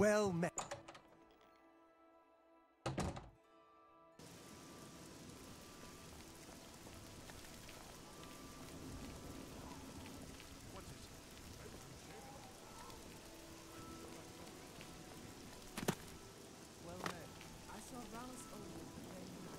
Well met. Well met. I saw Valis over today night.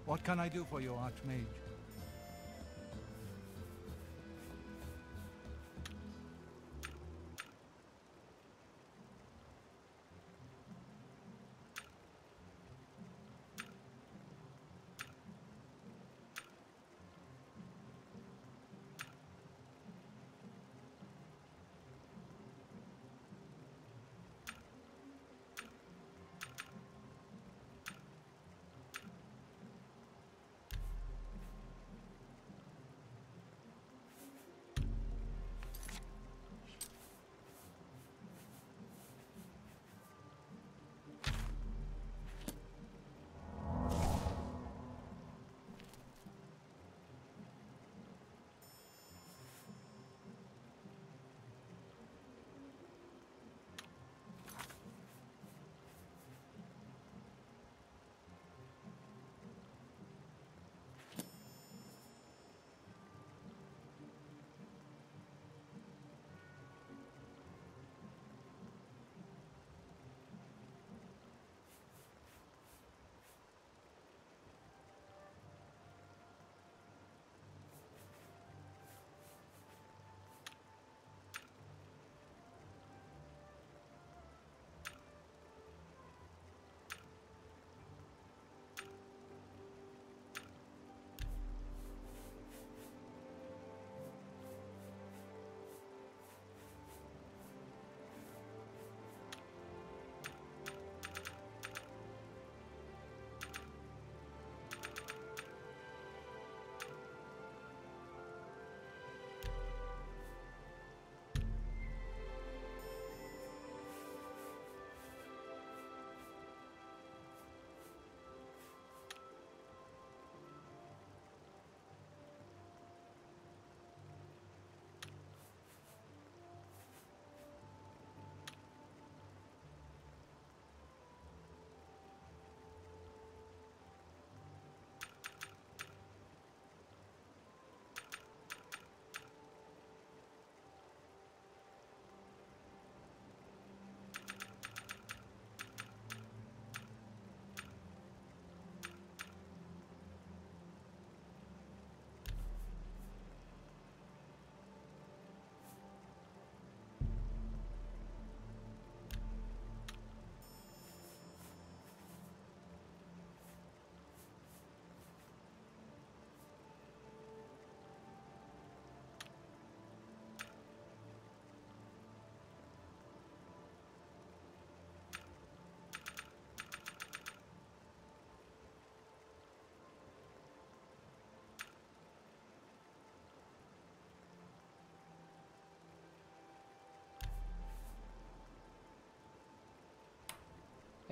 What can I do for you, Archmage?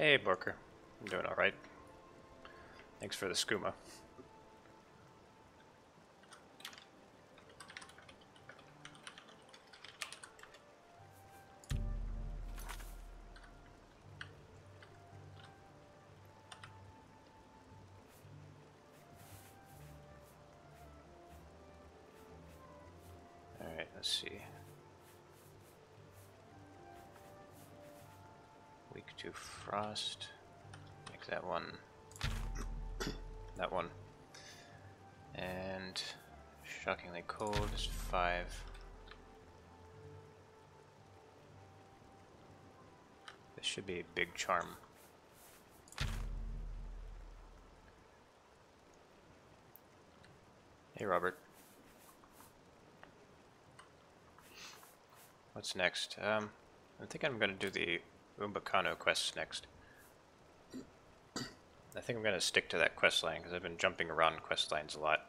Hey, Borker. I'm doing alright. Thanks for the skooma. Alright, let's see. Weak to frost. Make that one. That one. And shockingly cold is 5. This should be a big charm. Hey, Robert. What's next? I think I'm going to do the Umbacano quests next. I think I'm going to stick to that quest line because I've been jumping around quest lines a lot.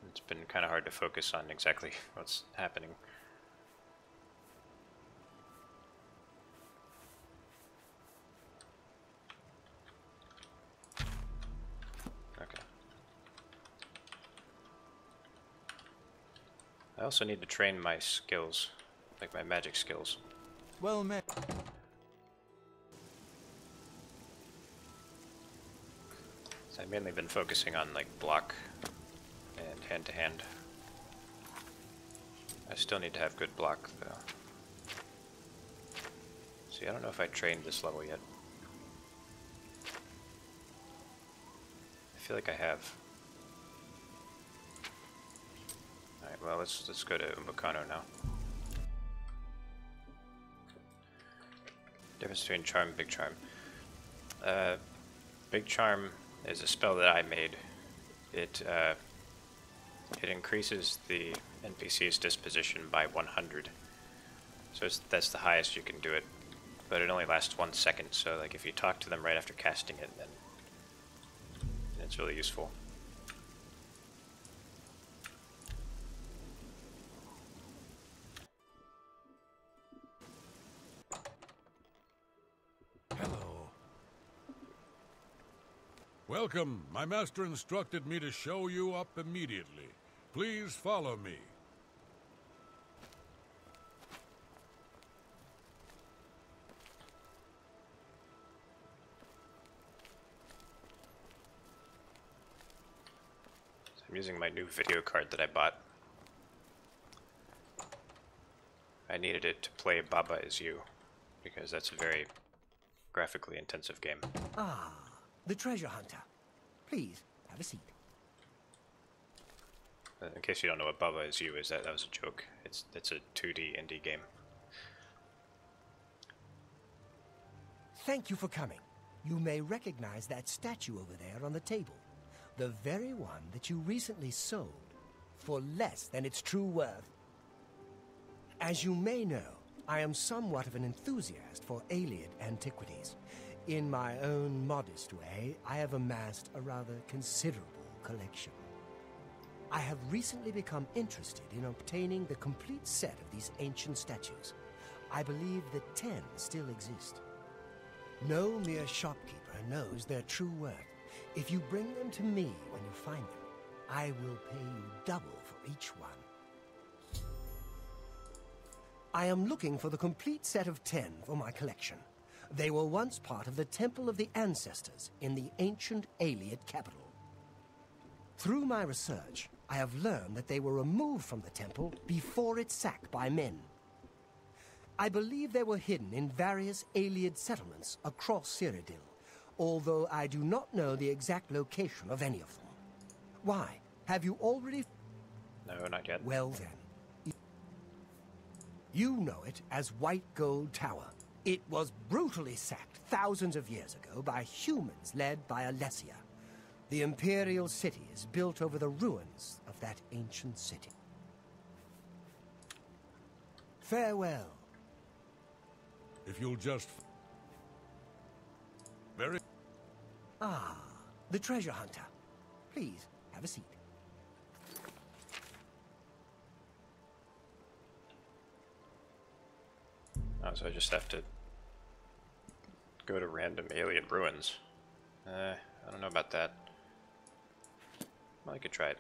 It's been kind of hard to focus on exactly what's happening. Okay. I also need to train my skills, like my magic skills. Well met. So I've mainly been focusing on like block and hand-to-hand. I still need to have good block though. See, I don't know if I trained this level yet. I feel like I have. Alright, well let's go to Umbacano now. Difference between charm and big charm. Big charm is a spell that I made. It increases the NPC's disposition by 100. So that's the highest you can do it. But it only lasts 1 second, so like if you talk to them right after casting it, then it's really useful. Hello. Welcome. My master instructed me to show you up immediately. Please follow me. So I'm using my new video card that I bought. I needed it to play Baba Is You, because that's a very graphically intensive game. Ah, the treasure hunter. Please, have a seat. In case you don't know what Baba Is You is, that was a joke. It's a 2D indie game. Thank you for coming. You may recognize that statue over there on the table. The very one that you recently sold for less than its true worth. As you may know, I am somewhat of an enthusiast for Ayleid antiquities. In my own modest way, I have amassed a rather considerable collection. I have recently become interested in obtaining the complete set of these ancient statues. I believe that 10 still exist. No mere shopkeeper knows their true worth. If you bring them to me when you find them, I will pay you double for each one. I am looking for the complete set of 10 for my collection. They were once part of the Temple of the Ancestors in the ancient Ayleid capital. Through my research, I have learned that they were removed from the temple before its sack by men. I believe they were hidden in various Ayleid settlements across Cyrodiil, although I do not know the exact location of any of them. Why? Have you already... No, not yet. Well then. You know it as White Gold Tower. It was brutally sacked thousands of years ago by humans led by Alessia. The Imperial City is built over the ruins of that ancient city. Farewell. If you'll just... Very... Ah, the treasure hunter. Please, have a seat. Oh, so I just have to Go to random alien ruins. I don't know about that. Well, I could try it.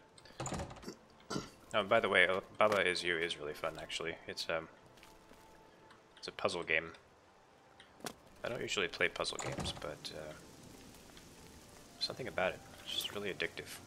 Oh, by the way, Baba Is You is really fun, actually. It's a puzzle game. I don't usually play puzzle games, but something about it. It's just really addictive.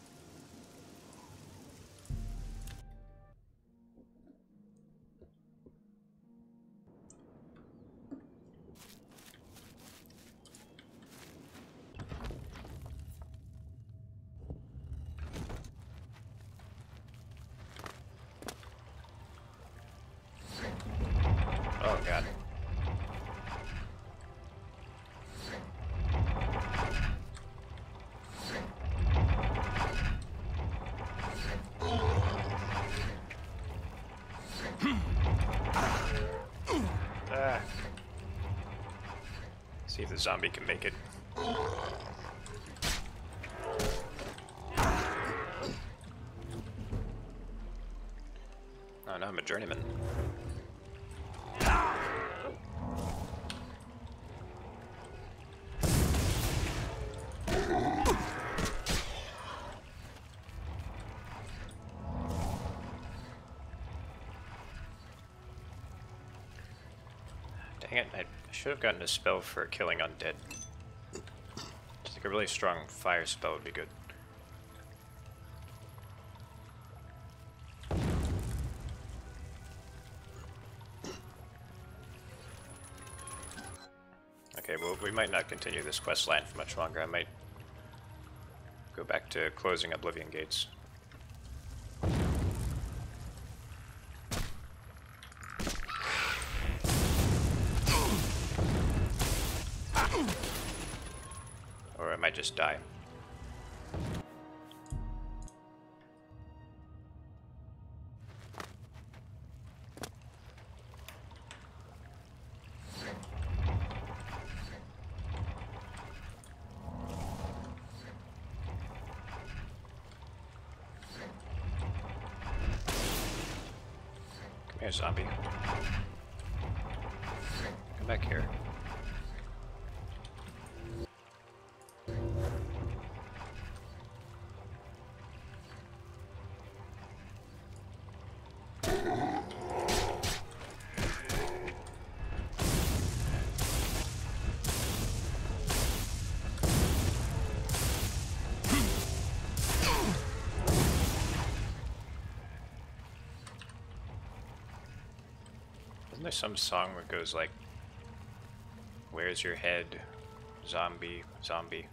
Oh god. See if the zombie can make it. Oh no, I'm a journeyman. Dang it, I should have gotten a spell for killing undead. Just like a really strong fire spell would be good. Okay, well, we might not continue this quest line for much longer. I might go back to closing Oblivion gates. Or I might just die. Come here, zombie. Come back here. Isn't there some song where it goes like, "Where's your head, zombie, zombie"?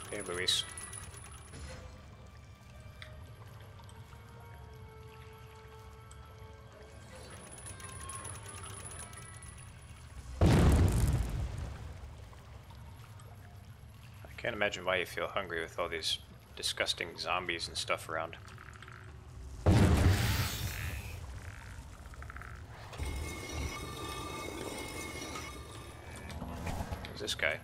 Hey, Luis. Can't imagine why you feel hungry with all these disgusting zombies and stuff around. Who's this guy?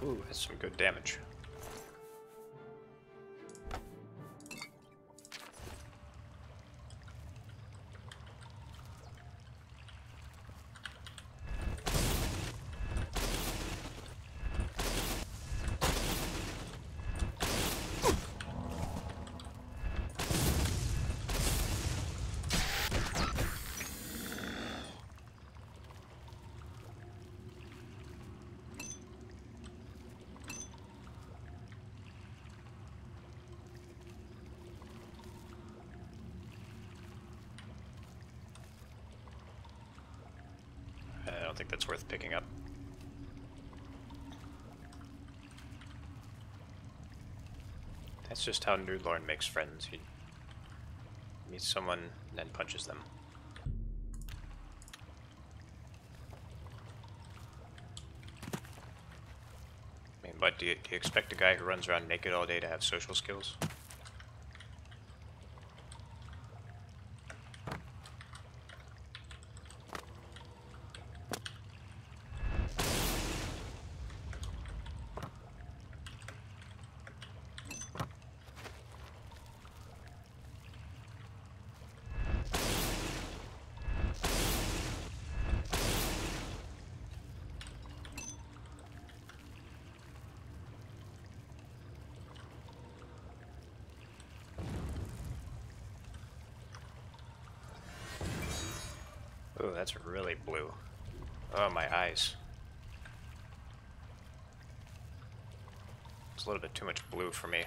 Ooh, that's some good damage. don't think that's worth picking up. That's just how Nudlorn makes friends. He meets someone and then punches them. I mean, what, do you expect a guy who runs around naked all day to have social skills? Oh, that's really blue. Oh, my eyes. It's a little bit too much blue for me.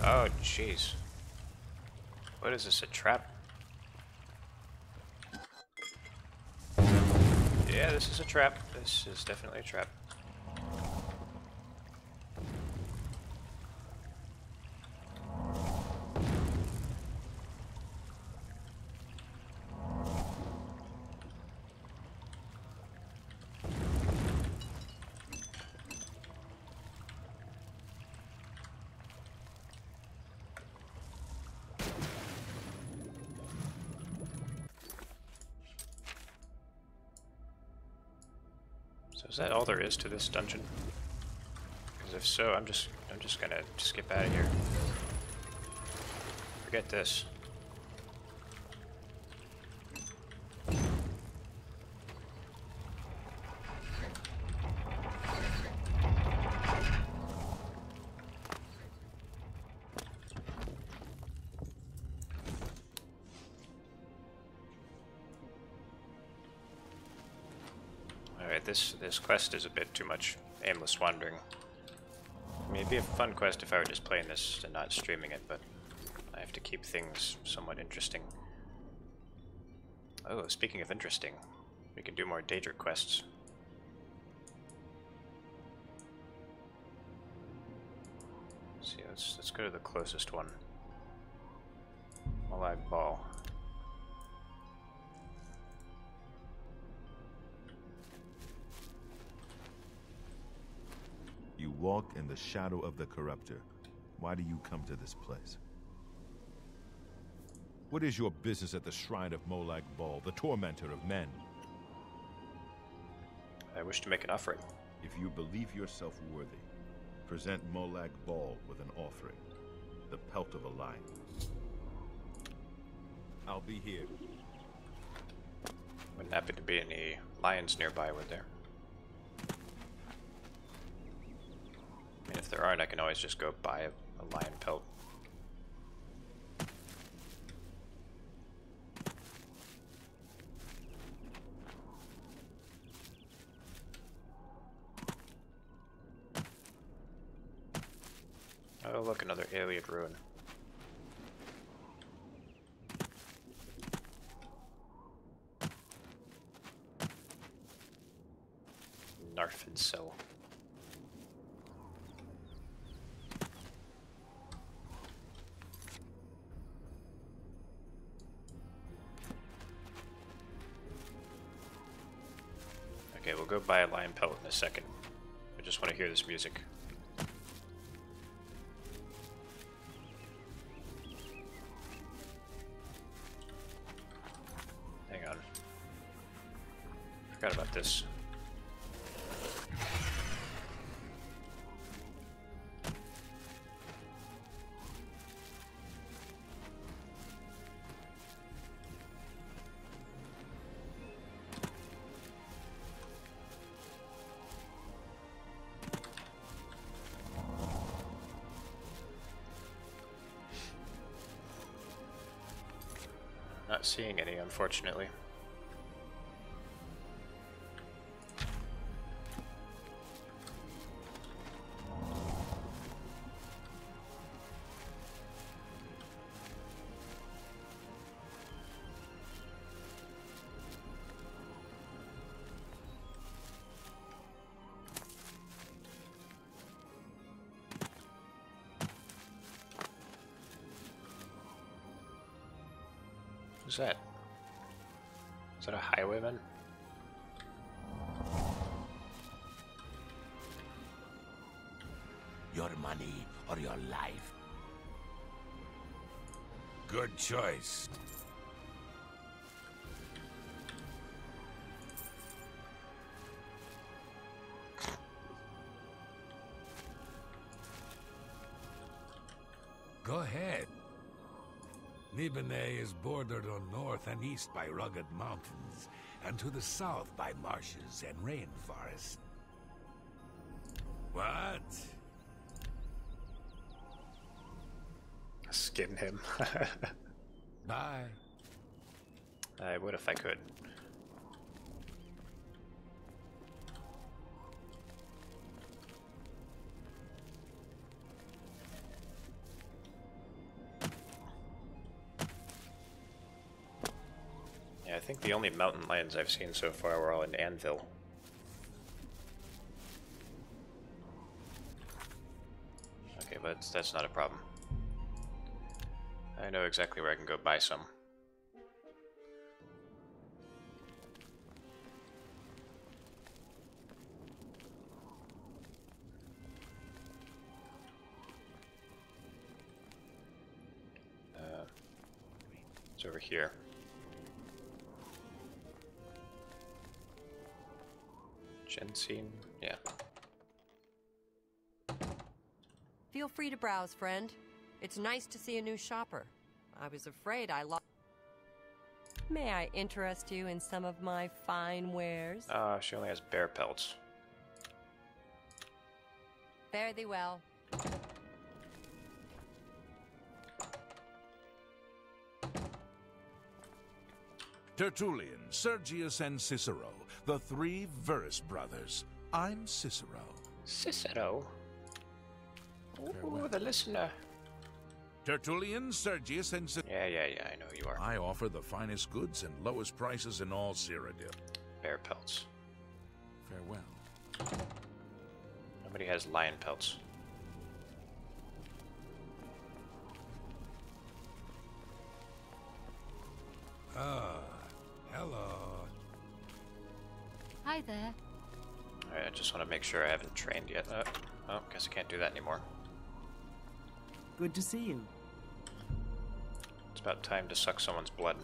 Oh, jeez. What is this, a trap? Yeah, this is a trap. This is definitely a trap. So is that all there is to this dungeon? Because if so, I'm just gonna skip out of here. Forget this. Alright, this quest is a bit too much aimless wandering. I mean, it'd be a fun quest if I were just playing this and not streaming it, but I have to keep things somewhat interesting. Oh, speaking of interesting, we can do more Daedric quests. Let's see, let's go to the closest one. Molag Ball. You walk in the shadow of the Corruptor. Why do you come to this place? What is your business at the shrine of Molag Bal, the tormentor of men? I wish to make an offering. If you believe yourself worthy, present Molag Bal with an offering. The pelt of a lion. I'll be here. Wouldn't happen to be any lions nearby, would there? I mean, if there aren't, I can always just go buy a lion pelt. Oh, look, another Iliad ruin. Narfid cell. Okay, we'll go buy a lion pelt in a second. I just want to hear this music. Hang on. Forgot about this. Not seeing any, unfortunately. Who's that? Is that a highwayman? Your money or your life? Good choice. Go ahead. Nibene is bordered on north and east by rugged mountains, and to the south by marshes and rainforests. What? Skin him. Bye. I would if I could. Yeah, I think the only mountain lions I've seen so far were all in Anvil. Okay, but that's not a problem. I know exactly where I can go buy some. It's over here. Ginseng? Yeah. Feel free to browse, friend. It's nice to see a new shopper. I was afraid I lost. May I interest you in some of my fine wares? She only has bear pelts. Fare thee well. Tertullian, Sergius, and Cicero, the three Verus brothers. I'm Cicero. Cicero? Ooh, the listener. Tertullian, Sergius, and Cicero. Yeah, I know who you are. I offer the finest goods and lowest prices in all Cyrodiil. Bear pelts. Farewell. Nobody has lion pelts. Hello. Hi there. Alright, I just want to make sure I haven't trained yet. Oh, guess I can't do that anymore. Good to see you. It's about time to suck someone's blood.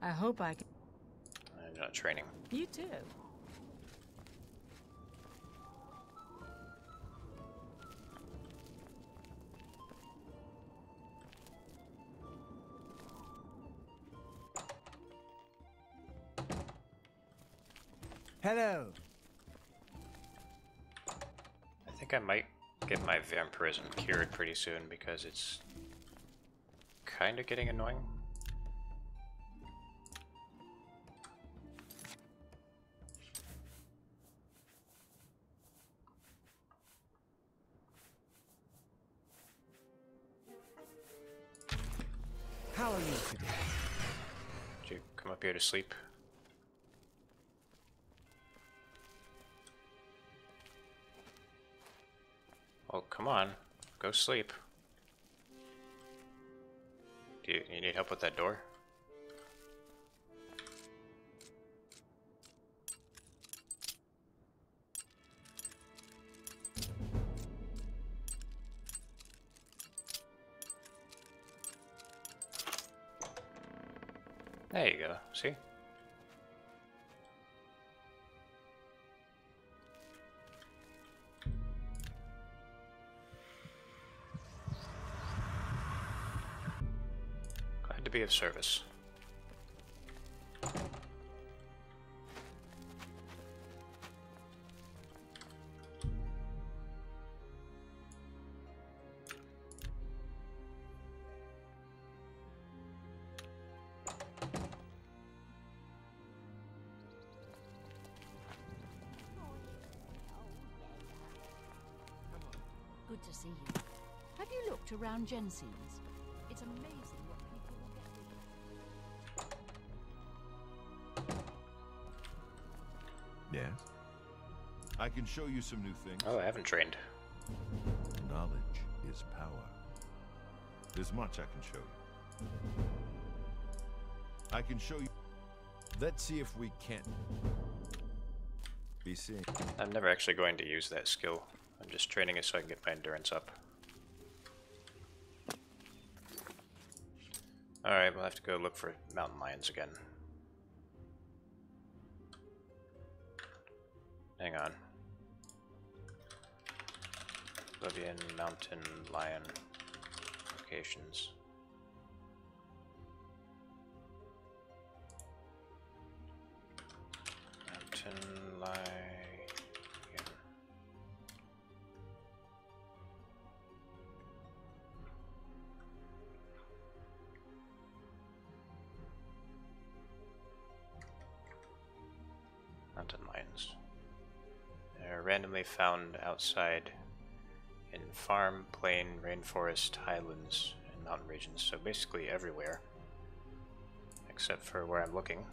I hope I can. I'm not training. You too. Hello. I think I might get my vampirism cured pretty soon because it's kind of getting annoying. How are you today? Did you come up here to sleep? Oh, come on. Go sleep. Do you need help with that door? There you go. See? Glad to be of service. Good to see you. Have you looked around Jensen's? It's amazing what people will get rid of. Yes? I can show you some new things. Oh, I haven't trained. Knowledge is power. There's much I can show you. I can show you. Let's see if we can be seen. I'm never actually going to use that skill. I'm just training it so I can get my endurance up. Alright, we'll have to go look for mountain lions again. Hang on. Oblivion, mountain lion locations. Mountain lion. Mountain lions. They're randomly found outside in farm, plain, rainforest, highlands, and mountain regions. So basically everywhere, except for where I'm looking.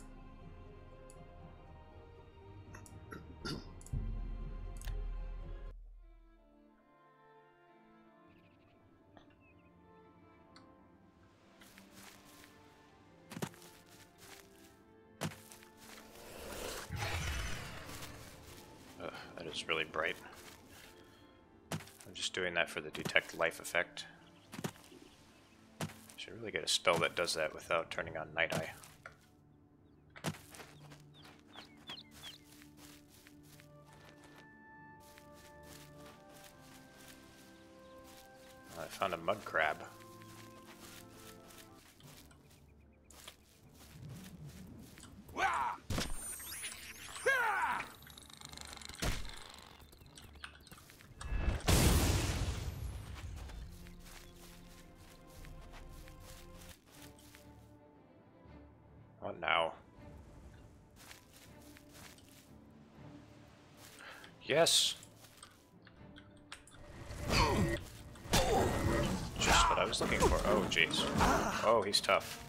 Ugh, that is really bright. I'm just doing that for the detect life effect. Should really get a spell that does that without turning on Night Eye. I found a mud crab. What now? Yes! Just what I was looking for. Oh, jeez. Oh, he's tough.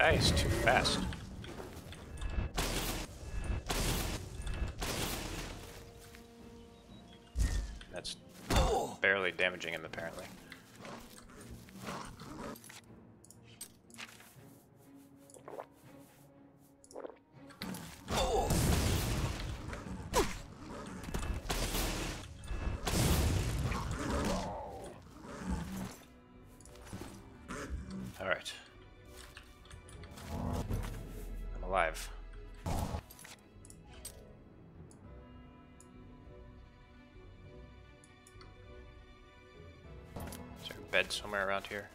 Ah, he's too fast. That's barely damaging him, apparently. Alright. I'm alive. Is there a bed somewhere around here?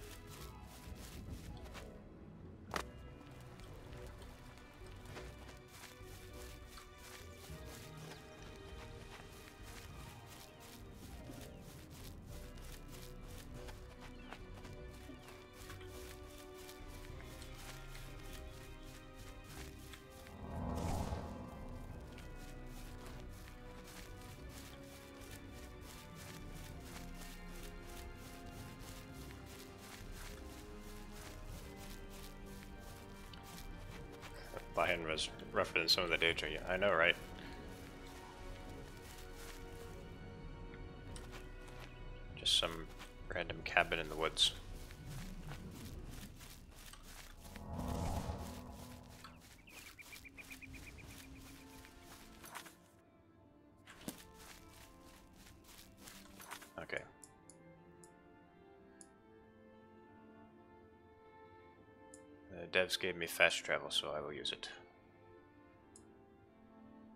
Lion was rougher than some of the Daedra. Yeah, I know, right? Just some random cabin in the woods. Okay. The devs gave me fast travel, so I will use it.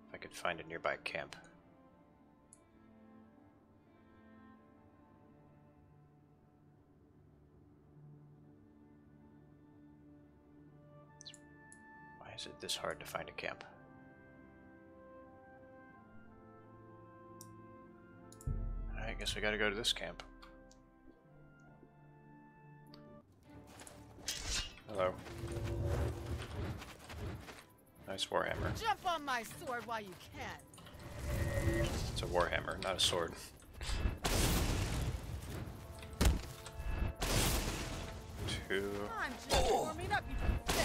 If I could find a nearby camp. Why is it this hard to find a camp? I guess we gotta go to this camp. Hello. Nice warhammer. Jump on my sword while you can. It's a warhammer, not a sword. 2, I'm just warming up, you just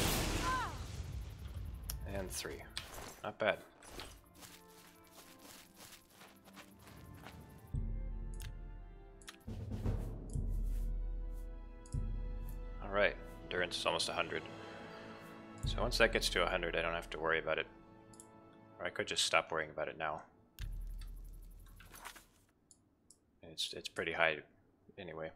and 3. Not bad. Alright, endurance is almost 100. So once that gets to 100, I don't have to worry about it. Or I could just stop worrying about it now. It's pretty high anyway.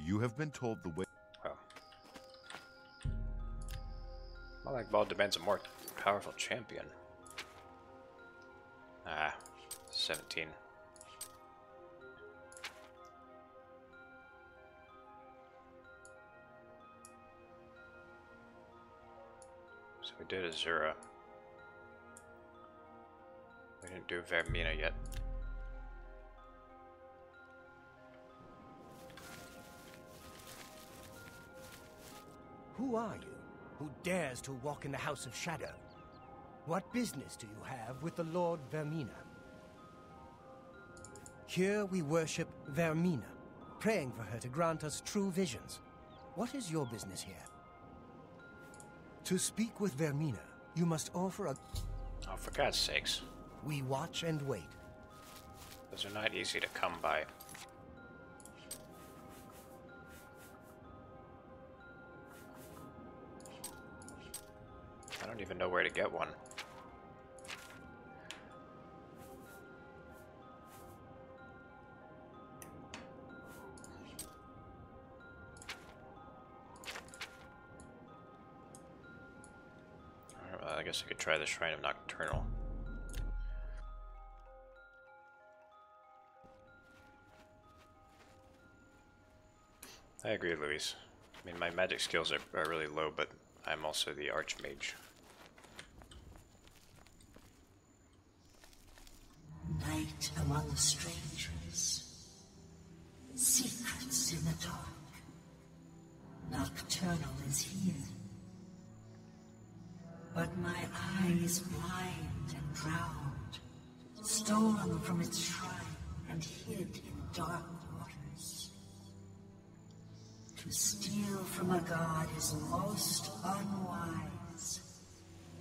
You have been told the way. Well, Molag Bal demands a more powerful champion. 17. So we did Azura. We didn't do Vermina yet. Who are you, who dares to walk in the House of Shadow? What business do you have with the Lord Vermina? Here we worship Vermina, praying for her to grant us true visions. What is your business here? To speak with Vermina, you must offer a... Oh, for God's sakes. We watch and wait. Those are not easy to come by. I don't even know where to get one. Alright, well, I guess I could try the Shrine of Nocturnal. I agree, Luis. I mean, my magic skills are really low, but I'm also the Archmage. Night among strangers, secrets in the dark. Nocturnal is here, but my eye is blind and drowned, stolen from its shrine and hid in dark waters. To steal from a god is most unwise.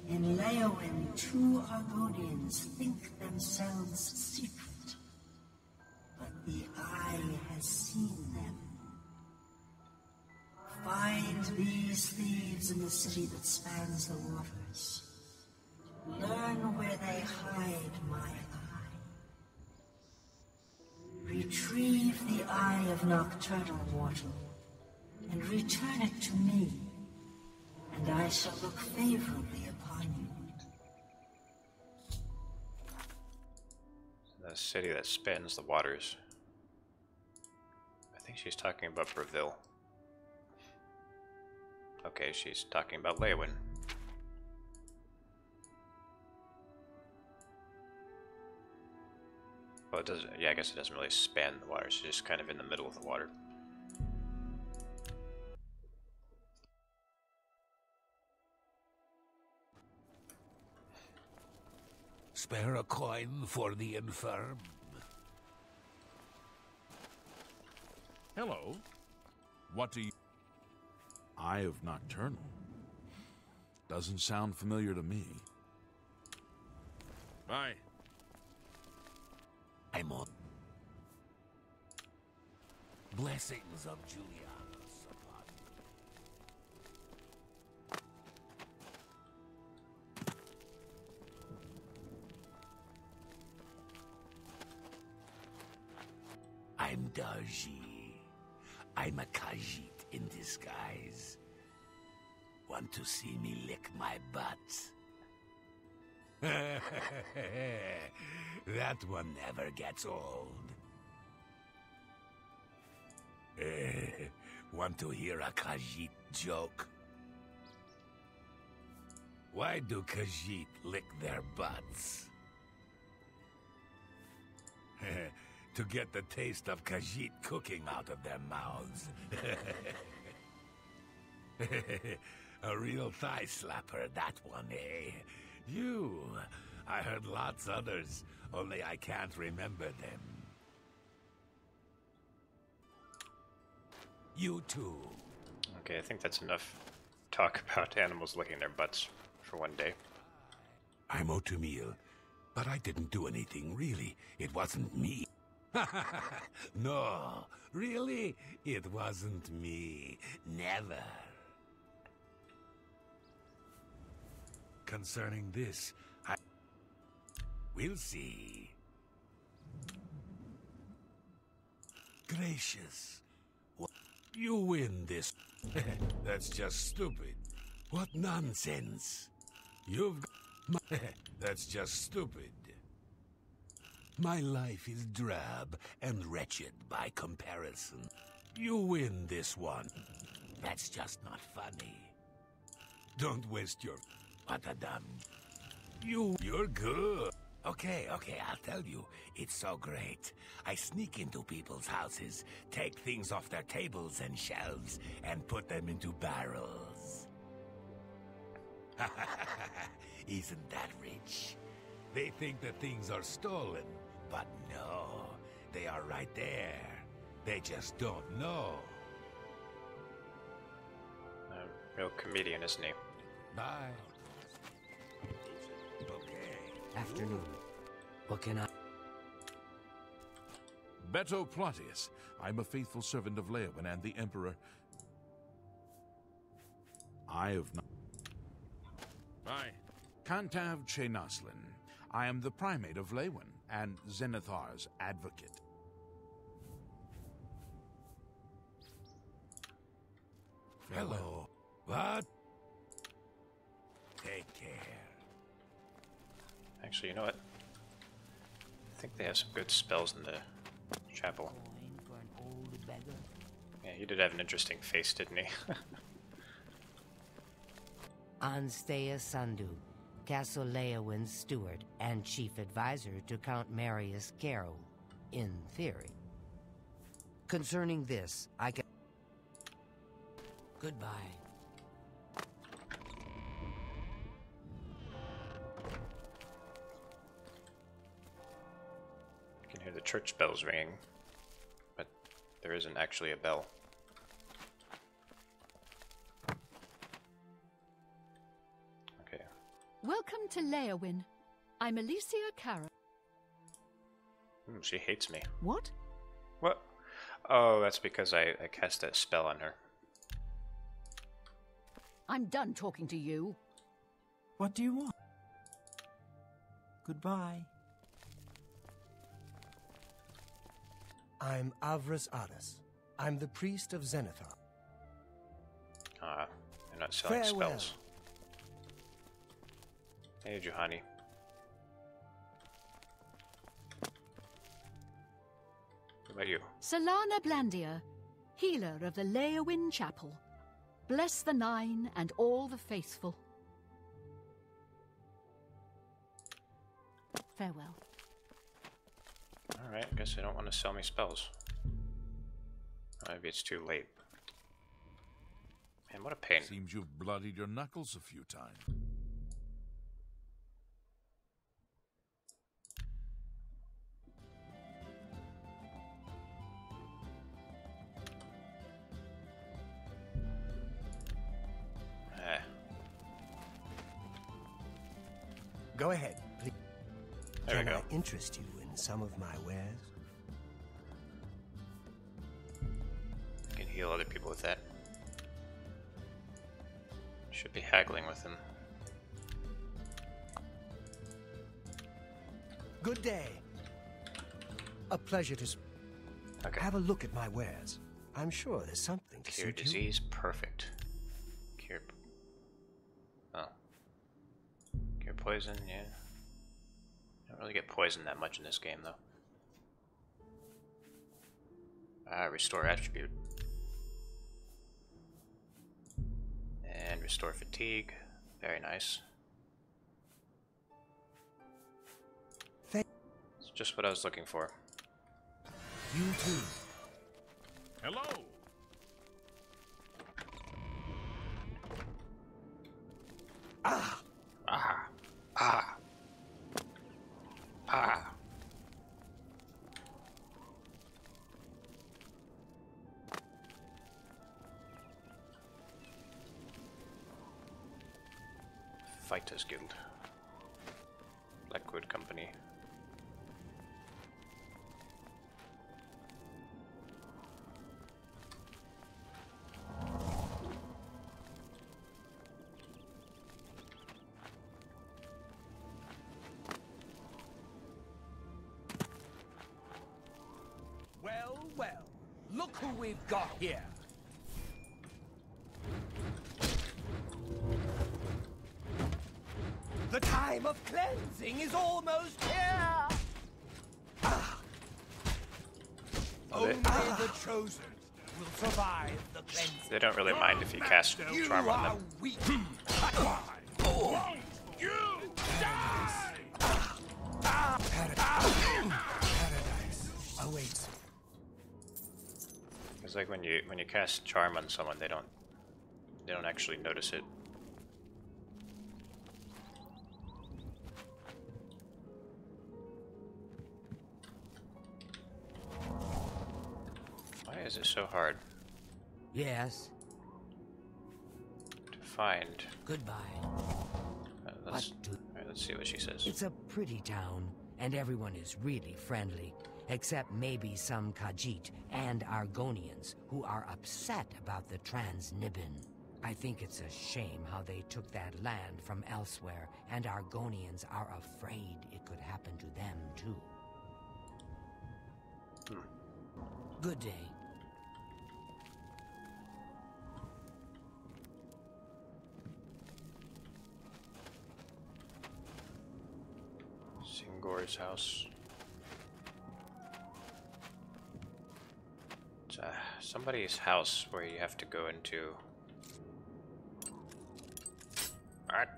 In Leyawiin, 2 Argonians think themselves secret, but the eye has seen them. Find these thieves in the city that spans the waters. Learn where they hide my eye. Retrieve the eye of Nocturnal Mortal, and return it to me, and I shall look favorably upon you. The city that spans the waters. I think she's talking about Breville. Okay, she's talking about Leyawiin. Well, it doesn't. Yeah, I guess it doesn't really span the waters. It's just kind of in the middle of the water. Spare a coin for the infirm. Hello. What do you... Eye of Nocturnal? Doesn't sound familiar to me. Bye. I'm on. Blessings of Julianus upon you. I'm Darji. I'm a Khajiit in disguise. Want to see me lick my butt? That one never gets old. Want to hear a Khajiit joke? Why do Khajiit lick their butts? To get the taste of Khajiit cooking out of their mouths. A real thigh slapper, that one, eh? You, I heard lots others, only I can't remember them. You too. Okay, I think that's enough talk about animals licking their butts for one day. I'm Otumil, but I didn't do anything, really. It wasn't me. No, really? It wasn't me. Never. Concerning this, we'll see. Gracious. You win this. That's just stupid. What nonsense. You've got That's just stupid. My life is drab and wretched by comparison. You win this one. That's just not funny. Don't waste your patadam. You're good. Okay, I'll tell you. It's so great. I sneak into people's houses, take things off their tables and shelves, and put them into barrels. Isn't that rich? They think that things are stolen, but no. They are right there. They just don't know. A real comedian, isn't he? Bye. Okay. Afternoon. What can I... Beto Plautius. I'm a faithful servant of Leyawiin and the Emperor. I have not... Bye. Kantav Chenaslin. I am the primate of Leyawiin and Zenithar's advocate. Hello. What? Take care. Actually, you know what? I think they have some good spells in the chapel. Yeah, he did have an interesting face, didn't he? Anstea Sandu, Castle Leyawiin's steward and chief advisor to Count Marius Caro, in theory. Concerning this, I can... Goodbye. You can hear the church bells ringing, but there isn't actually a bell. Okay. Welcome to Leyawiin. I'm Alicia Cara. She hates me. What? What? Oh, that's because I cast that spell on her. I'm done talking to you. What do you want? Goodbye. I'm Avras Adas. I'm the priest of Zenithar. Ah, you're not selling Farewell. spells. Hey, Juhani. What about you? Solana Blandia, healer of the Leyawiin Chapel. Bless the Nine and all the faithful. Farewell. Alright, I guess they don't want to sell me spells. Maybe it's too late. Man, what a pain. Seems you've bloodied your knuckles a few times. Go ahead, please. There we Can go. I interest you in some of my wares? I can heal other people with that. Should be haggling with them. Good day. A pleasure to Okay. have a look at my wares. I'm sure there's something to Cure suit you. disease, perfect. Cure. Oh. Cure poison, yeah. Don't really get poisoned that much in this game, though. Restore attribute. And restore fatigue. Very nice. It's just what I was looking for. You too. Hello! Ah! Ah! Ah! Ah! Fighters Guild. Blackwood Company. Well, well, look who we've got here. The time of cleansing is almost here! Only the chosen will survive the cleansing. They don't really mind if you cast Charm on them. Weak. You die! Paradise awaits. It's like when you cast Charm on someone, they don't actually notice it. Why is it so hard Yes. to find? Goodbye. Let's see what she says. It's a pretty town, and everyone is really friendly, except maybe some Khajiit and Argonians who are upset about the Transnibbin. I think it's a shame how they took that land from elsewhere, and Argonians are afraid it could happen to them too. Good day. Singor's house. It's somebody's house where you have to go into. Alright.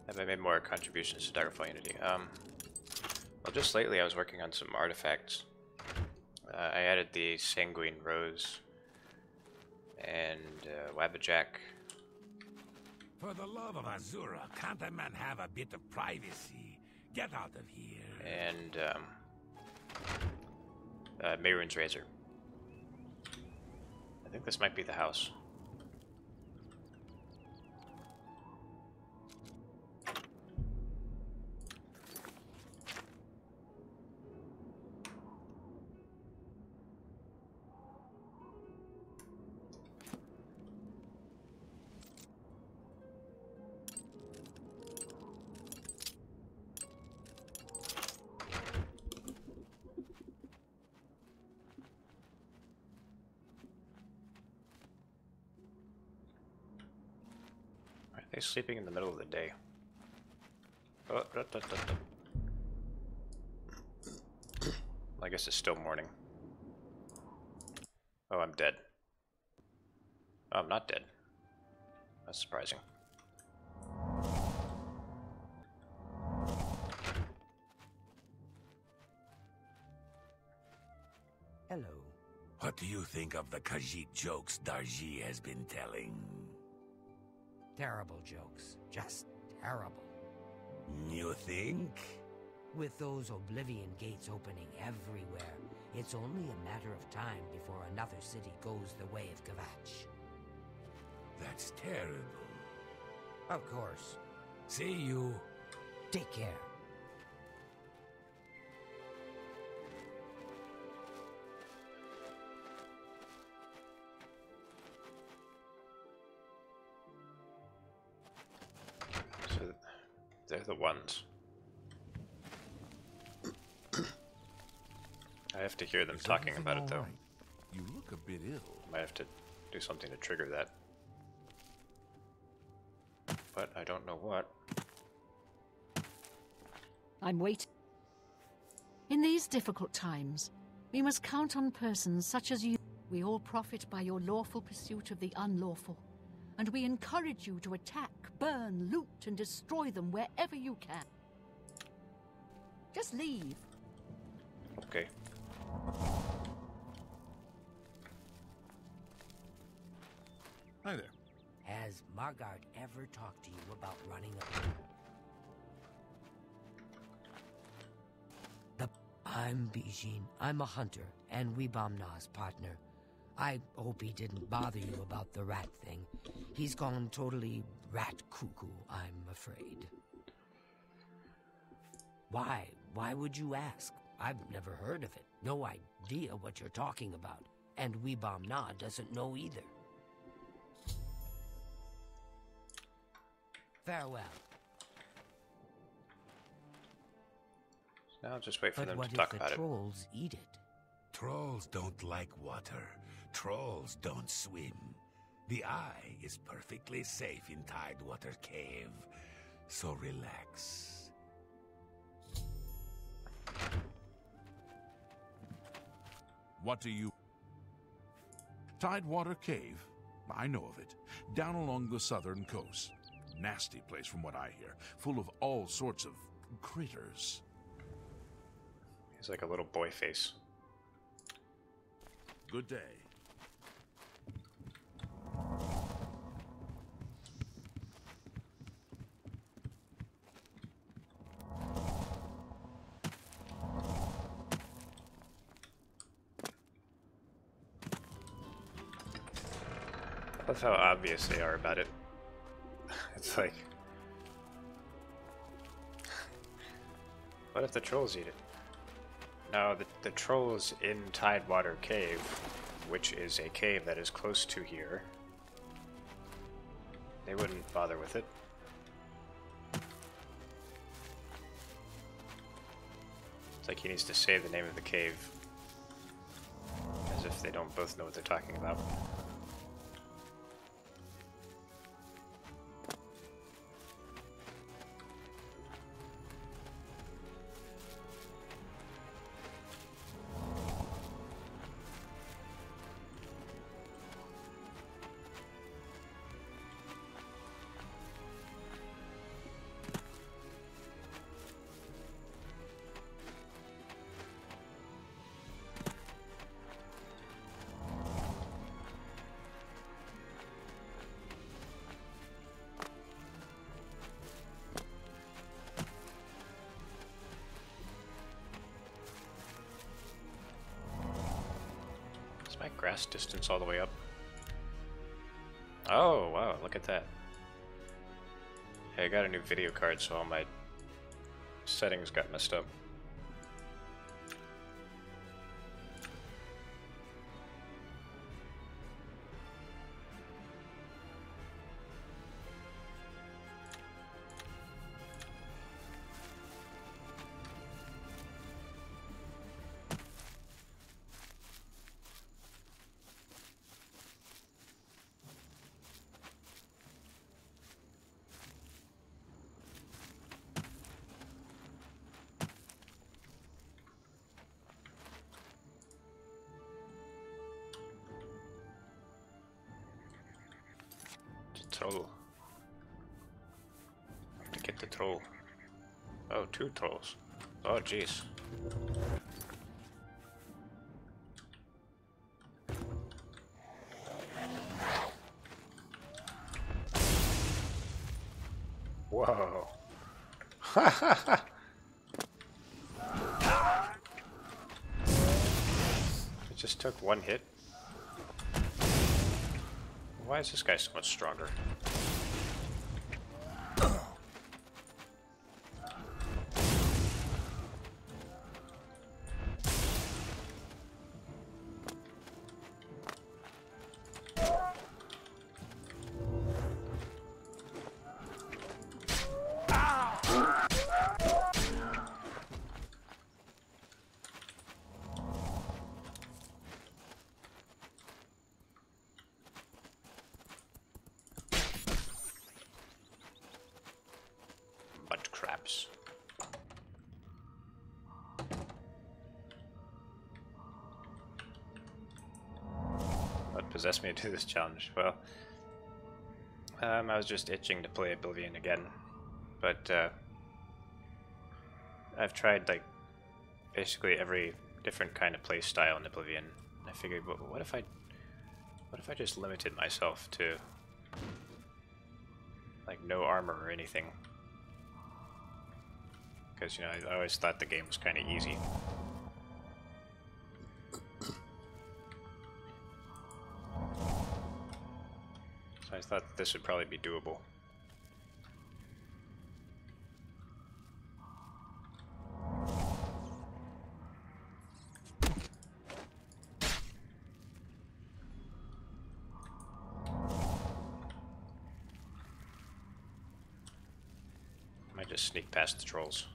Have I made more contributions to Daggerfall Unity? Well, just lately I was working on some artifacts. I added the Sanguine Rose and Wabbajack. For the love of Azura, can't a man have a bit of privacy? Get out of here. And Mehrunes Razor. I think this might be the house. They're sleeping in the middle of the day. Oh, I guess it's still morning. Oh, I'm dead. Oh, I'm not dead. That's surprising. Hello. What do you think of the Khajiit jokes Darji has been telling? Terrible jokes. Just terrible. You think? With those Oblivion gates opening everywhere, it's only a matter of time before another city goes the way of Kvatch. That's terrible. Of course. See you. Take care. So they're the ones. I have to hear them talking about it, though. Right? You look a bit ill. Might have to do something to trigger that. But I don't know what. I'm waiting. In these difficult times, we must count on persons such as you. We all profit by your lawful pursuit of the unlawful, and we encourage you to attack, burn, loot, and destroy them wherever you can. Just leave. Okay. Hi there. Has Margard ever talked to you about running a... I'm Bijin. I'm a hunter, and Webamna's partner. I hope he didn't bother you about the rat thing. He's gone totally rat cuckoo, I'm afraid. Why? Why would you ask? I've never heard of it. No idea what you're talking about. And Webamna doesn't know either. Farewell. Now I'll just wait for But them to talk about it. what if the trolls eat it? Trolls don't like water. Trolls don't swim. The eye is perfectly safe in Tidewater Cave. So relax. What do you... Tidewater Cave? I know of it. Down along the southern coast. Nasty place from what I hear. Full of all sorts of critters. He's like a little boy face. Good day. I love how obvious they are about it. It's like... What if the trolls eat it? No, the trolls in Tidewater Cave, which is a cave that is close to here, they wouldn't bother with it. It's like he needs to say the name of the cave, as if they don't both know what they're talking about. My grass distance all the way up. Oh wow, look at that. Hey, I got a new video card, so all my settings got messed up. Troll. To get the troll. Oh, 2 trolls. Oh, jeez. Whoa. It just took 1 hit. Why is this guy so much stronger? Mud crabs. What possessed me to do this challenge? Well, I was just itching to play Oblivion again, but I've tried like basically every different kind of play style in Oblivion. I figured, what if I just limited myself to like no armor or anything. Because, you know, I always thought the game was kind of easy. So I thought this would probably be doable. Might just sneak past the trolls.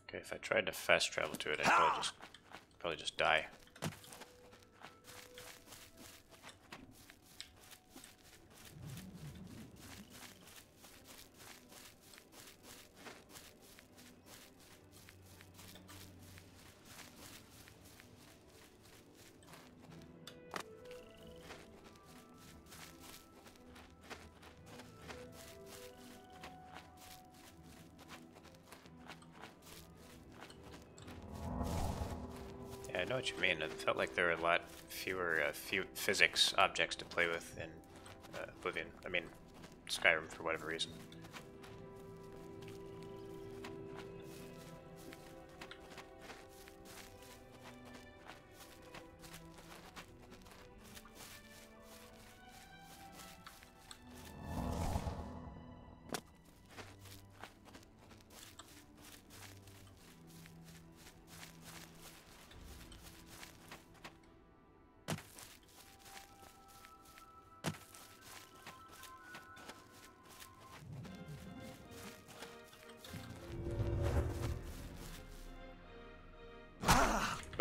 Okay, if I tried to fast travel to it, I'd probably just die. I know what you mean. It felt like there were a lot fewer physics objects to play with in Oblivion. I mean, Skyrim for whatever reason.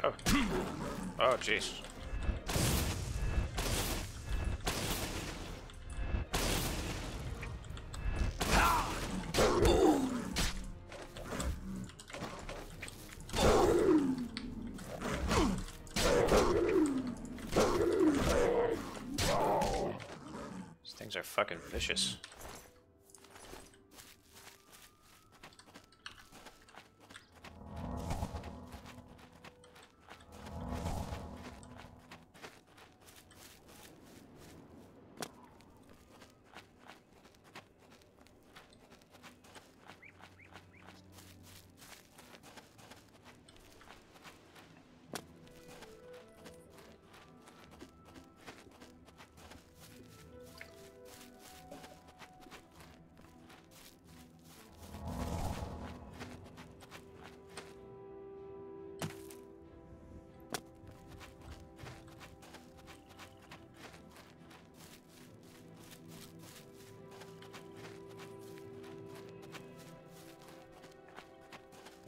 Oh. Oh, jeez. These things are fucking vicious.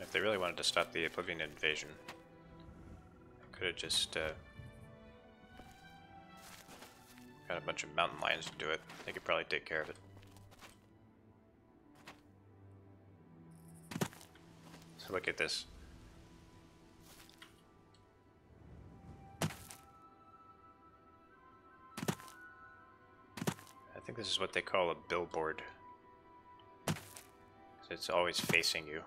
If they really wanted to stop the Oblivion invasion, I could have just got a bunch of mountain lions to do it. They could probably take care of it. So look at this. I think this is what they call a billboard. It's always facing you.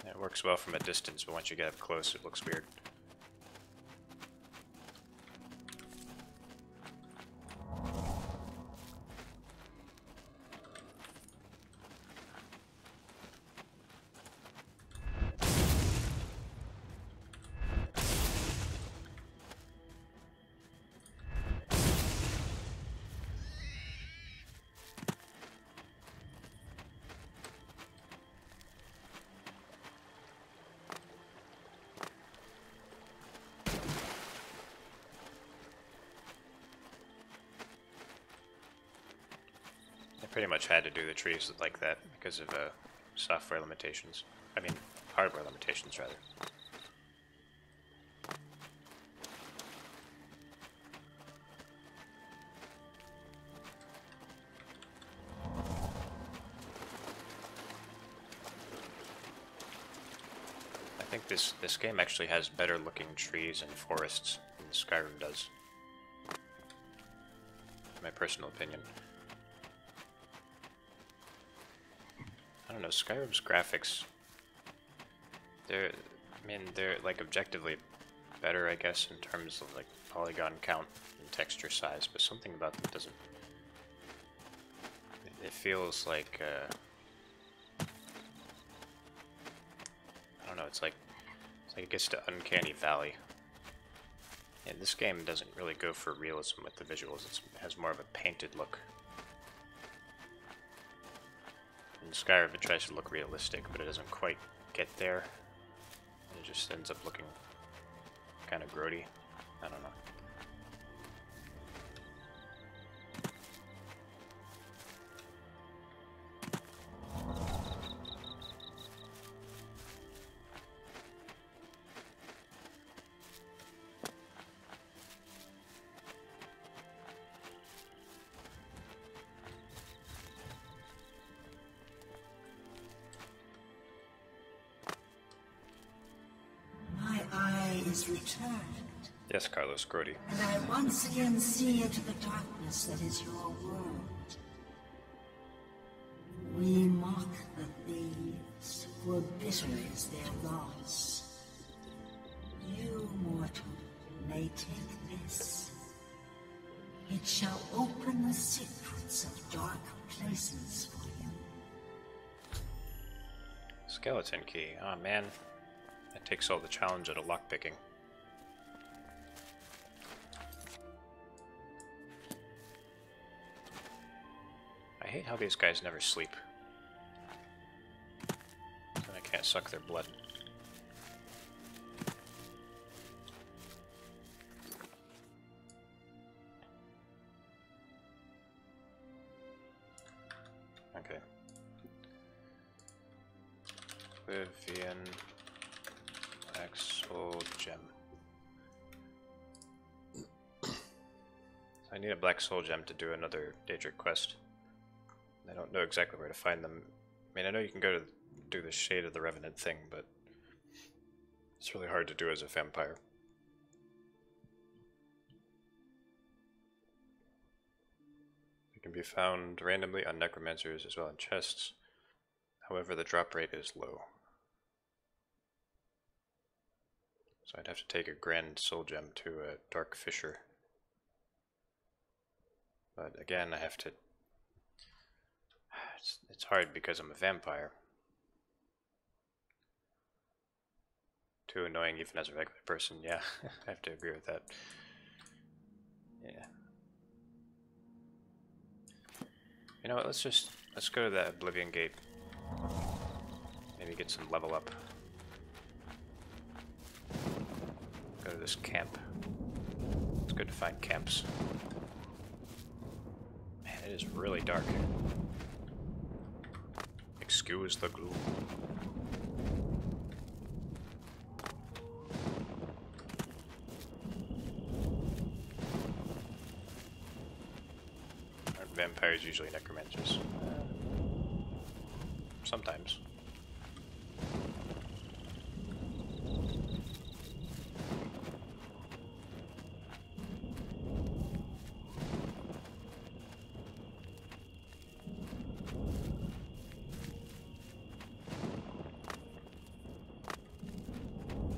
It works well from a distance, but once you get up close, it looks weird. Pretty much had to do the trees like that because of software limitations. I mean, hardware limitations, rather. I think this game actually has better looking trees and forests than Skyrim does. My personal opinion. I don't know, Skyrim's graphics, they're like objectively better, I guess, in terms of like polygon count and texture size, but something about them doesn't, it feels like, I don't know, it's like it gets to Uncanny Valley. And this game doesn't really go for realism with the visuals, it has more of a painted look. In Skyrim it tries to look realistic, but it doesn't quite get there. It just ends up looking kind of grody. I don't know. Returned. Yes, Carlos, grody. And I once again see into the darkness that is your world. We mock the thieves, for bitter is their loss. You, mortal, may take this. It shall open the secrets of dark places for you. Skeleton key. Oh man. That takes all the challenge out of lockpicking. I hate how these guys never sleep. And I can't suck their blood. Okay. Oblivion. Black Soul Gem. I need a Black Soul Gem to do another Daedric quest. I don't know exactly where to find them. I mean, I know you can go to do the Shade of the Revenant thing, but it's really hard to do as a vampire. They can be found randomly on necromancers as well in chests. However, the drop rate is low. So I'd have to take a Grand Soul Gem to a Dark Fisher. But again, I have to... It's hard because I'm a vampire. Too annoying even as a regular person, yeah. I have to agree with that. Yeah. You know what, let's go to that Oblivion Gate. Maybe get some level up. Go to this camp. It's good to find camps. Man, it is really dark. Excuse the gloom. Aren't vampires usually necromancers? Sometimes.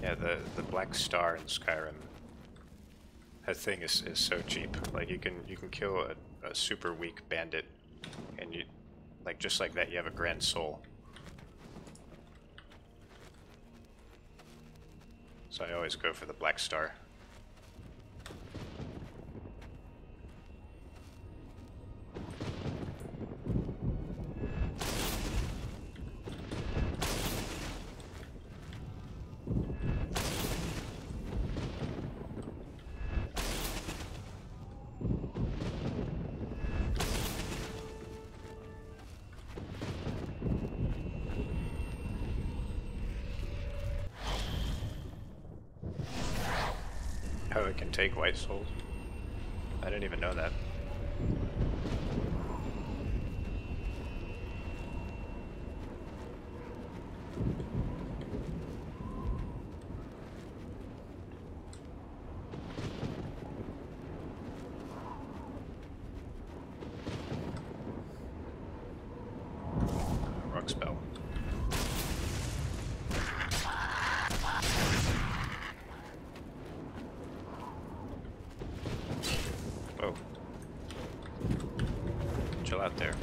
Yeah, the black star in Skyrim, that thing is so cheap. Like you can kill a super weak bandit, and you just like that you have a grand soul. So I always go for the black star. can take white souls. I didn't even know that. Rock spell. Whoa. Chill out there.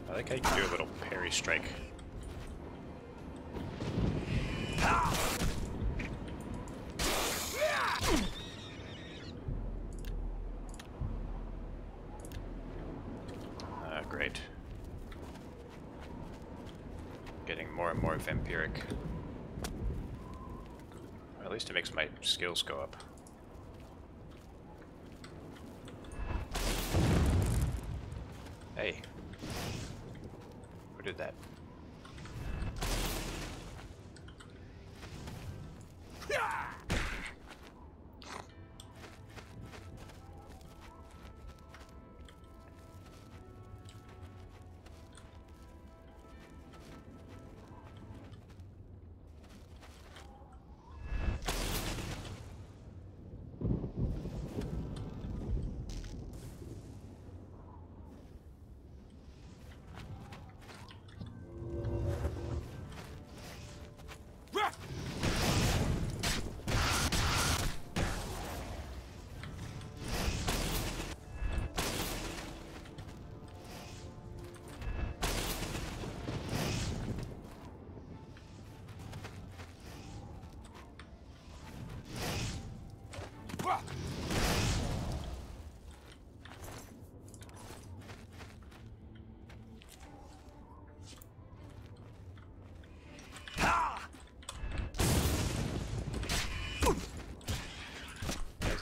I like how you can do a little parry strike. Great. Getting more and more vampiric. Or at least it makes my skills go up. Hey. Who did that?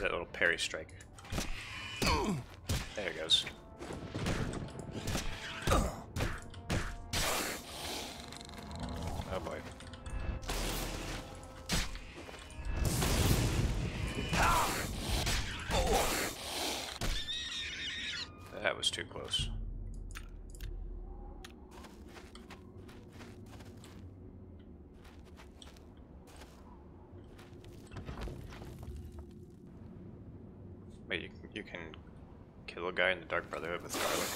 There's that little parry strike. There it goes. Oh boy. That was too close. Wait, you can kill a guy in the Dark Brotherhood with garlic.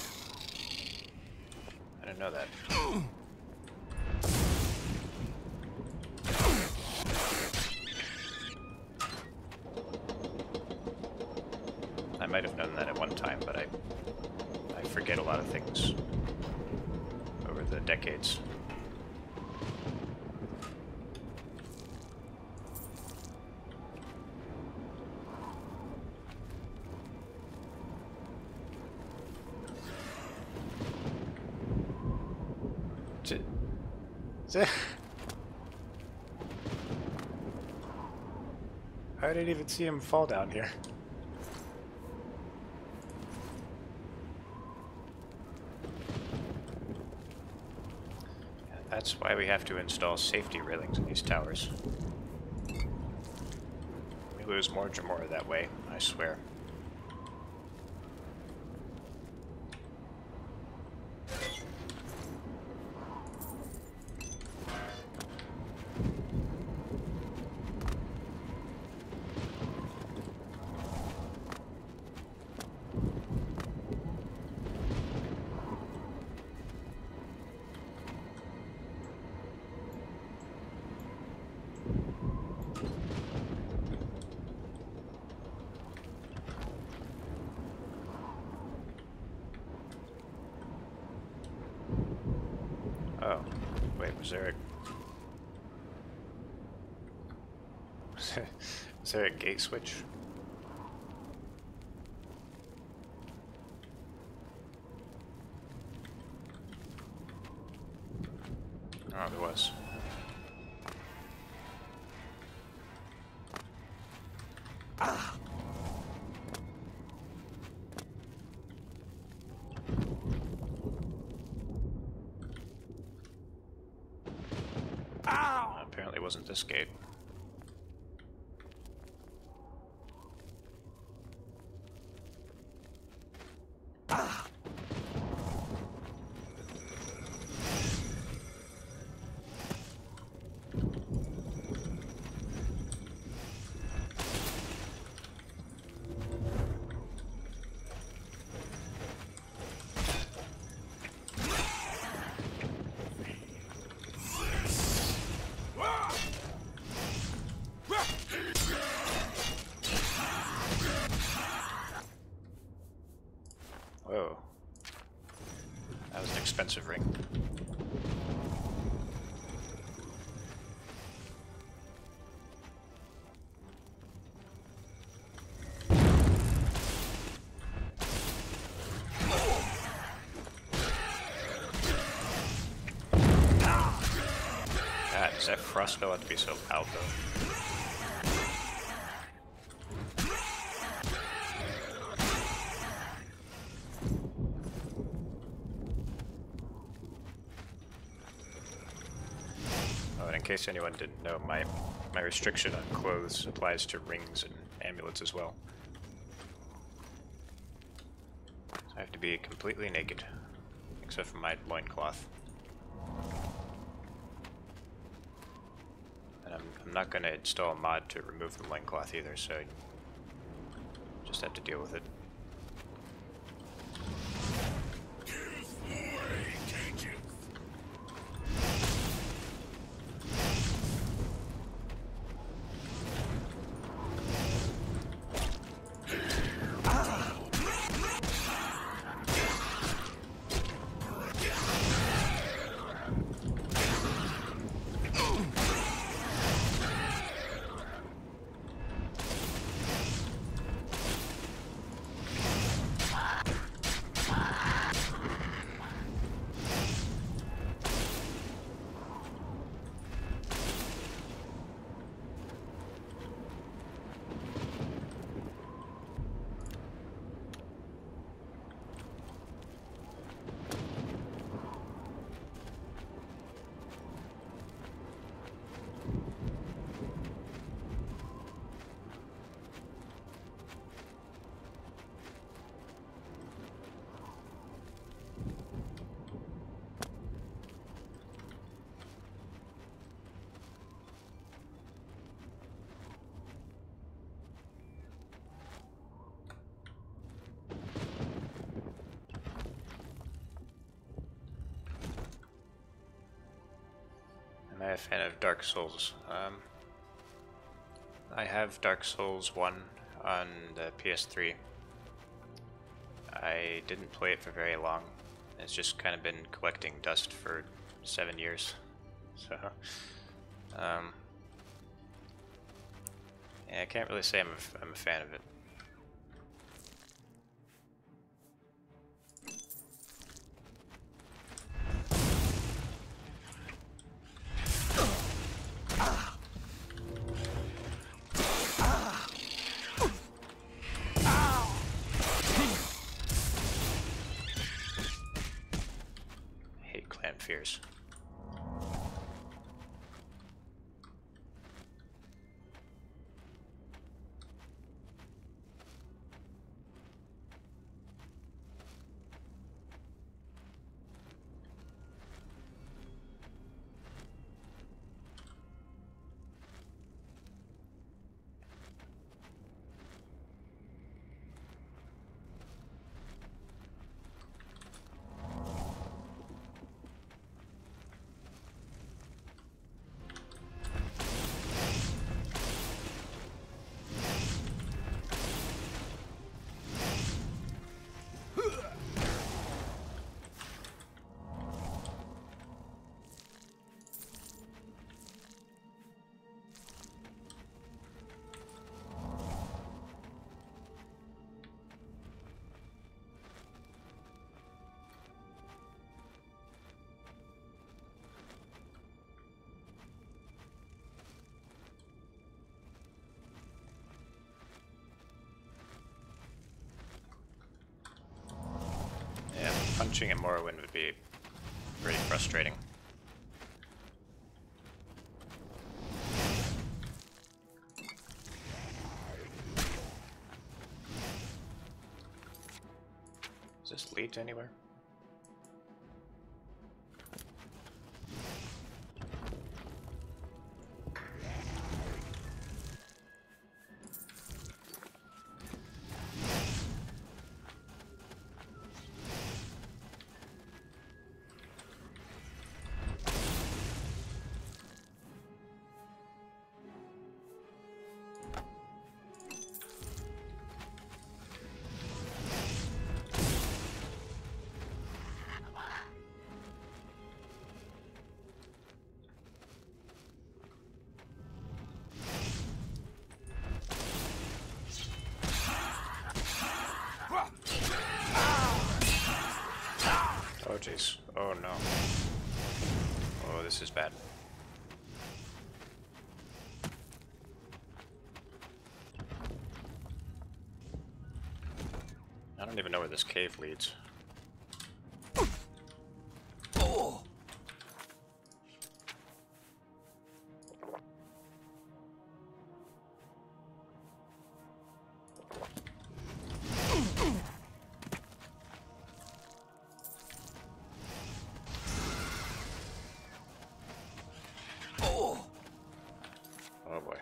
I didn't know that. I might have known that at one time, but I forget a lot of things over the decades. I didn't even see him fall down here. That's why we have to install safety railings in these towers. We lose more Jamora that way, I swear. Oh, wait, was there a... was there a gate switch? Oh, there was. Ah! Apparently it wasn't this gate. Ah! Whoa. That was an expensive ring. God, does that crossbow have to be so loud though? In case anyone didn't know, my restriction on clothes applies to rings and amulets as well. So I have to be completely naked, except for my loincloth. And I'm not going to install a mod to remove the loincloth either, so I just have to deal with it. Am I a fan of Dark Souls? I have Dark Souls 1 on the PS3. I didn't play it for very long. It's just kind of been collecting dust for 7 years. So, yeah, I can't really say I'm a fan of it. Fears. Switching at Morrowind would be pretty frustrating. Does this lead to anywhere? Oh jeez. Oh no. Oh, this is bad. I don't even know where this cave leads. Oh boy.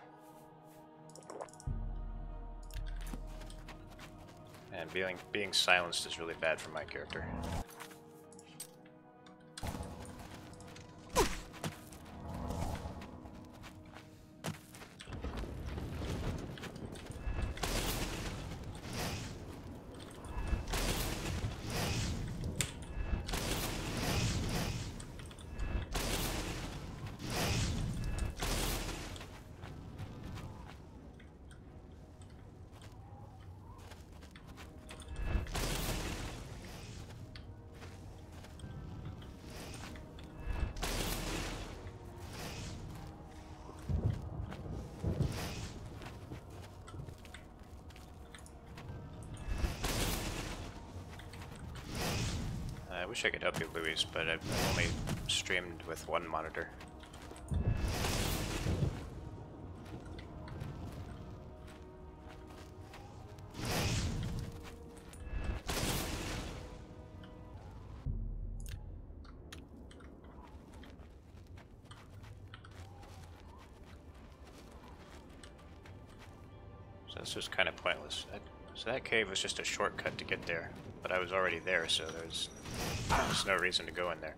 And being silenced is really bad for my character. I wish I could help you, Louis, but I've only streamed with one monitor. So this was kind of pointless. So that cave was just a shortcut to get there, but I was already there, so there's no reason to go in there.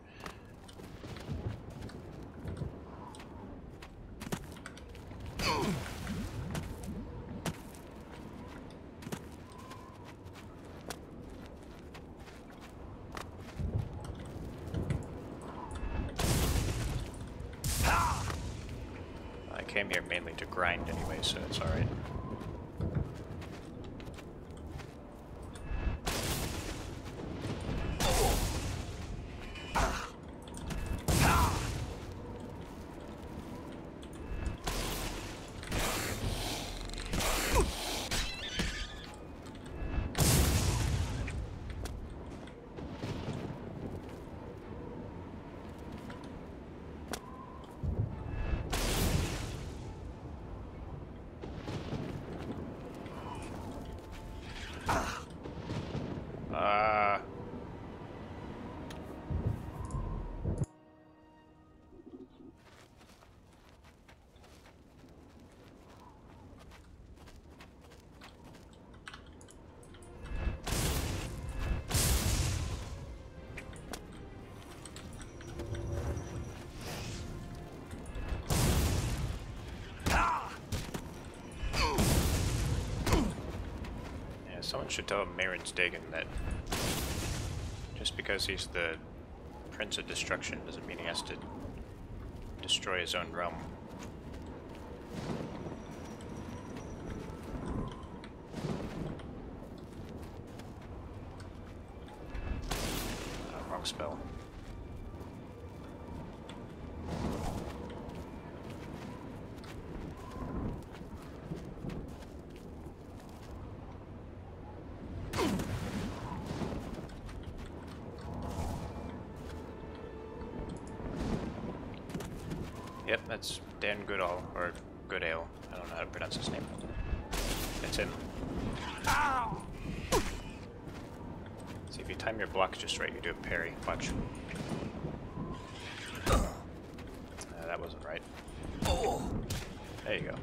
I came here mainly to grind anyway, so it's alright. Someone should tell Marin's Dagon that just because he's the Prince of Destruction doesn't mean he has to destroy his own realm. Wrong spell. Yep, that's Dan Goodall, or Goodale. I don't know how to pronounce his name. That's him. See, if you time your blocks just right, you do a parry. Watch. That wasn't right. There you go.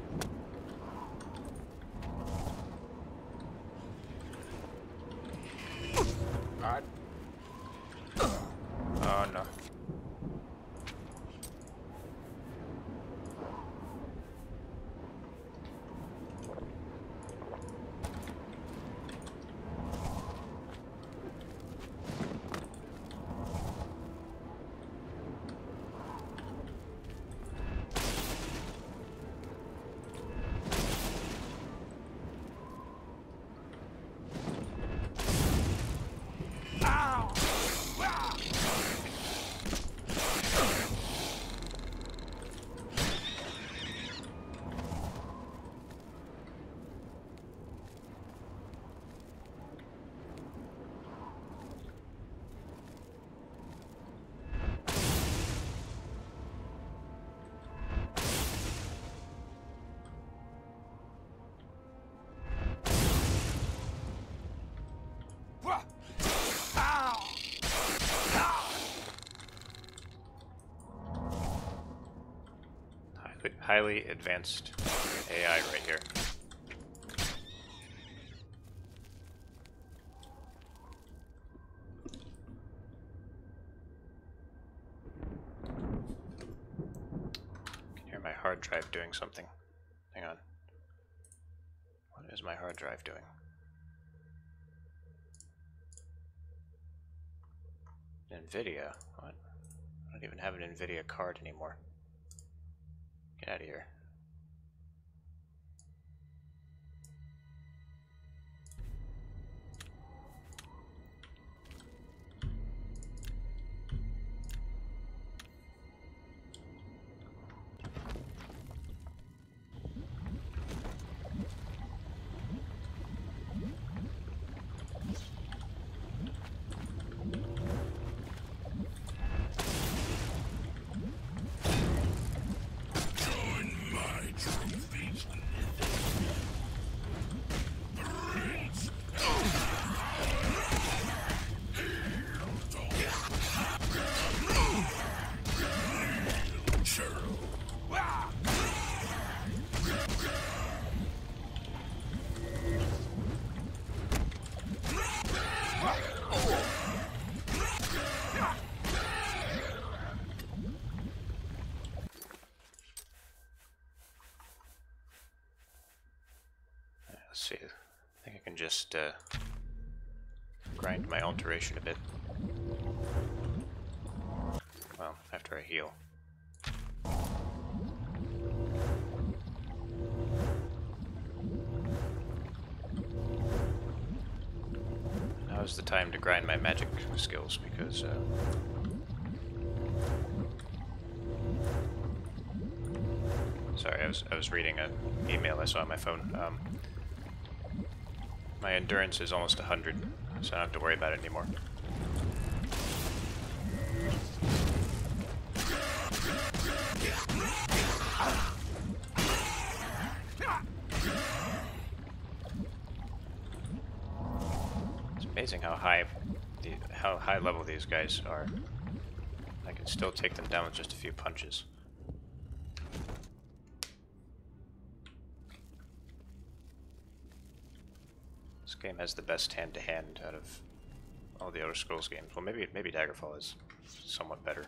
God. Oh no. Highly advanced AI right here. I can hear my hard drive doing something. Hang on. What is my hard drive doing? NVIDIA? What? I don't even have an NVIDIA card anymore. Get out of here. Let's see. I think I can just grind my alteration a bit. Well, after I heal. Now's the time to grind my magic skills because sorry, I was reading an email I saw on my phone. My endurance is almost 100, so I don't have to worry about it anymore. It's amazing how high level these guys are. I can still take them down with just a few punches. This game has the best hand-to-hand out of all the Elder Scrolls games. Well, maybe Daggerfall is somewhat better.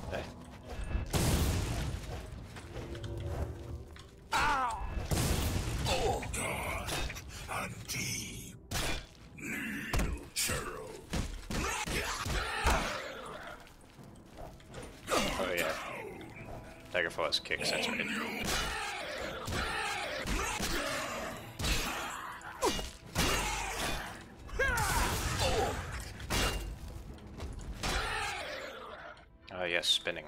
Okay. Ow! Oh God! I'm deep. Churro. Oh yeah. Daggerfall has kicks, that's right. Oh yes, spinning.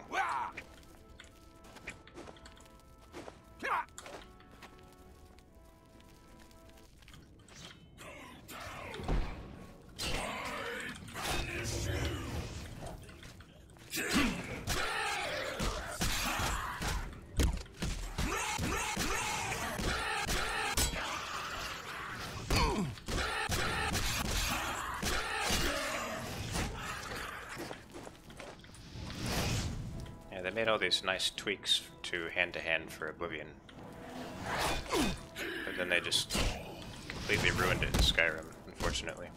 they made all these nice tweaks to hand-to-hand for Oblivion. But then they just completely ruined it in Skyrim, unfortunately.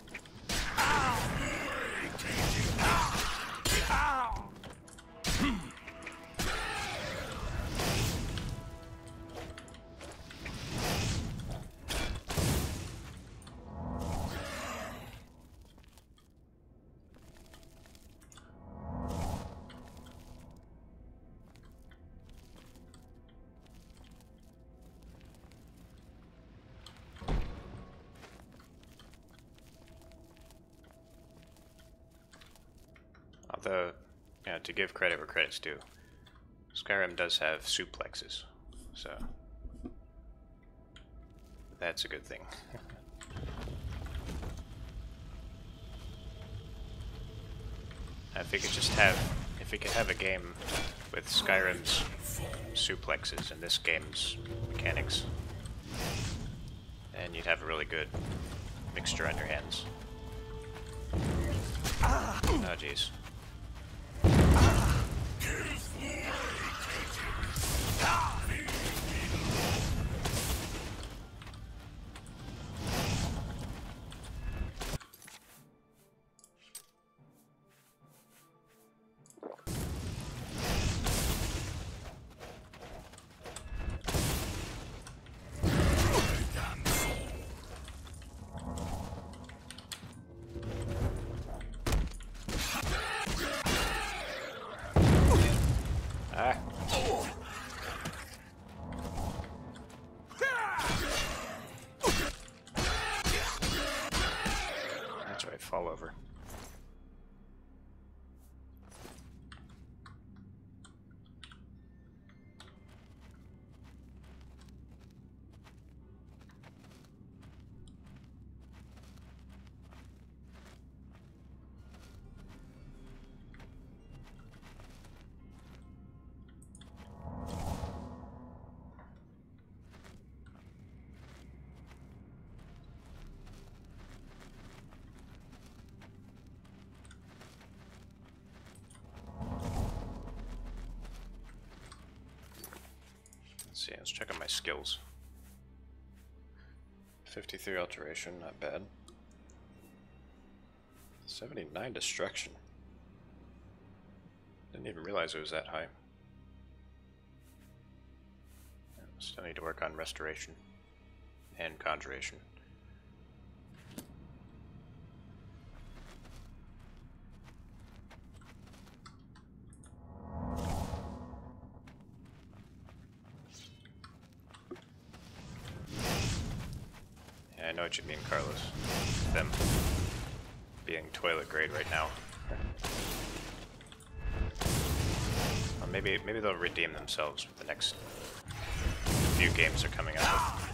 Although, you know, to give credit where credit's due, Skyrim does have suplexes, so that's a good thing. If we could have a game with Skyrim's suplexes and this game's mechanics, then you'd have a really good mixture on your hands. Oh jeez. That's right, fall over. Let's see, let's check on my skills. 53 alteration, not bad. 79 destruction. Didn't even realize it was that high. Still need to work on restoration and conjuration. I know what you mean, Carlos. Them being toilet grade right now. Well, maybe they'll redeem themselves with the next few games they're coming out with.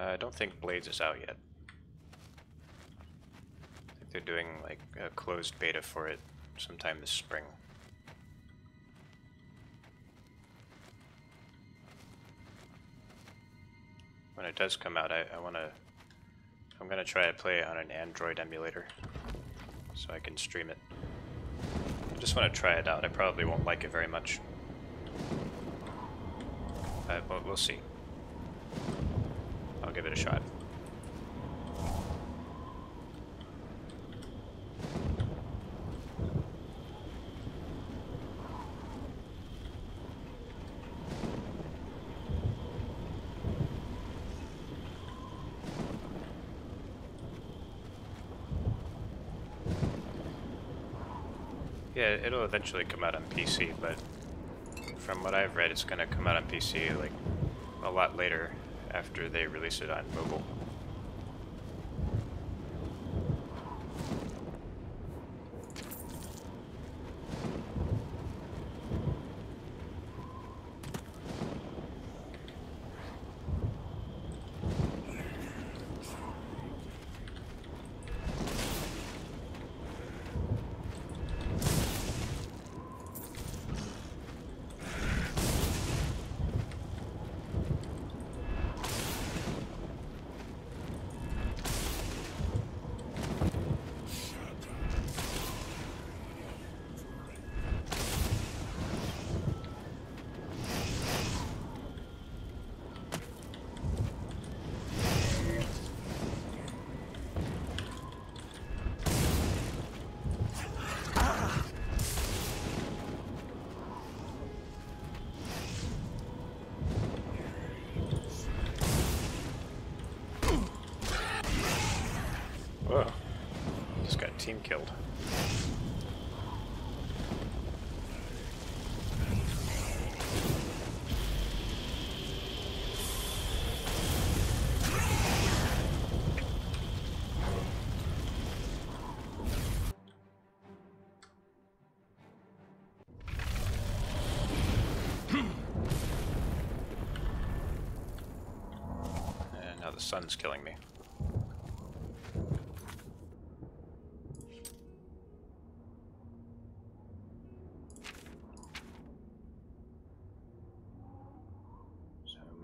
I don't think Blades is out yet. I think they're doing like a closed beta for it sometime this spring. When it does come out, I'm gonna try to play it on an Android emulator so I can stream it. I just want to try it out. I probably won't like it very much. But we'll see. I'll give it a shot. Yeah, it'll eventually come out on PC, but from what I've read, it's going to come out on PC like a lot later after they release it on mobile. just got team killed. And now the sun's killing me.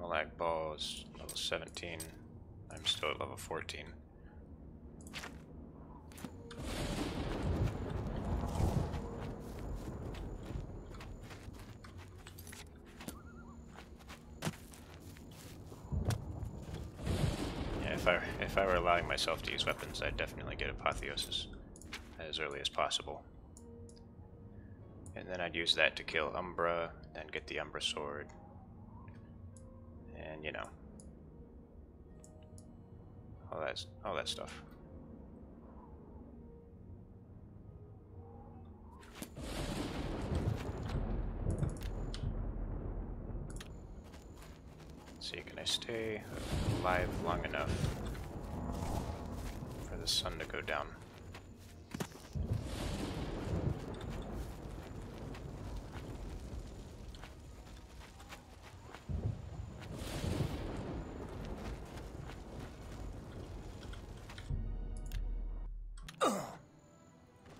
Molag Ball is level 17. I'm still at level 14. Yeah, if I were allowing myself to use weapons, I'd definitely get Apotheosis as early as possible. And then I'd use that to kill Umbra, then get the Umbra Sword. And, you know, all that stuff. Let's see, can I stay alive long enough for the sun to go down?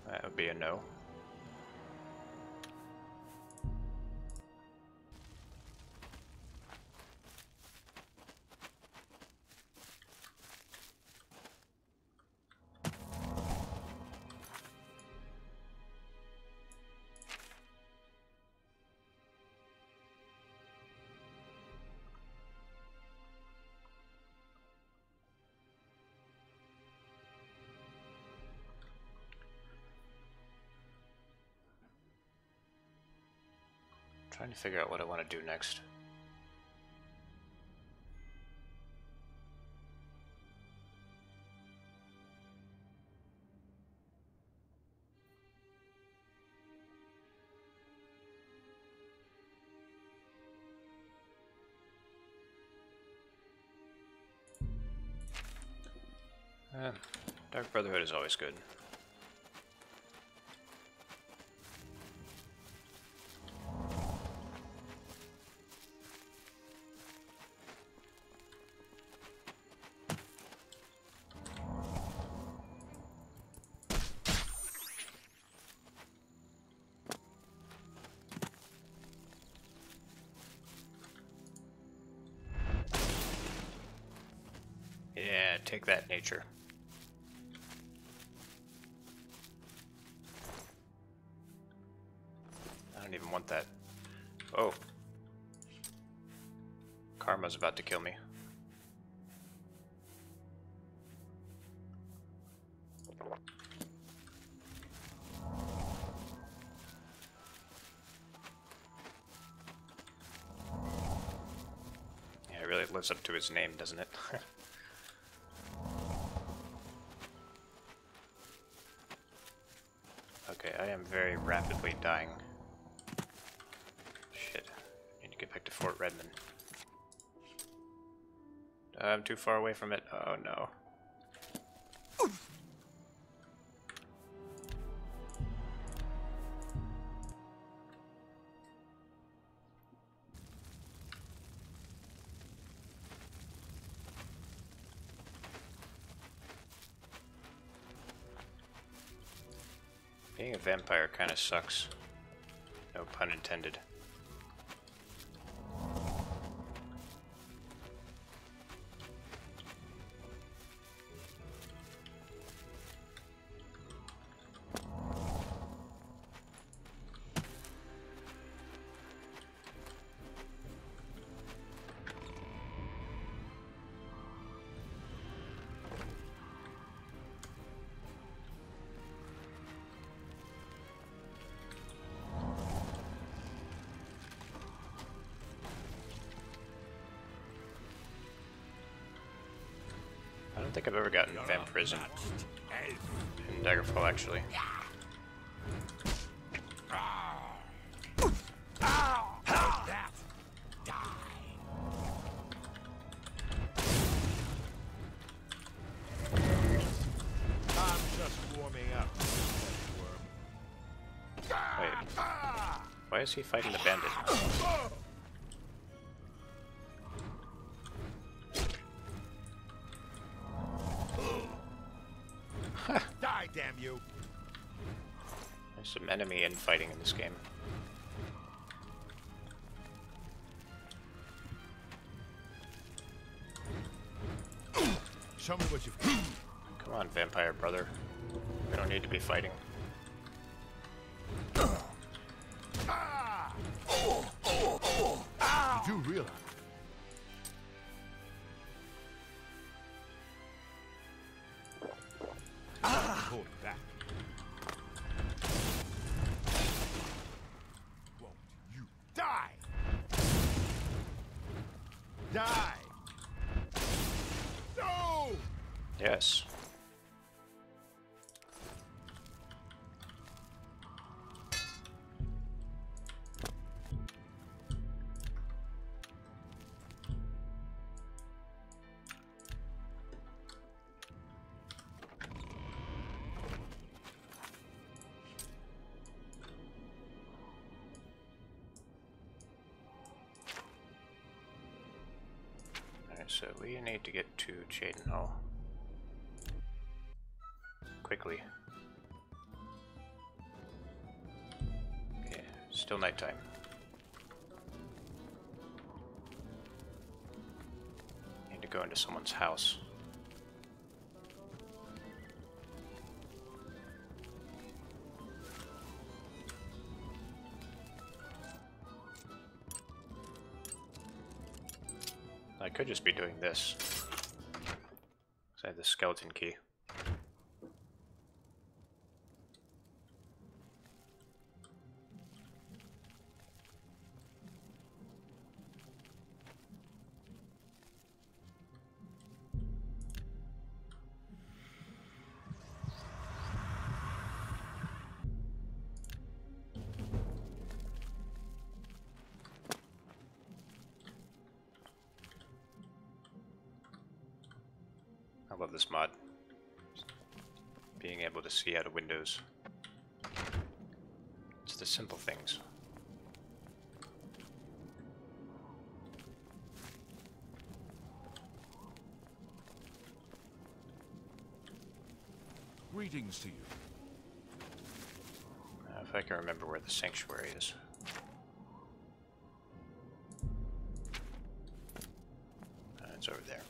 That would be a no. Trying to figure out what I want to do next. Dark Brotherhood is always good. Yeah, take that, nature. I don't even want that. Oh. Karma's about to kill me. Yeah, it really lives up to his name, doesn't it? Okay, I am very rapidly dying. Shit. Need to get back to Fort Redmond. I'm too far away from it. Oh no. Being a vampire kind of sucks. No pun intended. I don't think I've ever gotten Vampirism in Daggerfall, actually. I'm just warming up. Wait. Why is he fighting the bandit? Die, damn you! There's some enemy infighting in this game. Show me what you've got. Come on, vampire brother. We don't need to be fighting. You do realize? Hold back. Won't you die? Die! No! Yes. So we need to get to Jaden Hall quickly. Okay, still nighttime. Need to go into someone's house. I could just be doing this. 'Cause I have the skeleton key. I love this mod. Being able to see out of windows. It's the simple things. Greetings to you. If I can remember where the sanctuary is. It's over there.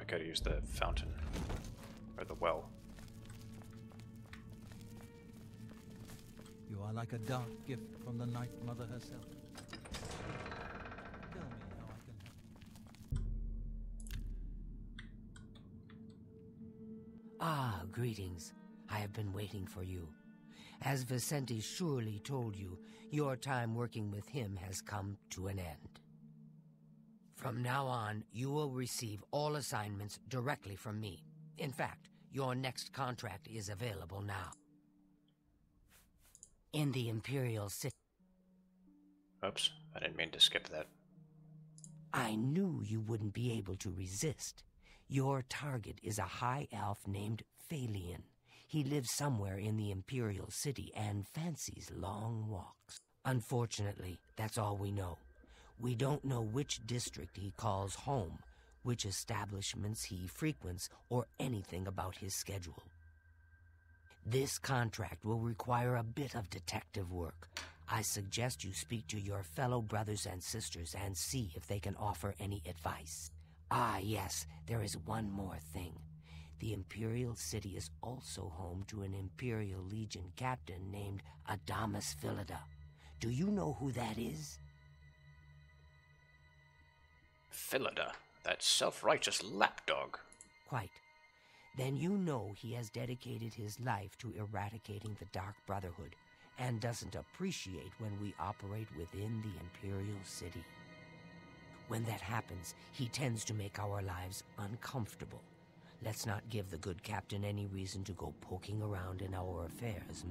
Gotta use the fountain, or the well. You are like a dark gift from the Night Mother herself. Tell me how I can help. Ah, greetings. I have been waiting for you. As Vicente surely told you, your time working with him has come to an end. From now on, you will receive all assignments directly from me. In fact, your next contract is available now. In the Imperial City. Oops, I didn't mean to skip that. I knew you wouldn't be able to resist. Your target is a high elf named Leyawiin. He lives somewhere in the Imperial City and fancies long walks. Unfortunately, that's all we know. We don't know which district he calls home, which establishments he frequents, or anything about his schedule. This contract will require a bit of detective work. I suggest you speak to your fellow brothers and sisters and see if they can offer any advice. Ah, yes, there is one more thing. The Imperial City is also home to an Imperial Legion captain named Adamus Philida. Do you know who that is? Philida, that self-righteous lapdog. Quite. Then you know he has dedicated his life to eradicating the Dark Brotherhood, and doesn't appreciate when we operate within the Imperial City. When that happens, he tends to make our lives uncomfortable. Let's not give the good captain any reason to go poking around in our affairs,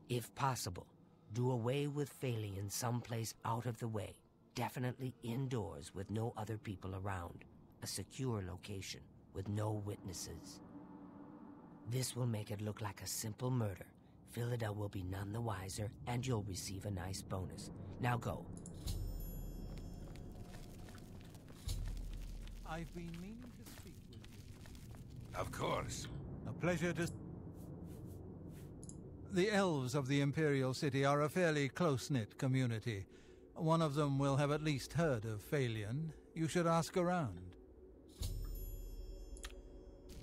If possible, do away with Phalion someplace out of the way. Definitely indoors with no other people around. A secure location with no witnesses. This will make it look like a simple murder. Philida will be none the wiser, and you'll receive a nice bonus. Now go. I've been meaning to speak with you. Of course. A pleasure to... The elves of the Imperial City are a fairly close-knit community. One of them will have at least heard of Phalion. You should ask around.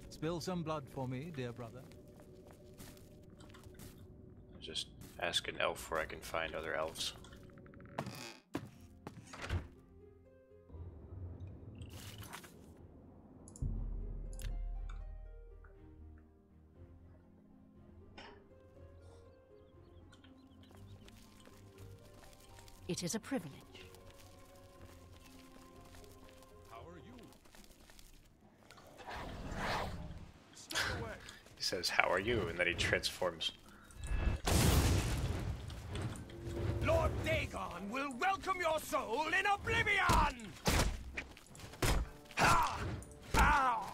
Spill some blood for me, dear brother. Just ask an elf where I can find other elves. It is a privilege. How are you? He says, "How are you?" and then he transforms. Lord Dagon will welcome your soul in Oblivion! Ha! Ow!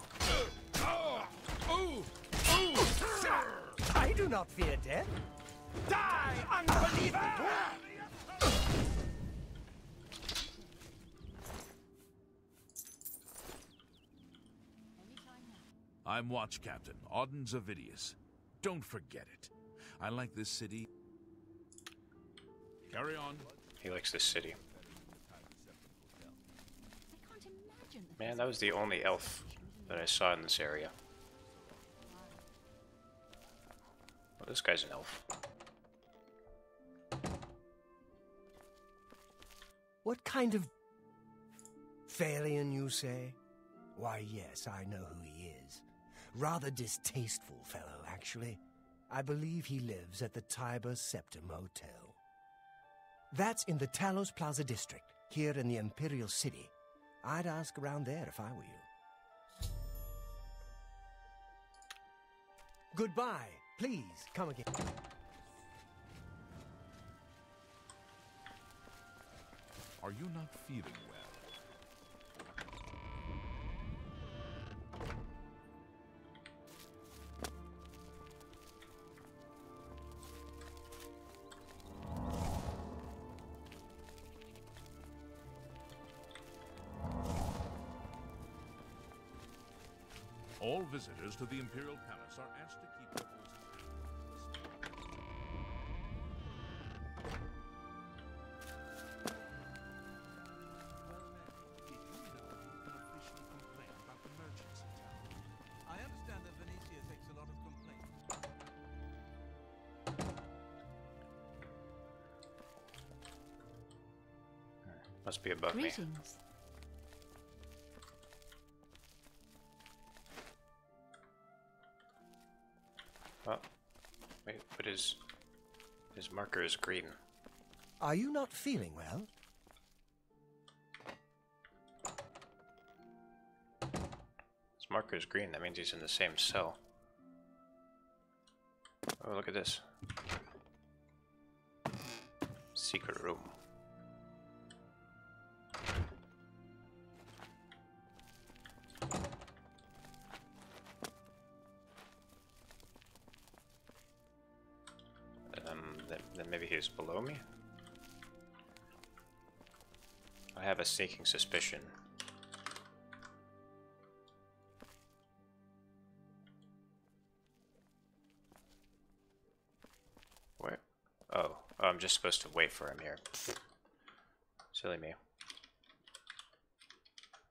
I do not fear death. Die, unbeliever! I'm Watch Captain Auden Zavidius. Don't forget it. I like this city. Carry on. He likes this city. I can't imagine Man, that was the only elf that I saw in this area. Well, this guy's an elf. What kind of... Phalion, you say? Why, yes, I know who he is. Rather distasteful fellow, actually. I believe he lives at the Tiber Septim Hotel. That's in the Talos Plaza district, here in the Imperial City. I'd ask around there if I were you. Goodbye. Please, come again. Are you not feeling well? All visitors to the Imperial Palace are asked to keep their voices down. Did you know you can officially complain about the merchants in town? I understand that Venetia takes a lot of complaints. Must be above me. Greetings. Oh, wait, but his marker is green. Are you not feeling well? His marker is green, that means he's in the same cell. Oh, look at this. Secret room. Then maybe he's below me? I have a sneaking suspicion. Where? Oh, I'm just supposed to wait for him here. Silly me.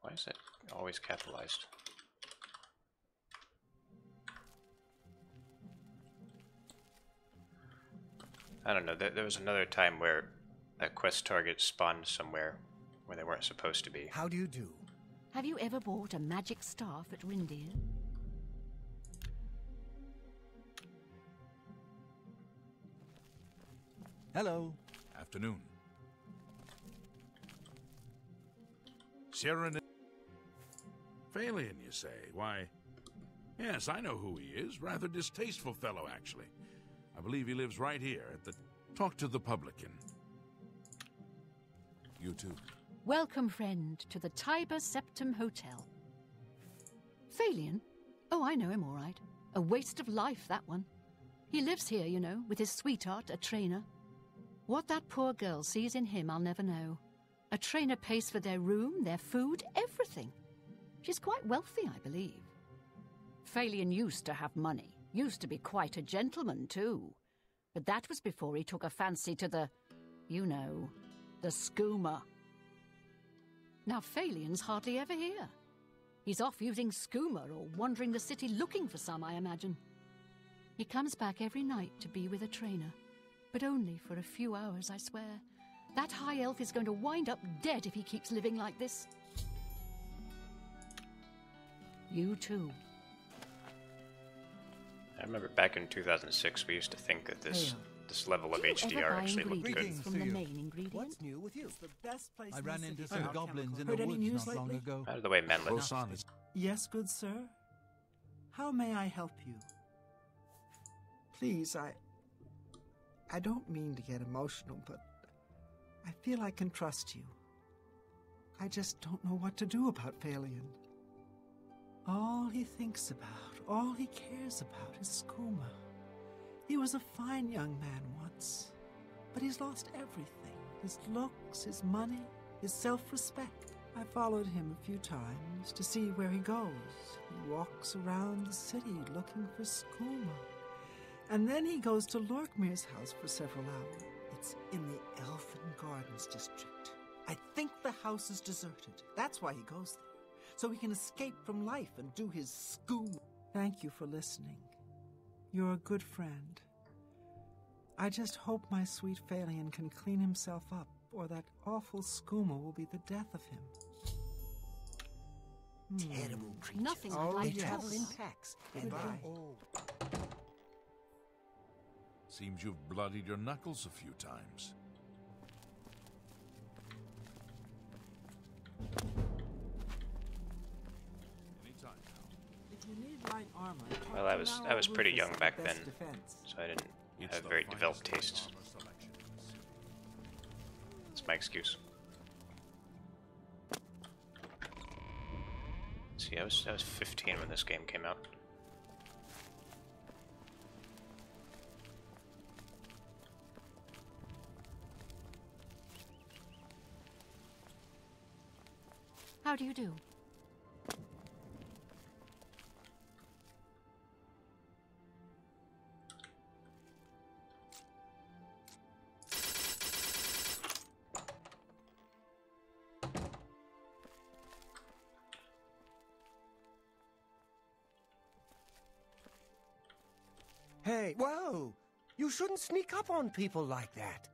Why is that always capitalized? I don't know. There was another time where a quest target spawned somewhere where they weren't supposed to be. How do you do? Have you ever bought a magic staff at Renegade? Hello. Afternoon. Sharon. Phalion, you say? Why, yes, I know who he is. Rather distasteful fellow, actually. I believe he lives right here at the... Talk to the publican. You too. Welcome, friend, to the Tiber Septum Hotel. Phalion? Oh, I know him all right. A waste of life, that one. He lives here, you know, with his sweetheart, a trainer. What that poor girl sees in him, I'll never know. A trainer pays for their room, their food, everything. She's quite wealthy, I believe. Phalion used to have money. Used to be quite a gentleman, too. But that was before he took a fancy to the, you know, the skooma. Now Phalion's hardly ever here. He's off using skooma or wandering the city looking for some, I imagine. He comes back every night to be with a trainer. But only for a few hours, I swear. That high elf is going to wind up dead if he keeps living like this. You too. I remember back in 2006 we used to think that this level of HDR actually looked good. From the main ingredient? What's new with you? It's the best place I ran into some some goblins in the Heard any woods news not long lately? ago. Out of the way, Menlet. Yes, good sir. How may I help you? Please, I don't mean to get emotional, but I feel I can trust you. I just don't know what to do about Phalion. All he thinks about, all he cares about is skooma. He was a fine young man once, but he's lost everything. His looks, his money, his self-respect. I followed him a few times to see where he goes. He walks around the city looking for skooma. And then he goes to Lorkmir's house for several hours. It's in the Elfin Gardens district. I think the house is deserted. That's why he goes there. So he can escape from life and do his skooma. Thank you for listening. You're a good friend. I just hope my sweet Phalion can clean himself up, or that awful skooma will be the death of him. Terrible creatures. Nothing They like travel us. in packs. And Seems you've bloodied your knuckles a few times. Anytime now. If you need light armor, Well, I was pretty young back then, so I didn't have very developed tastes. That's my excuse. See, I was 15 when this game came out. How do you do? Hey, whoa! You shouldn't sneak up on people like that.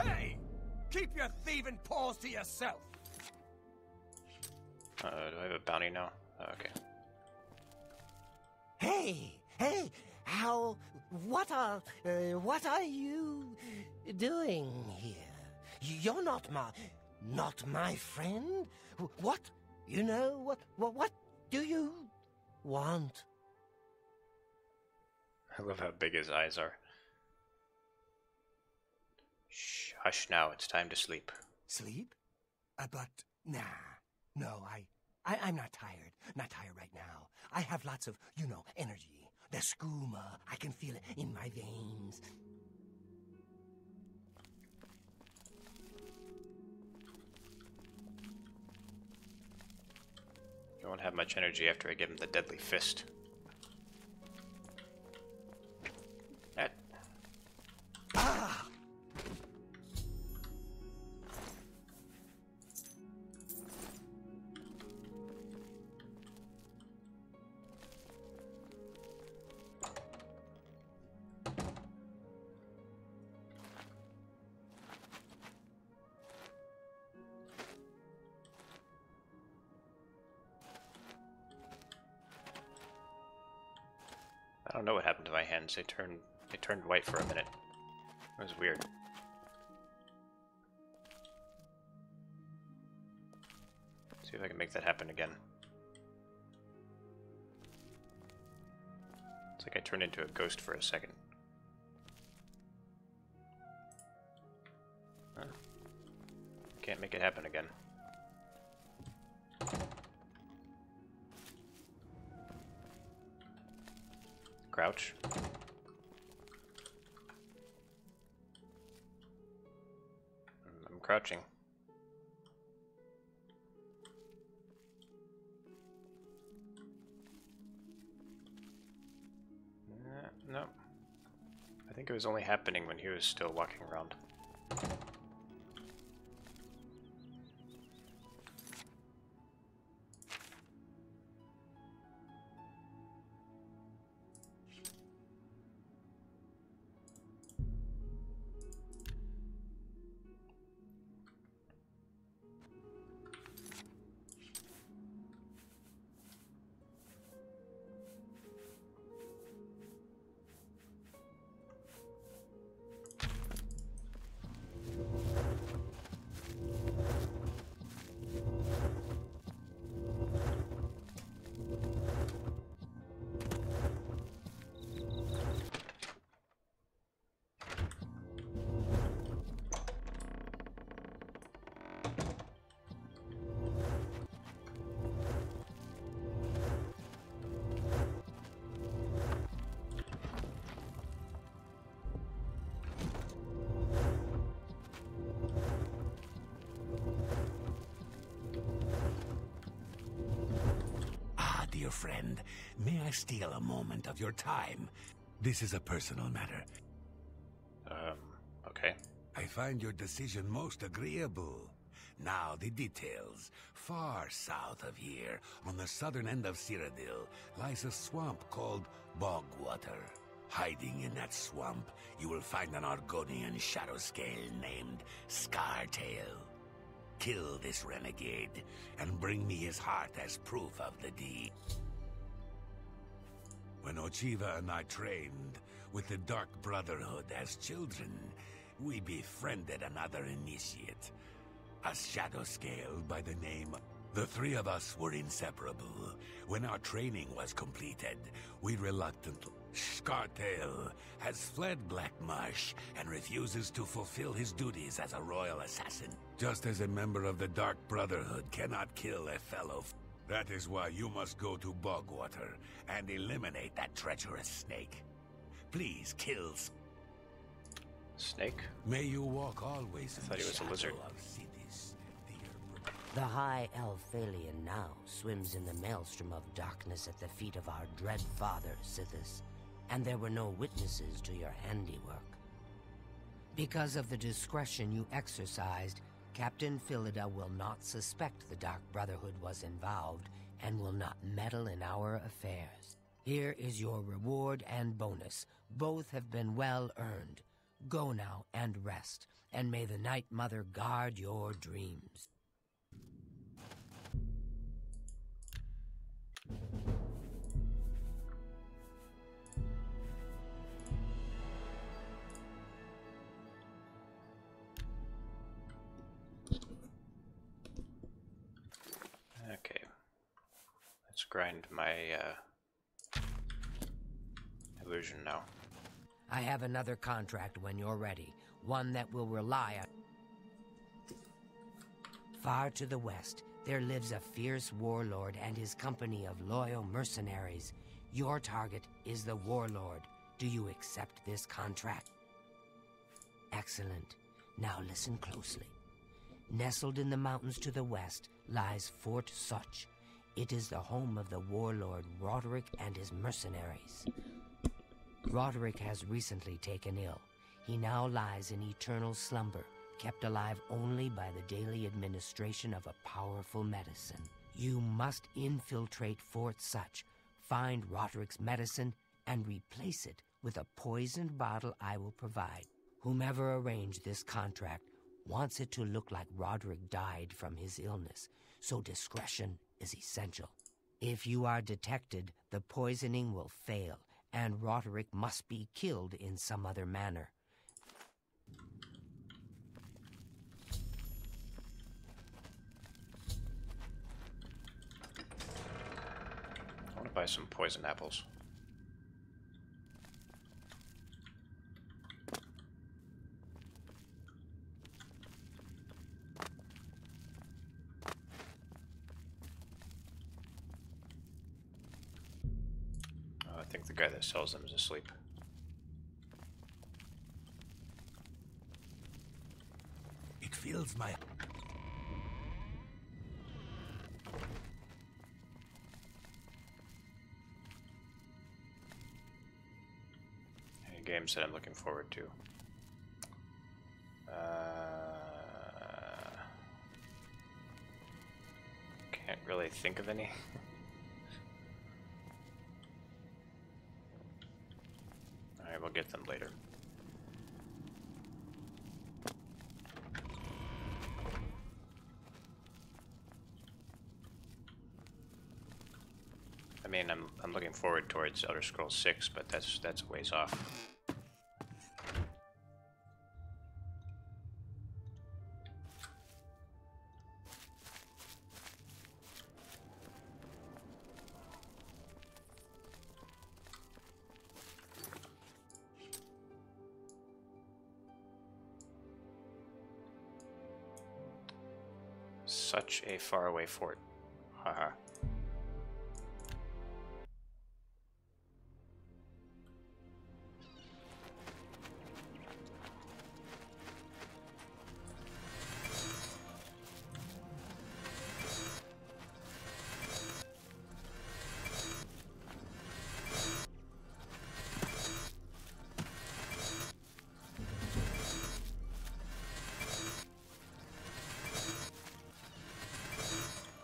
Hey! Keep your thieving paws to yourself! Do I have a bounty now? Oh, okay. Hey! What are you doing here? You're not my friend? What? You know, what do you want? I love how big his eyes are. Shh, hush now, it's time to sleep. Sleep? But, nah. No, I'm not tired. Not tired right now. I have lots of, energy. The skooma. I can feel it in my veins. I won't have much energy after I give him the deadly fist. That. Ah! don't know what happened to my hands. They turned white for a minute. It was weird. See if I can make that happen again. It's like I turned into a ghost for a second. Huh. Can't make it happen again. Crouch. I'm crouching. No. I think it was only happening when he was still walking around. Dear friend, may I steal a moment of your time? This is a personal matter. Okay. I find your decision most agreeable. Now the details. Far south of here, on the southern end of Cyrodiil, lies a swamp called Bogwater. Hiding in that swamp, you will find an Argonian shadowscale named Scartail. Kill this renegade, and bring me his heart as proof of the deed. When Ochiva and I trained with the Dark Brotherhood as children, we befriended another initiate, a shadowscale by the name... The three of us were inseparable. When our training was completed, we reluctantly... Scartail has fled Black Marsh and refuses to fulfill his duties as a royal assassin. Just as a member of the Dark Brotherhood cannot kill a fellow. That is why you must go to Bogwater and eliminate that treacherous snake. Please kill... Snake? May you walk always in I thought he was a lizard. The high elf Phalion now swims in the maelstrom of darkness at the feet of our dread father, Sithis, and there were no witnesses to your handiwork. Because of the discretion you exercised, Captain Philida will not suspect the Dark Brotherhood was involved and will not meddle in our affairs. Here is your reward and bonus. Both have been well earned. Go now and rest, and may the Night Mother guard your dreams. Okay. Let's grind my illusion now. I have another contract when you're ready, one that will rely on... Far to the west, there lives a fierce warlord and his company of loyal mercenaries. Your target is the warlord. Do you accept this contract? Excellent. Now listen closely. Nestled in the mountains to the west lies Fort Such. It is the home of the warlord Roderick and his mercenaries. Roderick has recently taken ill. He now lies in eternal slumber, kept alive only by the daily administration of a powerful medicine. You must infiltrate Fort Such, find Roderick's medicine, and replace it with a poisoned bottle I will provide. Whomever arranged this contract wants it to look like Roderick died from his illness, so discretion is essential. If you are detected, the poisoning will fail, and Roderick must be killed in some other manner. I want to buy some poison apples. Oh, I think the guy that sells them is asleep. It fills my... Any games that I'm looking forward to? Can't really think of any. Alright, we'll get them later. I mean, I'm looking forward towards Elder Scrolls 6, but that's a ways off. Such a faraway fort. Haha.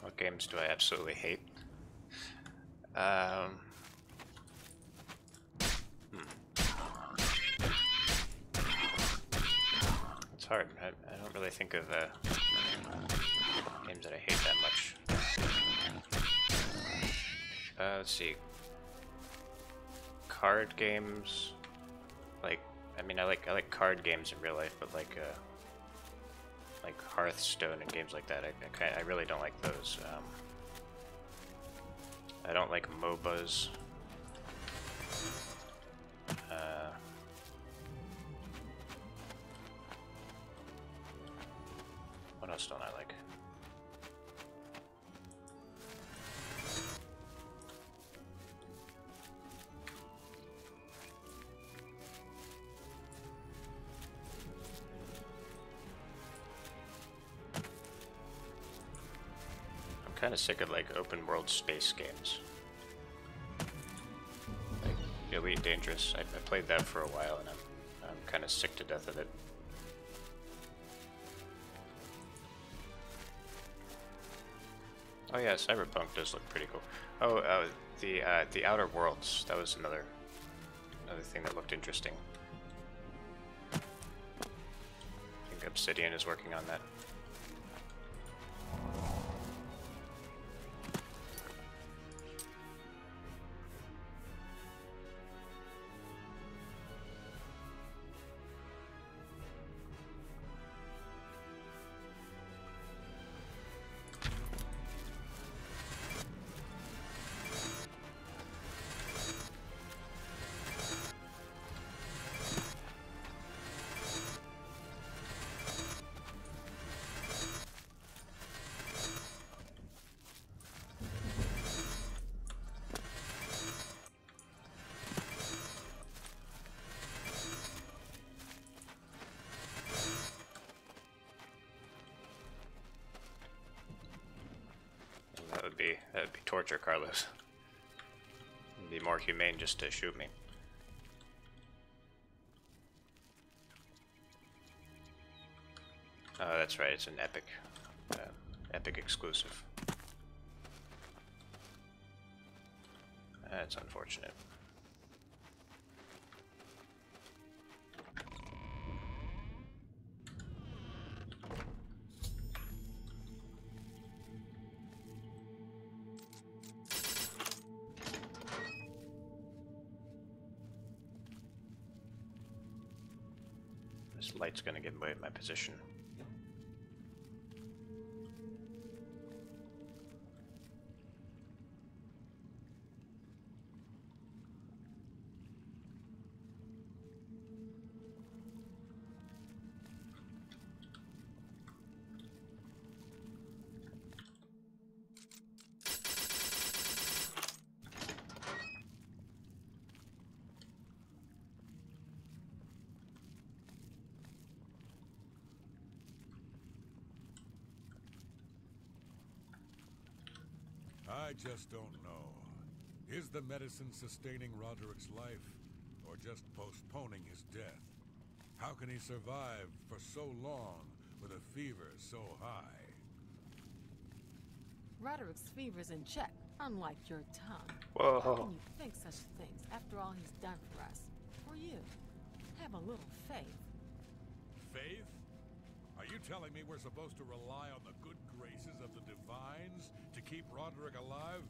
What games do I absolutely hate? It's hard. I don't really think of games that I hate that much. Let's see. Card games. Like, I mean, I like card games in real life, but like Hearthstone and games like that, I really don't like those. I don't like MOBAs. What else don't I like? I'm kind of sick of like open world space games. Like Elite Dangerous, I played that for a while and I'm kind of sick to death of it. Oh yeah, Cyberpunk does look pretty cool. Oh, the Outer Worlds, that was another thing that looked interesting. I think Obsidian is working on that. That would be torture, Carlos. It'd be more humane just to shoot me. Oh, that's right. It's an Epic exclusive. That's unfortunate. This light's gonna give away my position. I just don't know. Is the medicine sustaining Roderick's life, or just postponing his death? How can he survive for so long with a fever so high? Roderick's fever's in check, unlike your tongue. Whoa. How can you think such things after all he's done for us? For you. Have a little faith. Faith? Are you telling me we're supposed to rely on the good graces of the Divines to keep Roderick alive?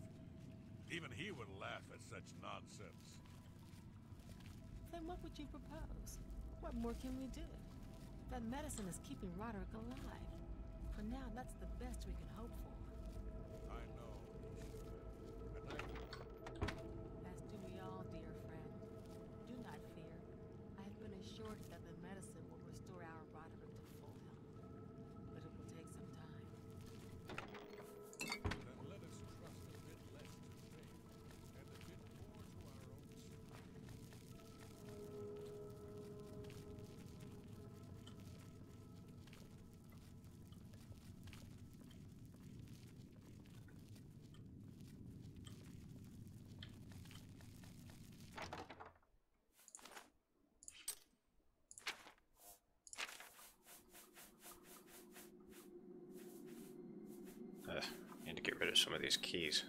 Even he would laugh at such nonsense. Then what would you propose? What more can we do? That medicine is keeping Roderick alive. For now, that's the best we can hope for. I know. As do we all, dear friend. Do not fear. I have been assured that the medicine will restore our Roderick to full health. But it will take some time. Then let us trust a bit less to faith, and a bit more to our own Need to get rid of some of these keys.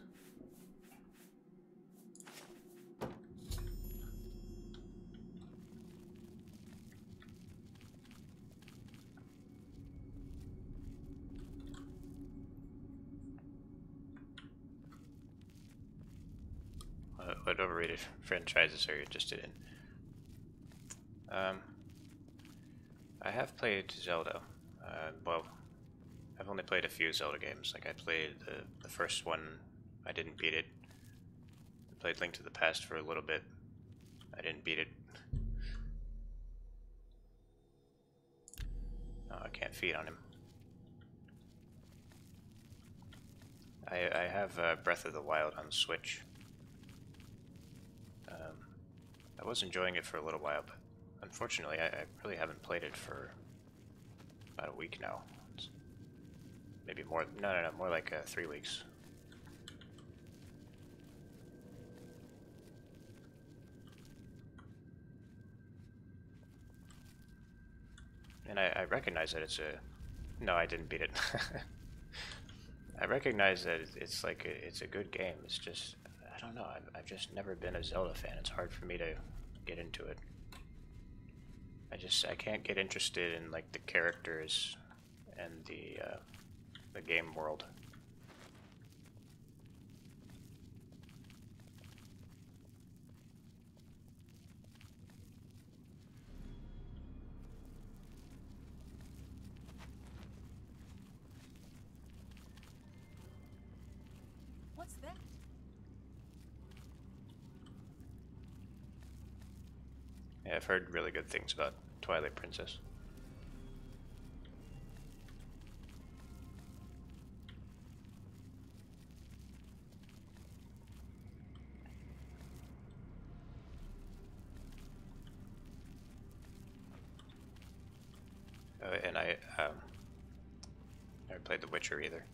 What overrated franchises are you interested in? I have played Zelda. Well, I've only played a few Zelda games. Like I played the first one, I didn't beat it. I played Link to the Past for a little bit. I didn't beat it. Oh, I can't feed on him. I have Breath of the Wild on Switch. I was enjoying it for a little while, but unfortunately I really haven't played it for about a week now. Maybe more. No, more like 3 weeks. And I recognize that it's a. No, I didn't beat it. I recognize that it's like it's a good game. It's just I don't know. I've just never been a Zelda fan. It's hard for me to get into it. I can't get interested in like the characters and the game world. What's that? Yeah, I've heard really good things about Twilight Princess. And I never played The Witcher either.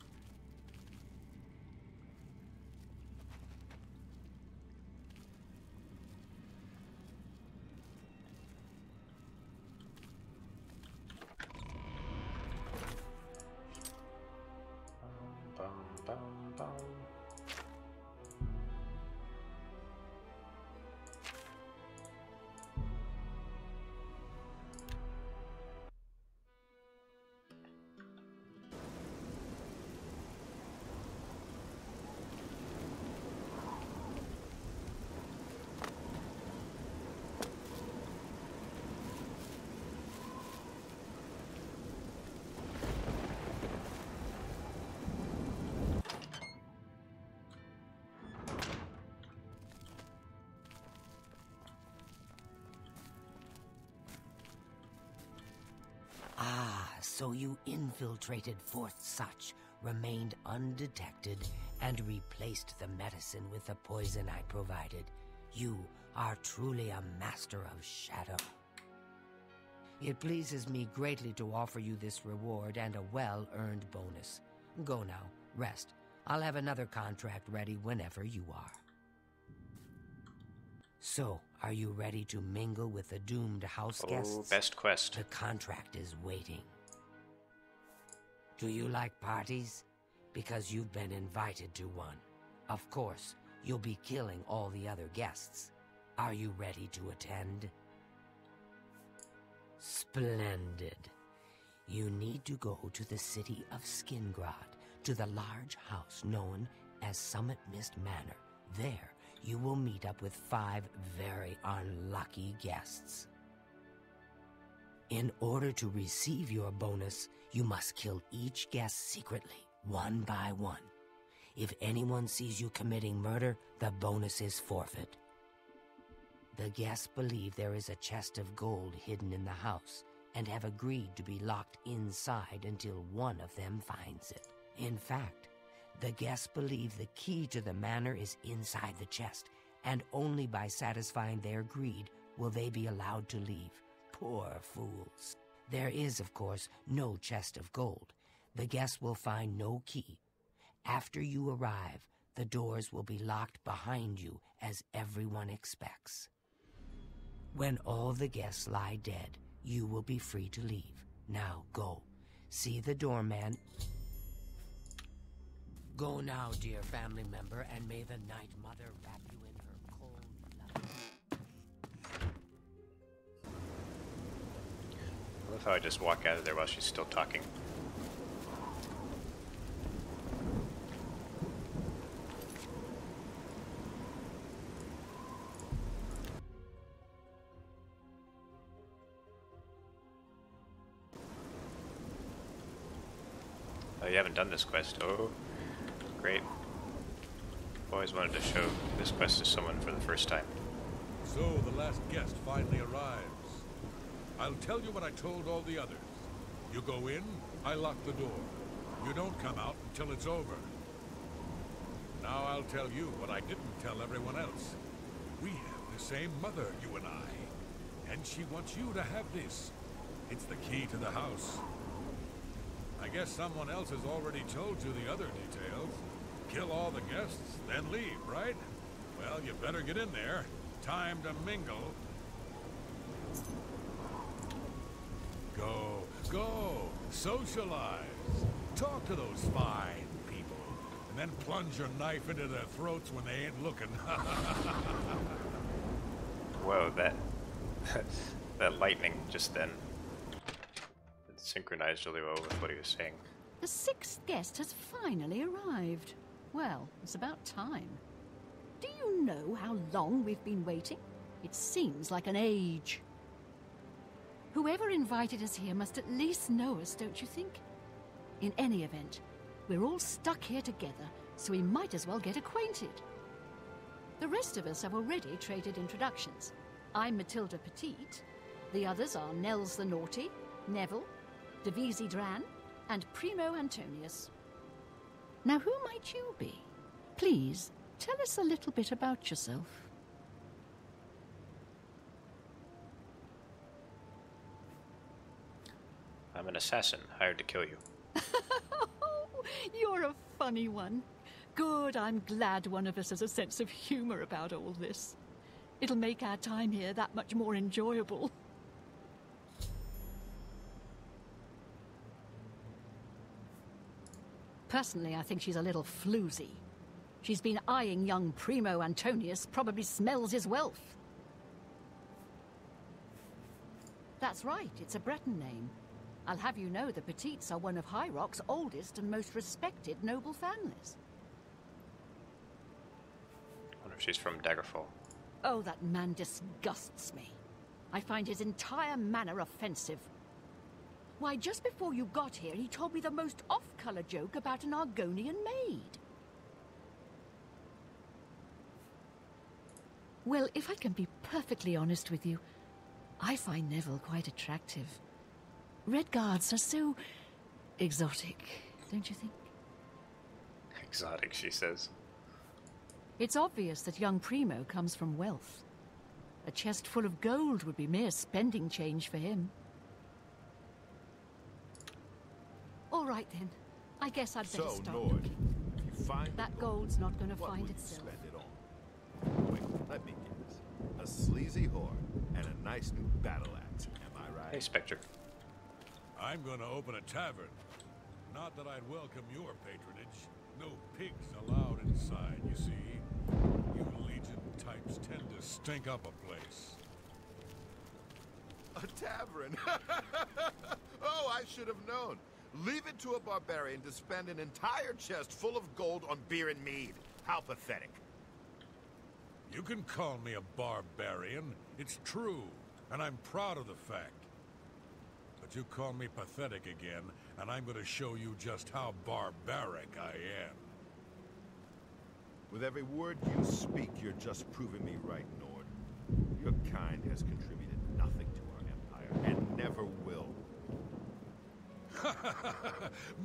So you infiltrated Fort Such, remained undetected, and replaced the medicine with the poison I provided. You are truly a master of shadow. It pleases me greatly to offer you this reward and a well-earned bonus. Go now, rest. I'll have another contract ready whenever you are. So, are you ready to mingle with the doomed house guests? Oh, best quest. The contract is waiting. Do you like parties? Because you've been invited to one. Of course, you'll be killing all the other guests. Are you ready to attend? Splendid. You need to go to the city of Skingrad, to the large house known as Summit Mist Manor. There, you will meet up with 5 very unlucky guests. In order to receive your bonus, you must kill each guest secretly, one by one. If anyone sees you committing murder, the bonus is forfeit. The guests believe there is a chest of gold hidden in the house and have agreed to be locked inside until one of them finds it. In fact, the guests believe the key to the manor is inside the chest, and only by satisfying their greed will they be allowed to leave. Poor fools. There is, of course, no chest of gold. The guests will find no key. After you arrive, the doors will be locked behind you, as everyone expects. When all the guests lie dead, you will be free to leave. Now go. See the doorman. Go now, dear family member, and may the Night Mother wrap you in her cold love. I love how I just walk out of there while she's still talking. Oh, you haven't done this quest. Oh, great. I've always wanted to show this quest to someone for the first time. So the last guest finally arrives. I'll tell you what I told all the others. You go in, I lock the door. You don't come out until it's over. Now I'll tell you what I didn't tell everyone else. We have the same mother, you and I. And she wants you to have this. It's the key to the house. I guess someone else has already told you the other details. Kill all the guests, then leave, right? Well, you better get in there. Time to mingle. Go, socialize. Talk to those fine people, and then plunge your knife into their throats when they ain't looking. Whoa, that lightning just then. It synchronized really well with what he was saying. The 6th guest has finally arrived. Well, it's about time. Do you know how long we've been waiting? It seems like an age. Whoever invited us here must at least know us, don't you think? In any event, we're all stuck here together, so we might as well get acquainted. The rest of us have already traded introductions. I'm Matilda Petite. The others are Nels the Naughty, Neville, Devisi Dran, and Primo Antonius. Now, who might you be? Please, tell us a little bit about yourself. I'm an assassin, hired to kill you. You're a funny one. Good, I'm glad one of us has a sense of humor about all this. It'll make our time here that much more enjoyable. Personally, I think she's a little floozy. She's been eyeing young Primo Antonius, probably smells his wealth. That's right, it's a Breton name. I'll have you know the Petites are one of High Rock's oldest and most respected noble families. I wonder if she's from Daggerfall. Oh, that man disgusts me. I find his entire manner offensive. Why, just before you got here, he told me the most off-color joke about an Argonian maid. Well, if I can be perfectly honest with you, I find Neville quite attractive. Red Guards are so exotic, don't you think? Exotic, she says. It's obvious that young Primo comes from wealth. A chest full of gold would be mere spending change for him. All right then. I guess I'd better start Nord, looking. if you find That gold's not going to find itself. Spend it on? Wait, let me guess. A sleazy whore and a nice new battle axe. Am I right? Hey, Spectre. I'm gonna open a tavern. Not that I'd welcome your patronage. No pigs allowed inside, you see. You Legion types tend to stink up a place. A tavern? Oh, I should have known. Leave it to a barbarian to spend an entire chest full of gold on beer and mead. How pathetic. You can call me a barbarian. It's true, and I'm proud of the fact. But you call me pathetic again, and I'm going to show you just how barbaric I am. With every word you speak, you're just proving me right, Nord. Your kind has contributed nothing to our empire, and never will.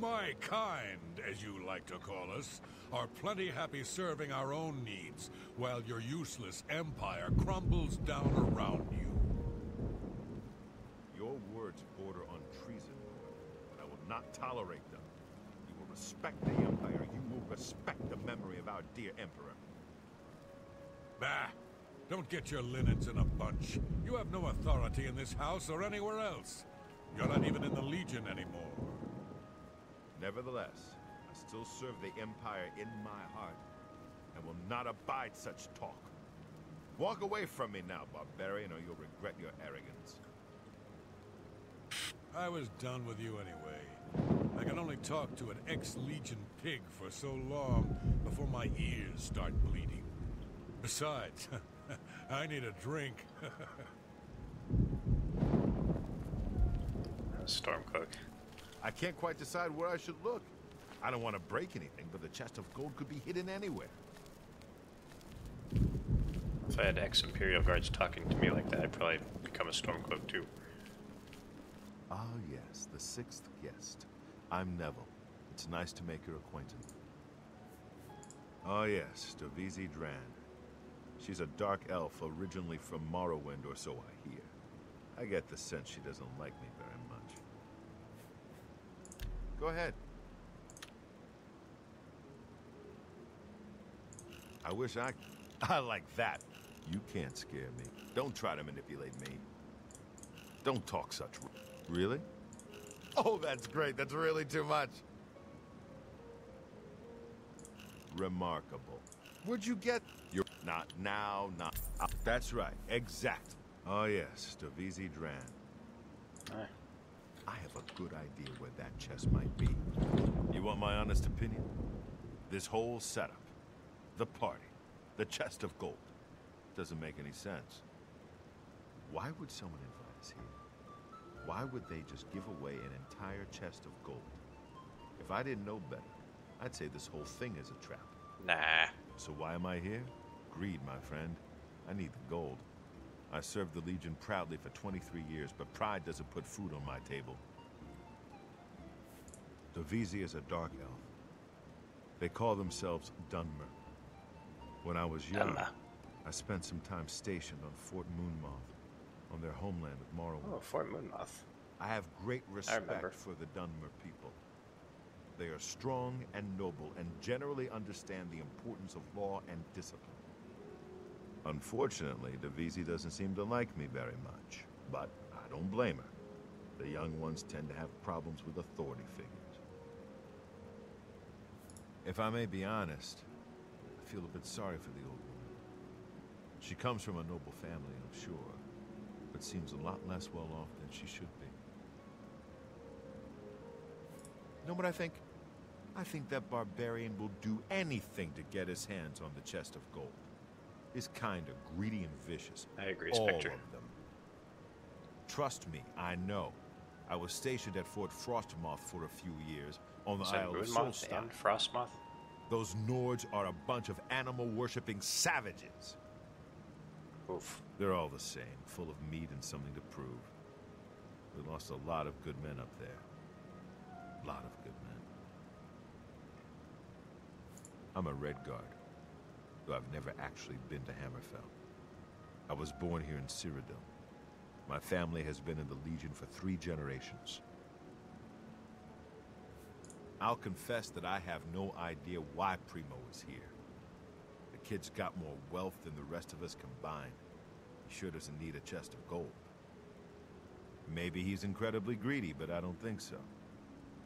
My kind, as you like to call us, are plenty happy serving our own needs, while your useless empire crumbles down around you. Your words border on treason, Lord. I will not tolerate them. You will respect the empire. You will respect the memory of our dear emperor. Bah! Don't get your linens in a bunch. You have no authority in this house or anywhere else. You're not even in the Legion anymore. Nevertheless, I still serve the Empire in my heart, and will not abide such talk. Walk away from me now, barbarian, or you'll regret your arrogance. I was done with you anyway. I can only talk to an ex-Legion pig for so long before my ears start bleeding. Besides, I need a drink. Stormcloak. I can't quite decide where I should look. I don't want to break anything, but the chest of gold could be hidden anywhere. If I had ex-Imperial guards talking to me like that, I'd probably become a Stormcloak too. Ah, yes, the sixth guest. I'm Neville. It's nice to make your acquaintance. Oh, yes, Dovizi Dran. She's a dark elf originally from Morrowind, or so I hear. I get the sense she doesn't like me very much. Go ahead. I wish I like that. You can't scare me. Don't try to manipulate me. Don't talk such... Really? Oh, that's great. That's really too much. Remarkable. Where'd you get... You're not now, not... That's right. Exact. Oh, yes. Dovizi Dran. I have a good idea where that chest might be. You want my honest opinion? This whole setup, the party, the chest of gold, doesn't make any sense. Why would someone invite us here? Why would they just give away an entire chest of gold? If I didn't know better, I'd say this whole thing is a trap. Nah. So why am I here? Greed, my friend. I need the gold. I served the Legion proudly for 23 years, but pride doesn't put food on my table. Dovizi is a dark elf. They call themselves Dunmer. When I was young, I spent some time stationed on Fort Moonmoth, on their homeland of Morrowind. Oh, Fort Moonmoth. I have great respect for the Dunmer people. They are strong and noble, and generally understand the importance of law and discipline. Unfortunately, Dovizi doesn't seem to like me very much, but I don't blame her. The young ones tend to have problems with authority figures. If I may be honest, I feel a bit sorry for the old woman. She comes from a noble family, I'm sure, but seems a lot less well off than she should be. You know what I think? I think that barbarian will do anything to get his hands on the chest of gold. Is kind of greedy and vicious. I agree, all Spectre. of them. Trust me, I know. I was stationed at Fort Frostmoth for a few years on the Isle of Moonmoth Solstar. and Frostmoth? Those Nords are a bunch of animal-worshipping savages. Oof. They're all the same, full of meat and something to prove. We lost a lot of good men up there. A lot of good men. I'm a Red Guard, though I've never actually been to Hammerfell. I was born here in Cyrodiil. My family has been in the Legion for 3 generations. I'll confess that I have no idea why Primo is here. The kid's got more wealth than the rest of us combined. He sure doesn't need a chest of gold. Maybe he's incredibly greedy, but I don't think so.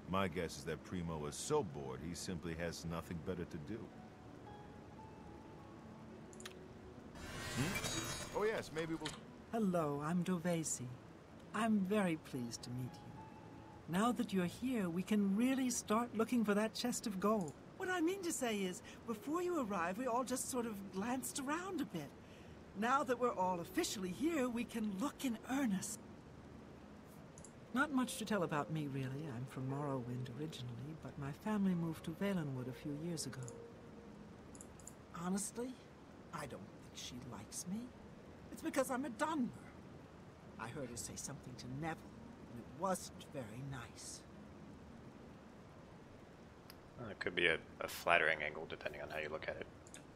My guess is that Primo is so bored he simply has nothing better to do. Oh yes, maybe we'll... Hello, I'm Dovesi. I'm very pleased to meet you. Now that you're here, we can really start looking for that chest of gold. What I mean to say is, before you arrived, we all just sort of glanced around a bit. Now that we're all officially here, we can look in earnest. Not much to tell about me, really. I'm from Morrowind originally, but my family moved to Valenwood a few years ago. Honestly, I don't think she likes me. It's because I'm a Dunmer. I heard her say something to Neville, and it wasn't very nice. Well, it could be a flattering angle, depending on how you look at it.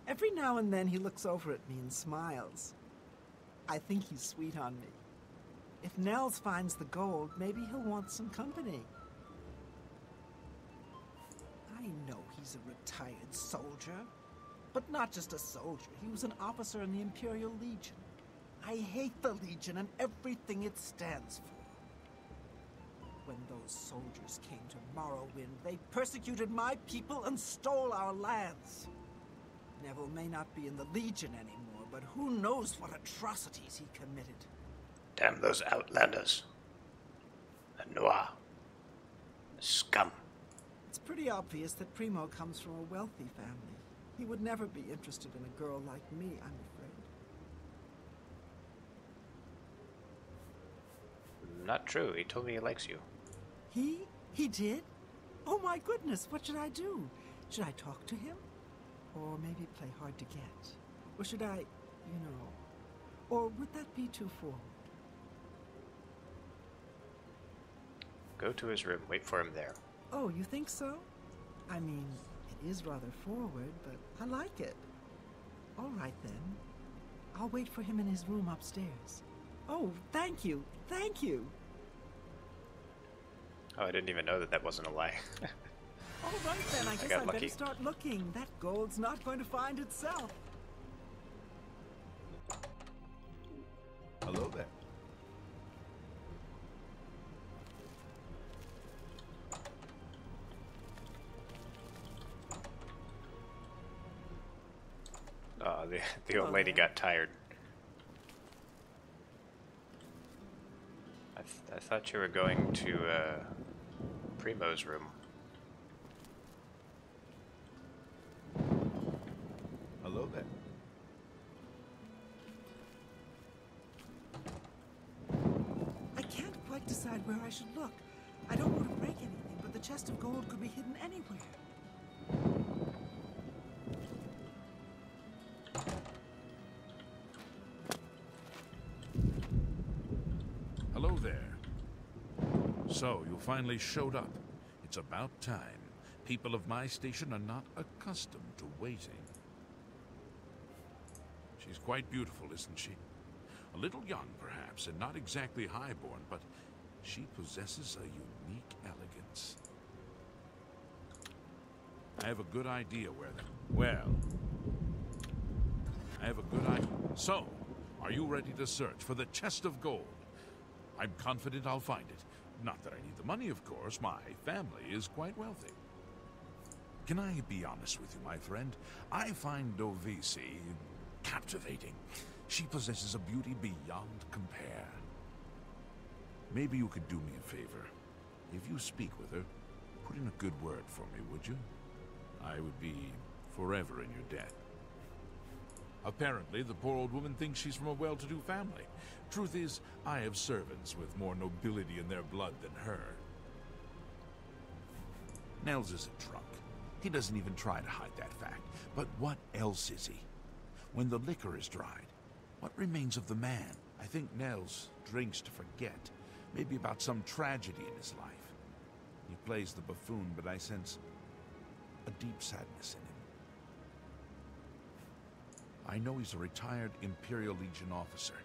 Every now and then he looks over at me and smiles. I think he's sweet on me. If Nels finds the gold, maybe he'll want some company. I know he's a retired soldier, but not just a soldier. He was an officer in the Imperial Legion. I hate the Legion and everything it stands for. When those soldiers came to Morrowind, they persecuted my people and stole our lands. Neville may not be in the Legion anymore, but who knows what atrocities he committed. Damn those outlanders. The Noir. The scum. It's pretty obvious that Primo comes from a wealthy family. He would never be interested in a girl like me, I'm afraid. Not true. He told me he likes you. He did? Oh my goodness, what should I do? Should I talk to him? Or maybe play hard to get? Or should I, or would that be too forward? Go to his room. Wait for him there. Oh, you think so? I mean, it is rather forward, but I like it. All right, then. I'll wait for him in his room upstairs. Oh, thank you. Thank you. Oh, I didn't even know that wasn't a lie. All right, then. I guess I lucky. better start looking. That gold's not going to find itself. Hello there. Oh, the old lady got tired. I thought you were going to Primo's room. Hello there. I can't quite decide where I should look. I don't want to break anything, but the chest of gold could be hidden anywhere. Hello there. So, you finally showed up. It's about time. People of my station are not accustomed to waiting. She's quite beautiful, isn't she? A little young, perhaps, and not exactly highborn, but she possesses a unique elegance. I have a good idea where I have a good idea. So, are you ready to search for the chest of gold? I'm confident I'll find it. Not that I need the money, of course. My family is quite wealthy. Can I be honest with you, my friend? I find Dovesi captivating. She possesses a beauty beyond compare. Maybe you could do me a favor. If you speak with her, put in a good word for me, would you? I would be forever in your debt. Apparently, the poor old woman thinks she's from a well-to-do family. Truth is, I have servants with more nobility in their blood than her. Nels is a drunk. He doesn't even try to hide that fact. But what else is he? When the liquor is dried, what remains of the man? I think Nels drinks to forget. Maybe about some tragedy in his life. He plays the buffoon, but I sense a deep sadness in him. I know he's a retired Imperial Legion officer.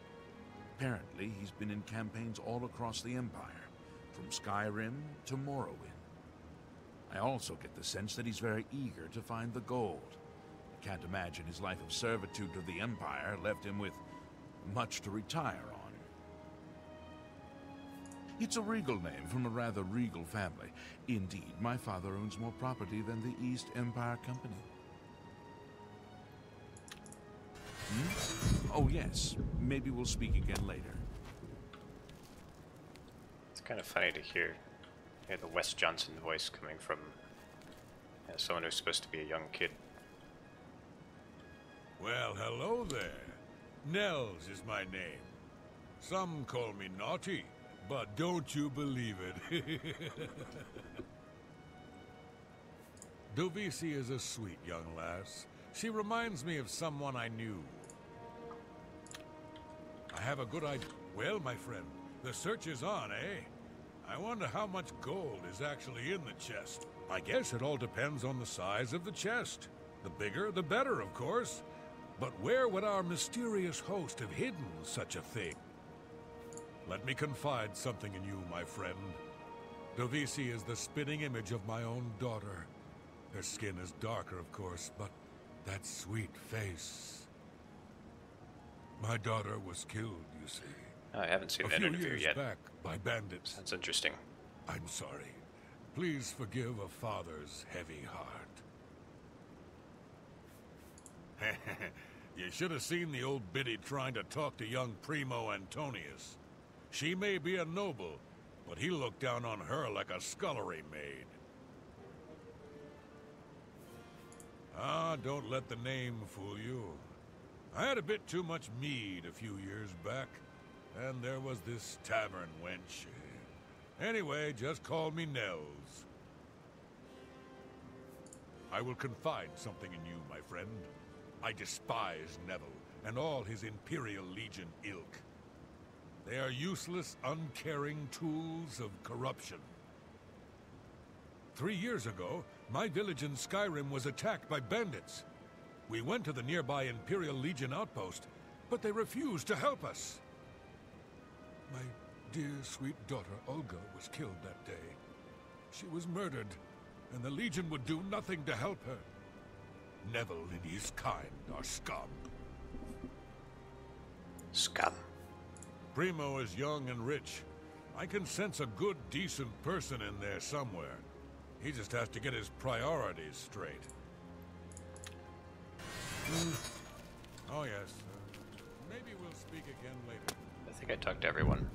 Apparently, he's been in campaigns all across the Empire, from Skyrim to Morrowind. I also get the sense that he's very eager to find the gold. I can't imagine his life of servitude to the Empire left him with much to retire on. It's a regal name from a rather regal family. Indeed, my father owns more property than the East Empire Company. Oh yes, maybe we'll speak again later. It's kind of funny to hear the Wes Johnson voice coming from someone who's supposed to be a young kid. Well, hello there. Nels is my name. Some call me naughty, but don't you believe it. Dovisi is a sweet young lass. She reminds me of someone I knew. I have a good idea. Well, my friend, the search is on, eh? I wonder how much gold is actually in the chest. I guess it all depends on the size of the chest. The bigger, the better, of course. But where would our mysterious host have hidden such a thing? Let me confide something in you, my friend. Dovisi is the spitting image of my own daughter. Her skin is darker, of course, but that sweet face... My daughter was killed, you see. I haven't seen that interview yet. Back by bandits. That's interesting. I'm sorry. Please forgive a father's heavy heart. You should have seen the old biddy trying to talk to young Primo Antonius. She may be a noble, but he looked down on her like a scullery maid. Ah, don't let the name fool you. I had a bit too much mead a few years back, and there was this tavern wench. Anyway, just call me Nels. I will confide something in you, my friend. I despise Neville and all his Imperial Legion ilk. They are useless, uncaring tools of corruption. 3 years ago, my village in Skyrim was attacked by bandits. We went to the nearby Imperial Legion outpost, but they refused to help us. My dear, sweet daughter, Olga, was killed that day. She was murdered, and the Legion would do nothing to help her. Neville and his kind are scum. Scum. Primo is young and rich. I can sense a good, decent person in there somewhere. He just has to get his priorities straight. Oh, yes. Maybe we'll speak again later. I think I talked to everyone.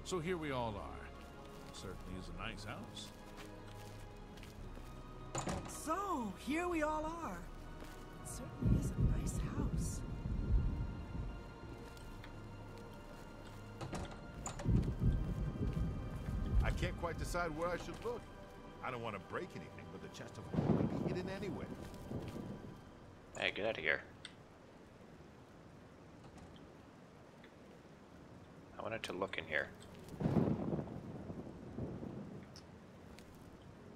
So here we all are. Certainly is a nice house. So, here we all are. It certainly is a nice house. I can't quite decide where I should look. I don't want to break anything, but the chest of gold could be hidden anywhere. Hey, get out of here. I wanted to look in here.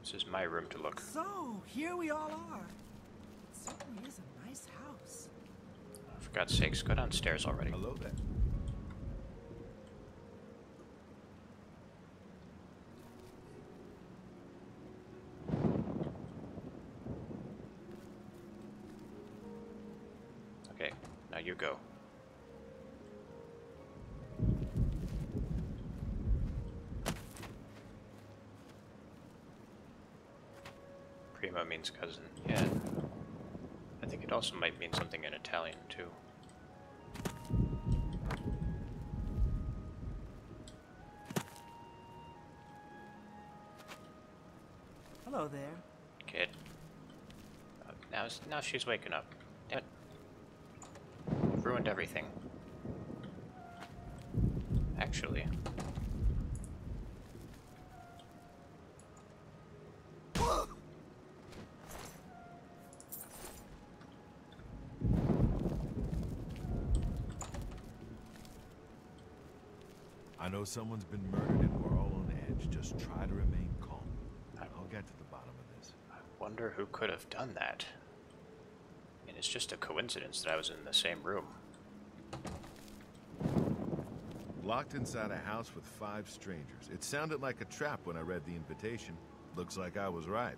This is my room to look. So, here we all are. It certainly is a nice house. For God's sakes, go downstairs already. Hello there. Okay, now you go. Primo means cousin. Yeah. I think it also might mean something in Italian, too. Hello there. Kid. Now she's waking up. Damn it. You've ruined everything. Actually. know someone's been murdered and we're all on edge. Just try to remain calm. I'll get to the bottom of this. I wonder who could have done that. I mean, it's just a coincidence that I was in the same room. Locked inside a house with 5 strangers. It sounded like a trap when I read the invitation. Looks like I was right.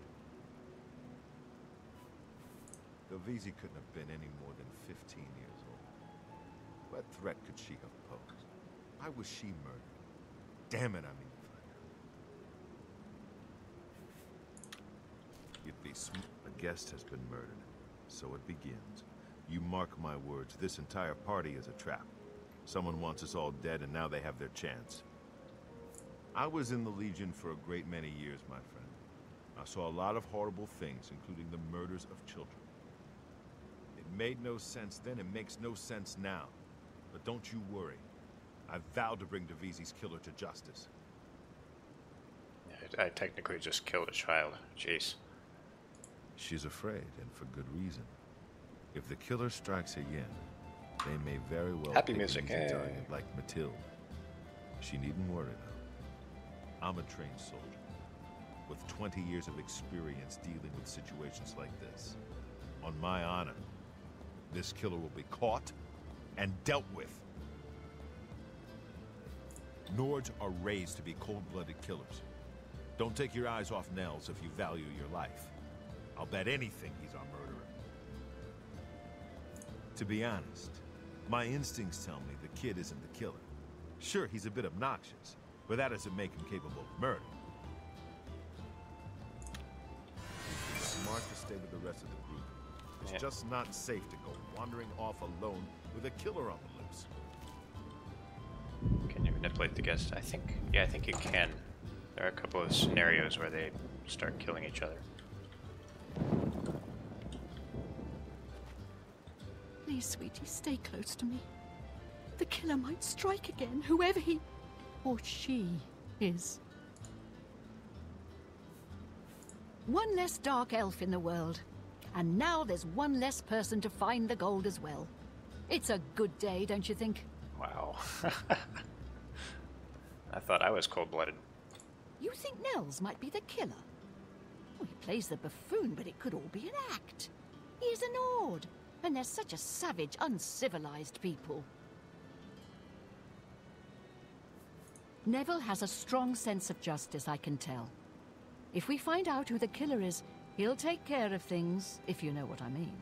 Dovizi couldn't have been any more than 15 years old. What threat could she have posed? Why was she murdered? Damn it, I mean to find out. You'd be smart. A guest has been murdered. So it begins. You mark my words, this entire party is a trap. Someone wants us all dead, and now they have their chance. I was in the Legion for a great many years, my friend. I saw a lot of horrible things, including the murders of children. It made no sense then, it makes no sense now. But don't you worry. I vowed to bring Dovizi's killer to justice. I technically just killed a child. Jeez. She's afraid, and for good reason. If the killer strikes again, they may very well Happy pick music, an easy hey. target like Mathilde. She needn't worry though. I'm a trained soldier, with 20 years of experience dealing with situations like this. On my honor, this killer will be caught and dealt with. Nords are raised to be cold-blooded killers. Don't take your eyes off Nels if you value your life. I'll bet anything he's our murderer. To be honest, my instincts tell me the kid isn't the killer. Sure, he's a bit obnoxious, but that doesn't make him capable of murder. It's smart to stay with the rest of the group. It's just not safe to go wandering off alone with a killer on the loose. Can you manipulate the guest? I think you can. There are a couple of scenarios where they start killing each other. Please, sweetie, stay close to me. The killer might strike again, whoever he or she is. One less dark elf in the world. And now there's one less person to find the gold as well. It's a good day, don't you think? Wow. I thought I was cold-blooded. You think Nels might be the killer? Well, he plays the buffoon, but it could all be an act. He's an Ord, and they're such a savage, uncivilized people. Neville has a strong sense of justice, I can tell. If we find out who the killer is, he'll take care of things, if you know what I mean.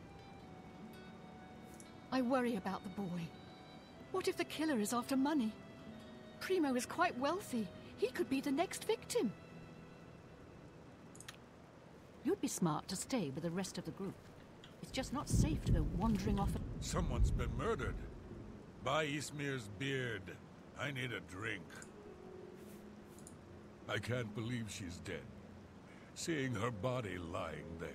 I worry about the boy. What if the killer is after money? Primo is quite wealthy. He could be the next victim. You'd be smart to stay with the rest of the group. It's just not safe to go wandering off. Someone's been murdered. By Ismir's beard. I need a drink. I can't believe she's dead. Seeing her body lying there.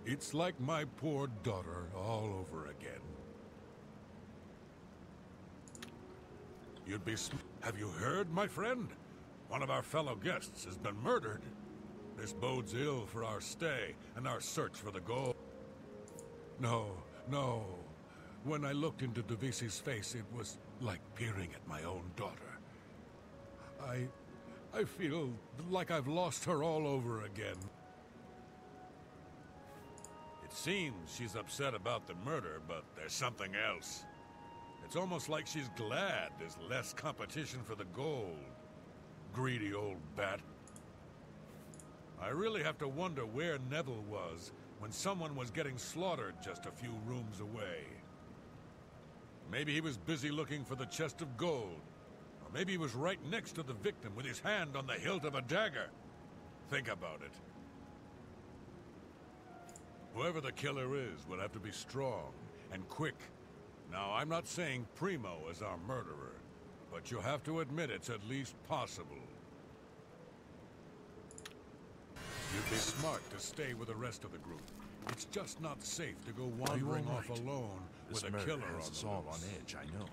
It's like my poor daughter all over again. You'd be Have you heard, my friend? One of our fellow guests has been murdered. This bodes ill for our stay and our search for the gold. No, no. When I looked into Dovizi's face, it was like peering at my own daughter. I feel like I've lost her all over again. It seems she's upset about the murder, but there's something else. It's almost like she's glad there's less competition for the gold. Greedy old bat. I really have to wonder where Neville was when someone was getting slaughtered just a few rooms away. Maybe he was busy looking for the chest of gold. Or maybe he was right next to the victim with his hand on the hilt of a dagger. Think about it. Whoever the killer is will have to be strong and quick. Now, I'm not saying Primo is our murderer, but you have to admit it's at least possible. You'd be smart to stay with the rest of the group. It's just not safe to go wandering off alone with a killer on the all on loose. edge, I know.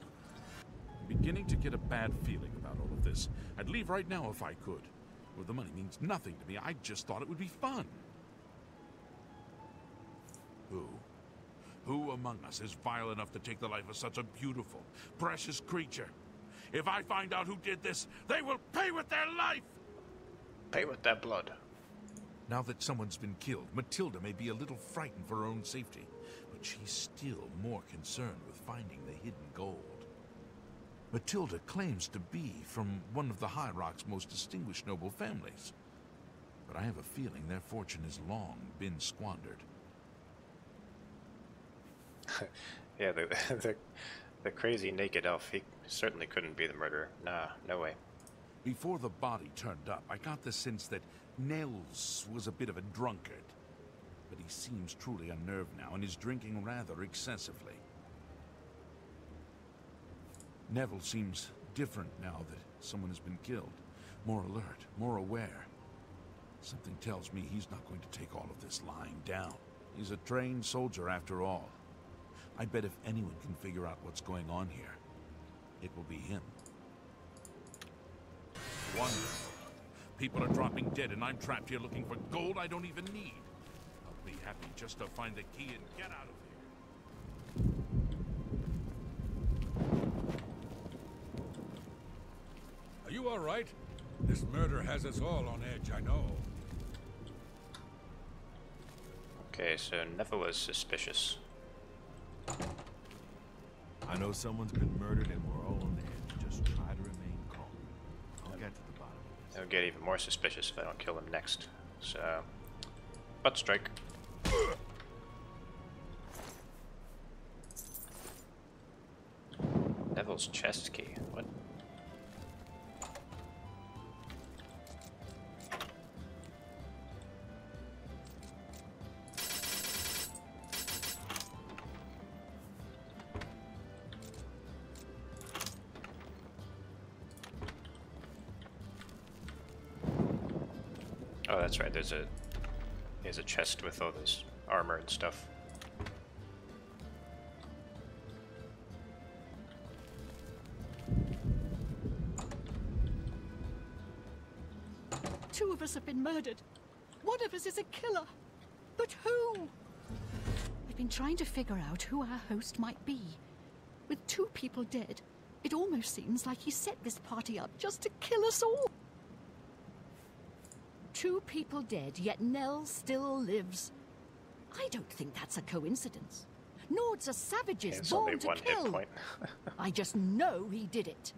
I'm beginning to get a bad feeling about all of this. I'd leave right now if I could. Well, the money means nothing to me. I just thought it would be fun. Who among us is vile enough to take the life of such a beautiful, precious creature? If I find out who did this, they will pay with their life! Pay with their blood. Now that someone's been killed, Matilda may be a little frightened for her own safety, but she's still more concerned with finding the hidden gold. Matilda claims to be from one of the High Rock's most distinguished noble families, but I have a feeling their fortune has long been squandered. Yeah, the crazy naked elf, he certainly couldn't be the murderer. Nah, no way. Before the body turned up, I got the sense that Nels was a bit of a drunkard. But he seems truly unnerved now and is drinking rather excessively. Neville seems different now that someone has been killed. More alert, more aware. Something tells me he's not going to take all of this lying down. He's a trained soldier after all. I bet if anyone can figure out what's going on here, it will be him. Wonderful. People are dropping dead and I'm trapped here looking for gold I don't even need. I'll be happy just to find the key and get out of here. Are you all right? This murder has us all on edge, I know. Okay, so Neville is suspicious. I know someone's been murdered and we're all on edge. Just try to remain calm. I'll get to the bottom of this. I'll get even more suspicious if I don't kill him next. So, butt strike. Neville's chest key. What? Oh, that's right. There's a chest with all this armor and stuff. Two of us have been murdered. One of us is a killer. But who? I've been trying to figure out who our host might be. With two people dead, it almost seems like he set this party up just to kill us all. Two people dead, yet Nell still lives. I don't think that's a coincidence. Nords are savages It's born only to one kill. hit point. I just know he did it.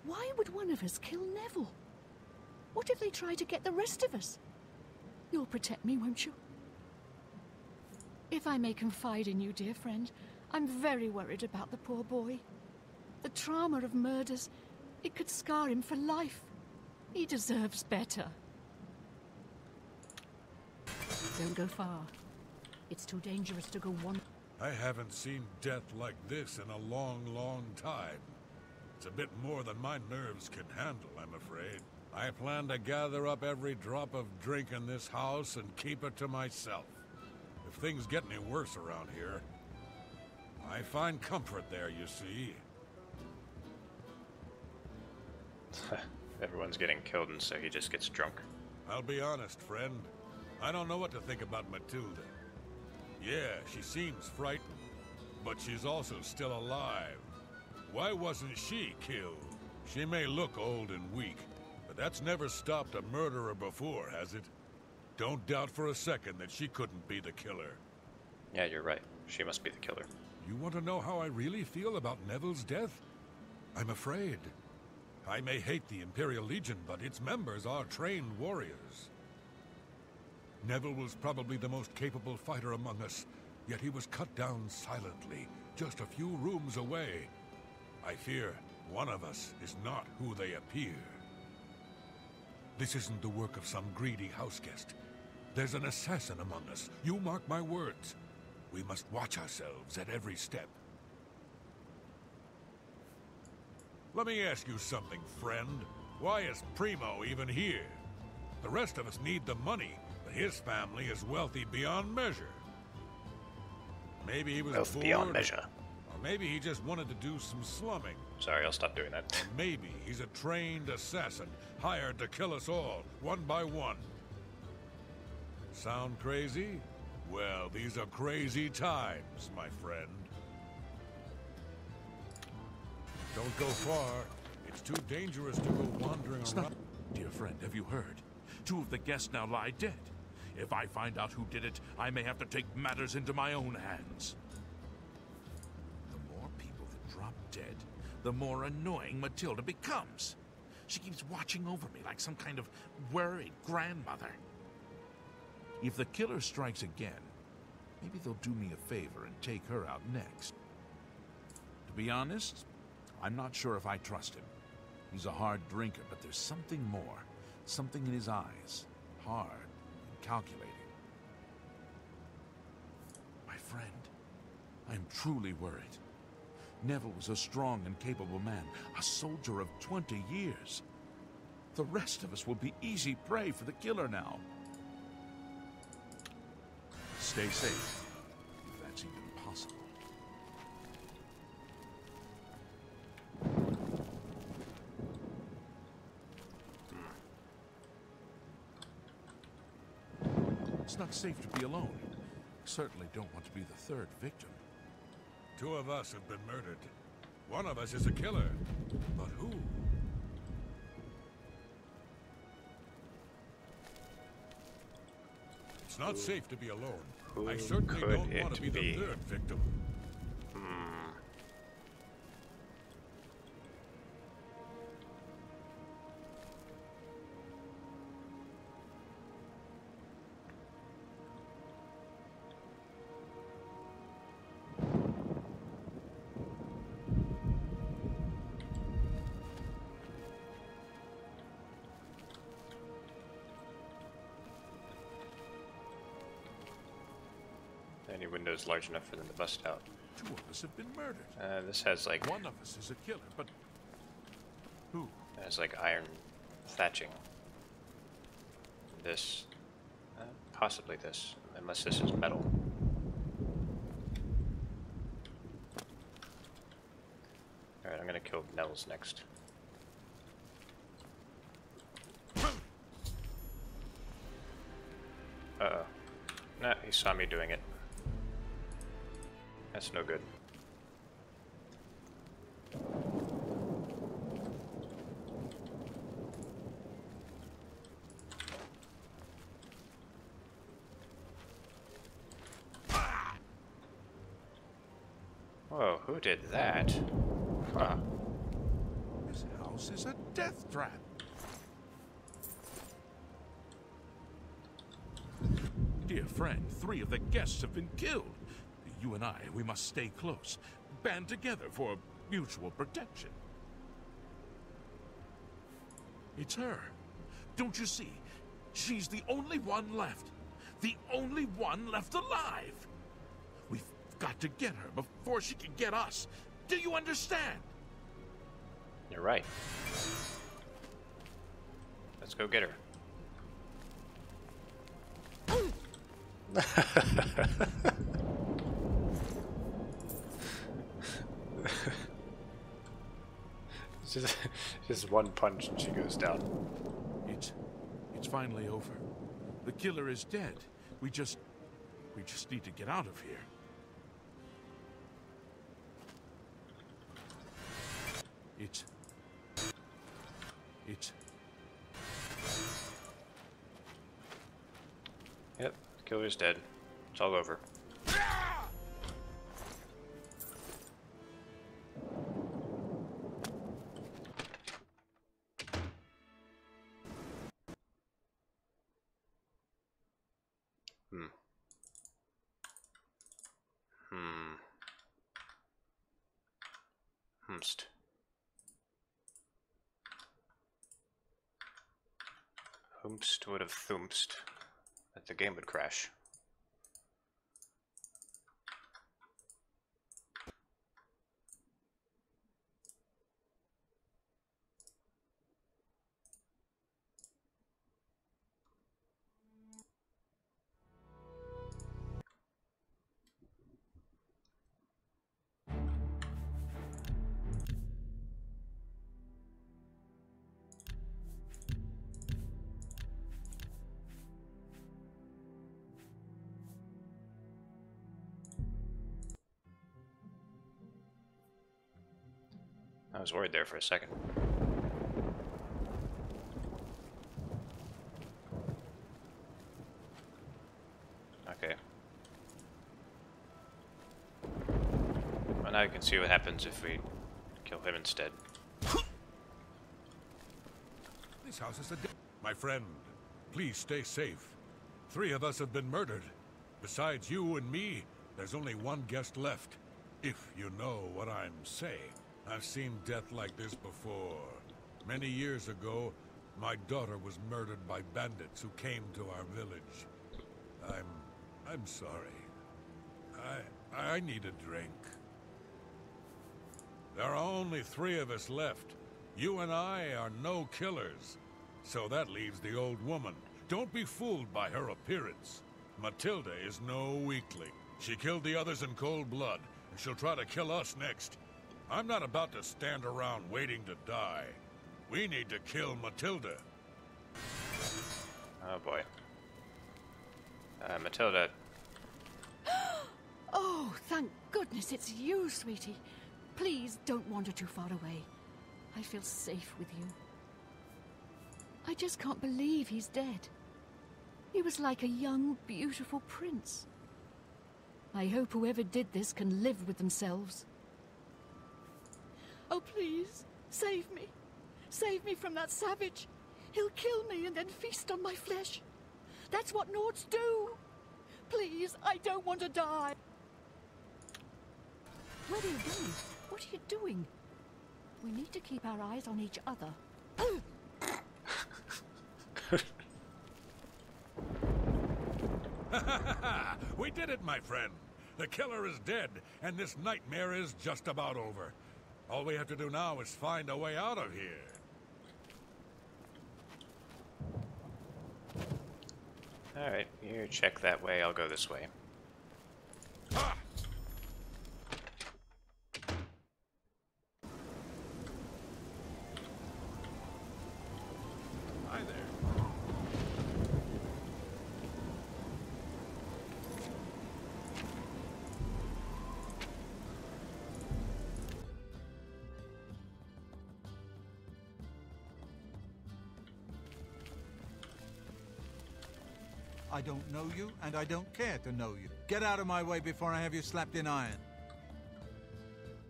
Why would one of us kill Neville? What if they try to get the rest of us? You'll protect me, won't you? If I may confide in you, dear friend, I'm very worried about the poor boy. The trauma of murders, it could scar him for life. He deserves better. Don't go far. It's too dangerous to go one. I haven't seen death like this in a long, long time. It's a bit more than my nerves can handle, I'm afraid. I plan to gather up every drop of drink in this house and keep it to myself. If things get any worse around here, I find comfort there, you see. Everyone's getting killed and so he just gets drunk. I'll be honest, friend. I don't know what to think about Matilda. Yeah, she seems frightened, but she's also still alive. Why wasn't she killed? She may look old and weak, but that's never stopped a murderer before, has it? Don't doubt for a second that she couldn't be the killer. Yeah, you're right. She must be the killer. You want to know how I really feel about Neville's death? I'm afraid. I may hate the Imperial Legion, but its members are trained warriors. Neville was probably the most capable fighter among us, yet he was cut down silently, just a few rooms away. I fear one of us is not who they appear. This isn't the work of some greedy houseguest. There's an assassin among us. You mark my words. We must watch ourselves at every step. Let me ask you something, friend. Why is Primo even here? The rest of us need the money, but his family is wealthy beyond measure. Maybe he was Wealth bored, beyond measure. or maybe he just wanted to do some slumming. Sorry, I'll stop doing that. Or maybe he's a trained assassin, hired to kill us all, one by one. Sound crazy? Well, these are crazy times, my friend. Don't go far. It's too dangerous to go wandering around. Dear friend, have you heard? 2 of the guests now lie dead. If I find out who did it, I may have to take matters into my own hands. The more people that drop dead, the more annoying Matilda becomes. She keeps watching over me like some kind of worried grandmother. If the killer strikes again, maybe they'll do me a favor and take her out next. To be honest, I'm not sure if I trust him. He's a hard drinker, but there's something more. Something in his eyes. Hard and calculating. My friend, I am truly worried. Neville was a strong and capable man, a soldier of 20 years. The rest of us will be easy prey for the killer now. Stay safe, if that's even possible. It's not safe to be alone. Certainly don't want to be the 3rd victim. 2 of us have been murdered. One of us is a killer. But who? It's not safe to be alone. I certainly don't want to be the 3rd victim. Any windows large enough for them to bust out? 2 of us have been murdered. This has like... One of us is a killer, but... who? It has like iron thatching. This... possibly this, unless this is metal. Alright, I'm gonna kill Nels next. Uh-oh. Nah, he saw me doing it. That's no good. Whoa, who did that? Huh. This house is a death trap. Dear friend, 3 of the guests have been killed. You and I, we must stay close. Band together for mutual protection. It's her. Don't you see? She's the only one left. The only one left alive. We've got to get her before she can get us. Do you understand? You're right. Let's go get her. just one punch and she goes down. It's finally over. The killer is dead. We just need to get out of here. Yep, the killer's dead. It's all over. Humst would have thumped, that the game would crash. I was worried there for a second. Okay. Well, now you can see what happens if we kill him instead. This house is my friend, please stay safe. 3 of us have been murdered. Besides you and me, there's only one guest left. If you know what I'm saying. I've seen death like this before. Many years ago, my daughter was murdered by bandits who came to our village. I'm sorry. I need a drink. There are only 3 of us left. You and I are no killers. So that leaves the old woman. Don't be fooled by her appearance. Matilda is no weakling. She killed the others in cold blood, and she'll try to kill us next. I'm not about to stand around waiting to die. We need to kill Matilda. Oh boy. Matilda. Oh, thank goodness it's you, sweetie. Please don't wander too far away. I feel safe with you. I just can't believe he's dead. He was like a young, beautiful prince. I hope whoever did this can live with themselves. Oh, please, save me. Save me from that savage. He'll kill me and then feast on my flesh. That's what Nords do. Please, I don't want to die. Where are you going? What are you doing? We need to keep our eyes on each other. We did it, my friend. The killer is dead, and this nightmare is just about over. All we have to do now is find a way out of here. Alright, you check that way, I'll go this way. Ah! Hi there. I don't know you, and I don't care to know you. Get out of my way before I have you slapped in iron.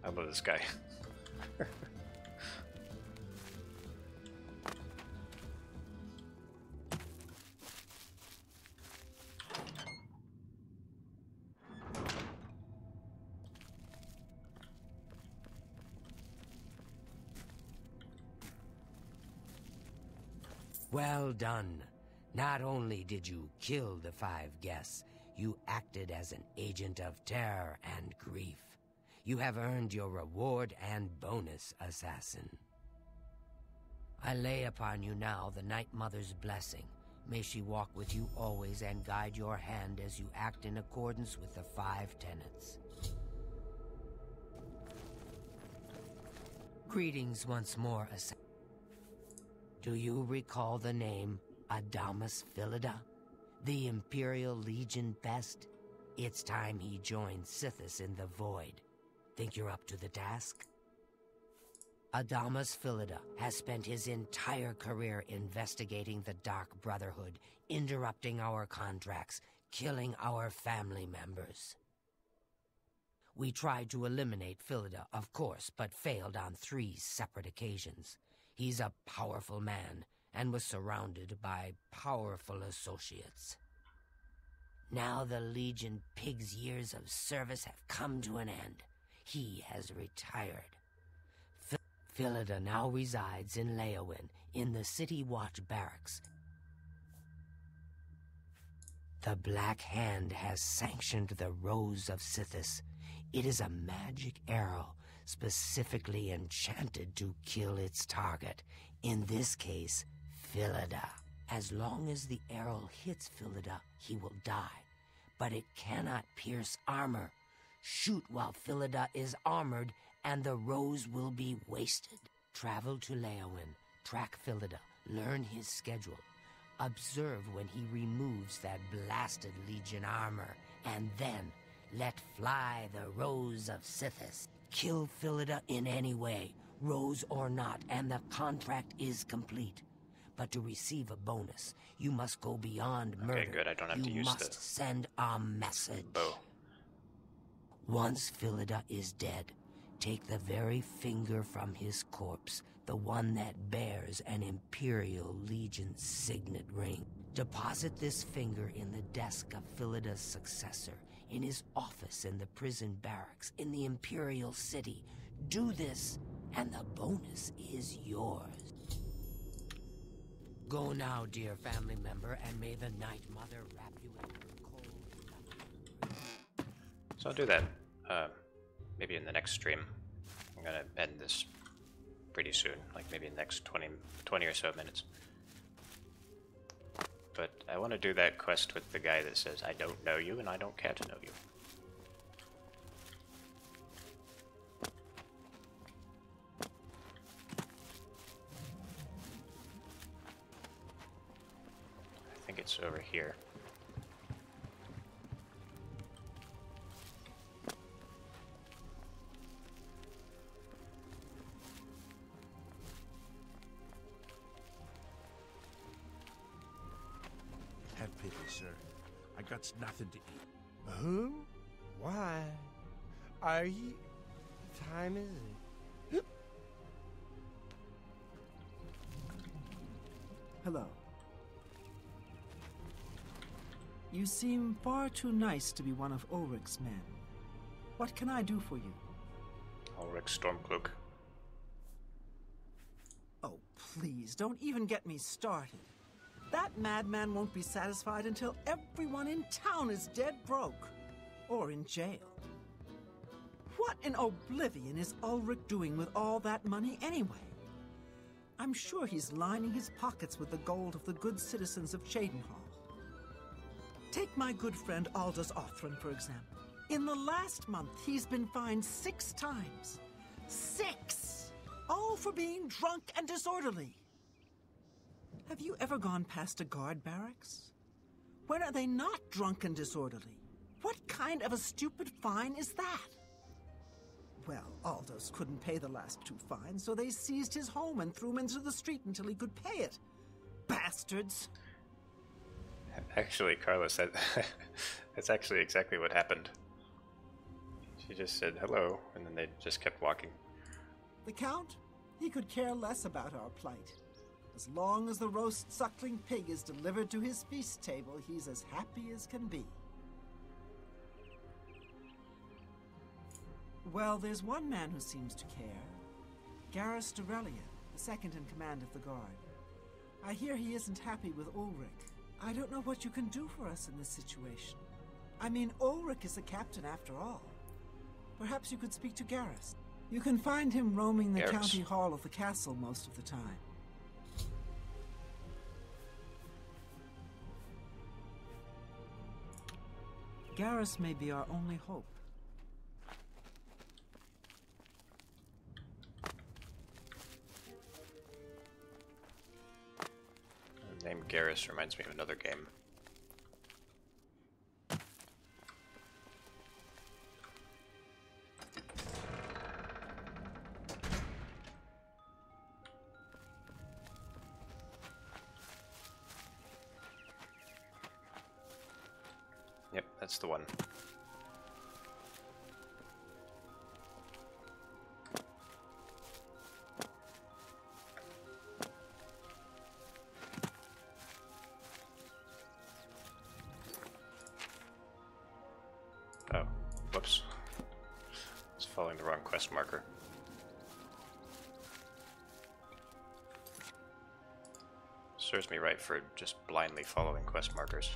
I love this guy. Well done. Not only did you kill the 5 guests, you acted as an agent of terror and grief. You have earned your reward and bonus, assassin. I lay upon you now the Night Mother's blessing. May she walk with you always and guide your hand as you act in accordance with the 5 tenets. Greetings once more, assassin. Do you recall the name Adamus Philida, the Imperial Legion best? It's time he joined Sithis in the Void. Think you're up to the task? Adamus Philida has spent his entire career investigating the Dark Brotherhood, interrupting our contracts, killing our family members. We tried to eliminate Philida, of course, but failed on 3 separate occasions. He's a powerful man, and was surrounded by powerful associates. Now the Legion Pig's years of service have come to an end. He has retired. Philida now resides in Leyawiin, in the City Watch Barracks. The Black Hand has sanctioned the Rose of Sithis. It is a magic arrow, specifically enchanted to kill its target, in this case, Philida. As long as the arrow hits Philida, he will die, but it cannot pierce armor. Shoot while Philida is armored, and the rose will be wasted. Travel to Leyawiin, track Philida, learn his schedule. Observe when he removes that blasted Legion armor, and then let fly the Rose of Sithis. Kill Philida in any way, Rose or not, and the contract is complete. But to receive a bonus, you must go beyond murder. Okay, good. I don't have to use You must send a message. bow. Once Philida is dead, take the very finger from his corpse, the one that bears an Imperial Legion signet ring. Deposit this finger in the desk of Philida's successor, in his office in the prison barracks, in the Imperial City. Do this, and the bonus is yours. Go now, dear family member, and may the Night Mother wrap you in her cold... So I'll do that, maybe in the next stream. I'm gonna end this pretty soon, like maybe in the next 20 or so minutes. But I want to do that quest with the guy that says, I don't know you and I don't care to know you. I think it's over here. Have pity, sir. I got nothing to eat. Who? Why? Are you... What time is it? Hello. You seem far too nice to be one of Ulrich's men. What can I do for you? Ulrich Stormcloak. Oh, please, don't even get me started. That madman won't be satisfied until everyone in town is dead broke. Or in jail. What in Oblivion is Ulrich doing with all that money anyway? I'm sure he's lining his pockets with the gold of the good citizens of Cheydinhall. Take my good friend Aldous Othran, for example. In the last month, he's been fined 6 times. 6! All for being drunk and disorderly. Have you ever gone past a guard barracks? When are they not drunk and disorderly? What kind of a stupid fine is that? Well, Aldous couldn't pay the last 2 fines, so they seized his home and threw him into the street until he could pay it. Bastards! Actually, Carlos, that's actually exactly what happened. She just said hello, and then they just kept walking. The Count? He could care less about our plight. As long as the roast suckling pig is delivered to his feast table, he's as happy as can be. Well, there's one man who seems to care. Garrus Durelia, the second in command of the guard. I hear he isn't happy with Ulrich. I don't know what you can do for us in this situation. I mean, Ulrich is a captain after all. Perhaps you could speak to Garrus. You can find him roaming the county hall of the castle most of the time. Garrus may be our only hope. The name Garrus reminds me of another game. Yep, that's the one. Oh, whoops. It's following the wrong quest marker. Serves me right for just blindly following quest markers.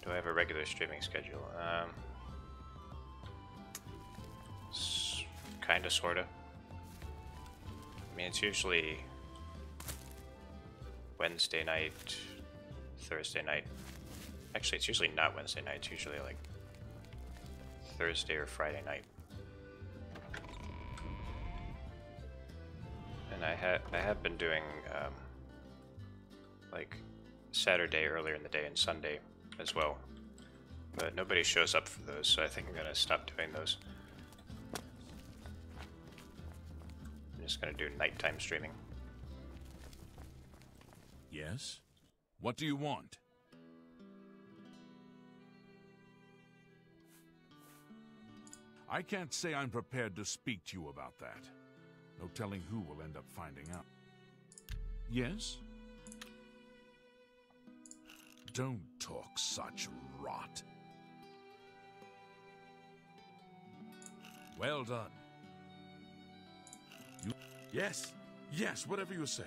Do I have a regular streaming schedule? Kinda, sorta. I mean, it's usually Wednesday night, Thursday night. Actually, it's usually not Wednesday night. It's usually like Thursday or Friday night. And I have been doing like Saturday earlier in the day and Sunday as well. But nobody shows up for those, so I think I'm gonna stop doing those. I'm just gonna do nighttime streaming. Yes? What do you want? I can't say I'm prepared to speak to you about that. No telling who will end up finding out. Yes? Don't talk such rot. Well done. You... Yes, yes, whatever you say.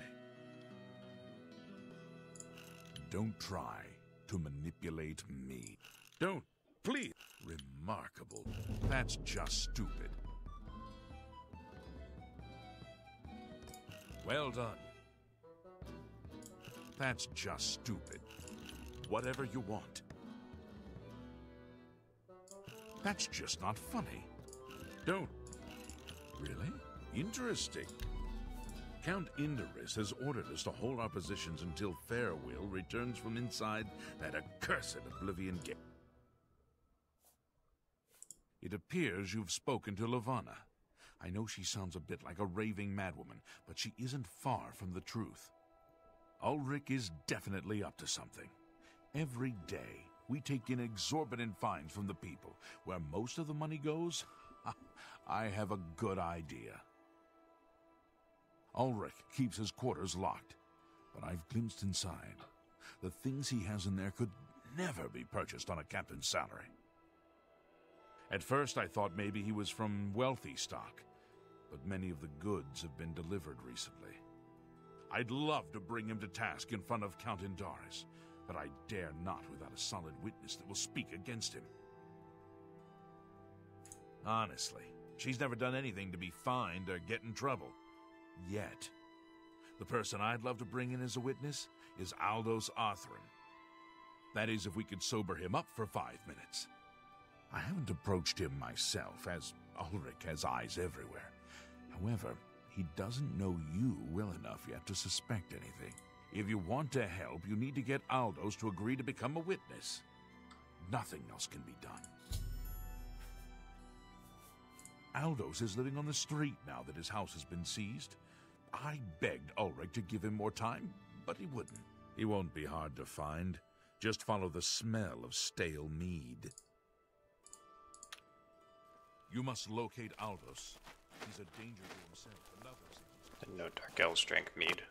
Don't try to manipulate me. Don't, please. Remarkable. That's just stupid. Well done. That's just stupid. Whatever you want. That's just not funny. Don't. Really? Interesting. Count Indorus has ordered us to hold our positions until Farewell returns from inside that accursed Oblivion gate. It appears you've spoken to Lavanna. I know she sounds a bit like a raving madwoman, but she isn't far from the truth. Ulrich is definitely up to something. Every day, we take in exorbitant fines from the people. Where most of the money goes, I have a good idea. Ulrich keeps his quarters locked, but I've glimpsed inside. The things he has in there could never be purchased on a captain's salary. At first, I thought maybe he was from wealthy stock, but many of the goods have been delivered recently. I'd love to bring him to task in front of Count Indorus, but I dare not without a solid witness that will speak against him. Honestly, she's never done anything to be fined or get in trouble. Yet. The person I'd love to bring in as a witness is Aldous Arthrin. That is, if we could sober him up for 5 minutes. I haven't approached him myself, as Ulrich has eyes everywhere. However, he doesn't know you well enough yet to suspect anything. If you want to help, you need to get Aldous to agree to become a witness. Nothing else can be done. Aldous is living on the street now that his house has been seized. I begged Ulrich to give him more time, but he wouldn't. He won't be hard to find. Just follow the smell of stale mead. You must locate Aldous. He's a danger to himself and others. Didn't know Dark Elves drank mead.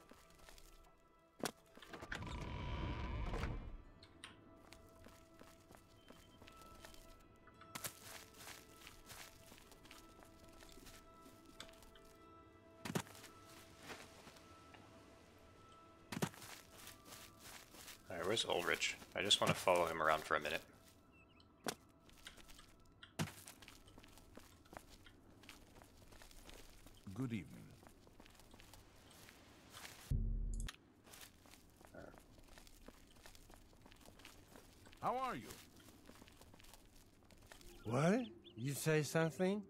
Alright, where's Ulrich? I just want to follow him around for a minute. Good evening. How are you? What? You say something?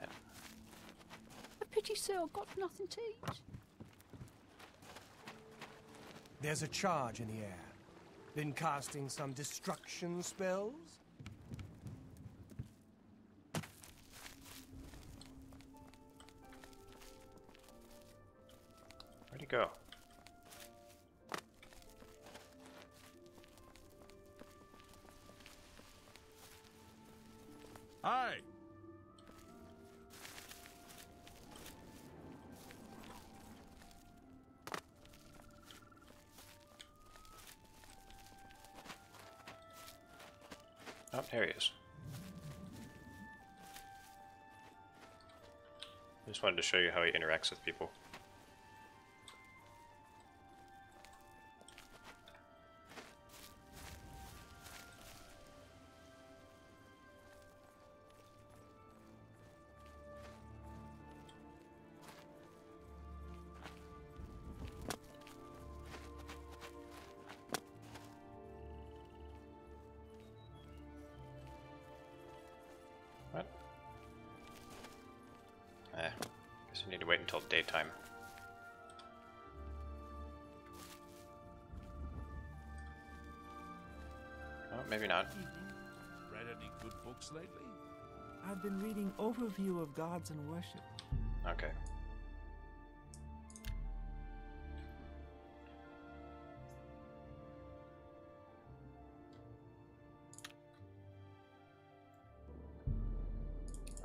A pity, sir, I've got nothing to eat. There's a charge in the air. Been casting some destruction spells? Where'd he go? Hi. Oh, there he is. Just wanted to show you how he interacts with people. What? Guess I need to wait until daytime. maybe not. Read any good books lately? I've been reading Overview of Gods and Worship. Okay.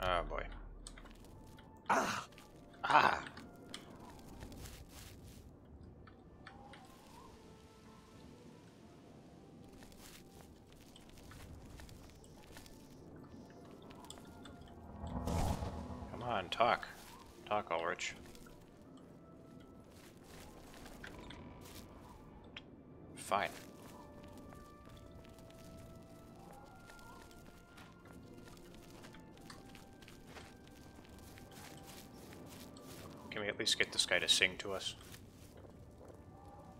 Oh boy. Ah! Ah! Come on, talk. Talk, Ulrich. Fine. Can we at least get this guy to sing to us?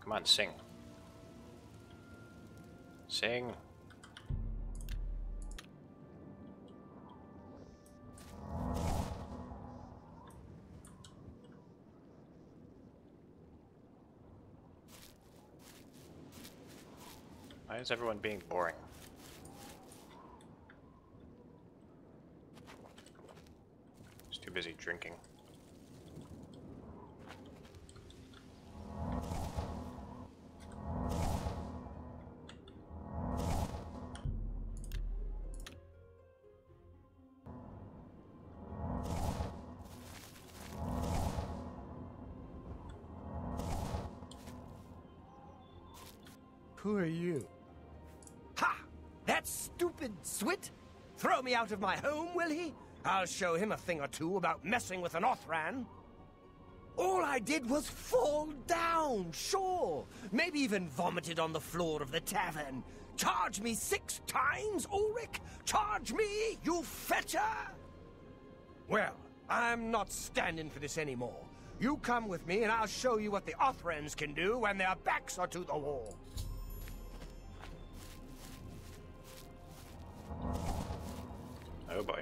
Come on, sing. Sing. Why is everyone being boring? Just too busy drinking. Who are you? Ha! That stupid Swit? Throw me out of my home, will he? I'll show him a thing or two about messing with an Othran. All I did was fall down, sure. Maybe even vomited on the floor of the tavern. Charge me 6 times, Ulrich? Charge me, you fetcher! Well, I'm not standing for this anymore. You come with me and I'll show you what the Othrans can do when their backs are to the wall. Oh boy.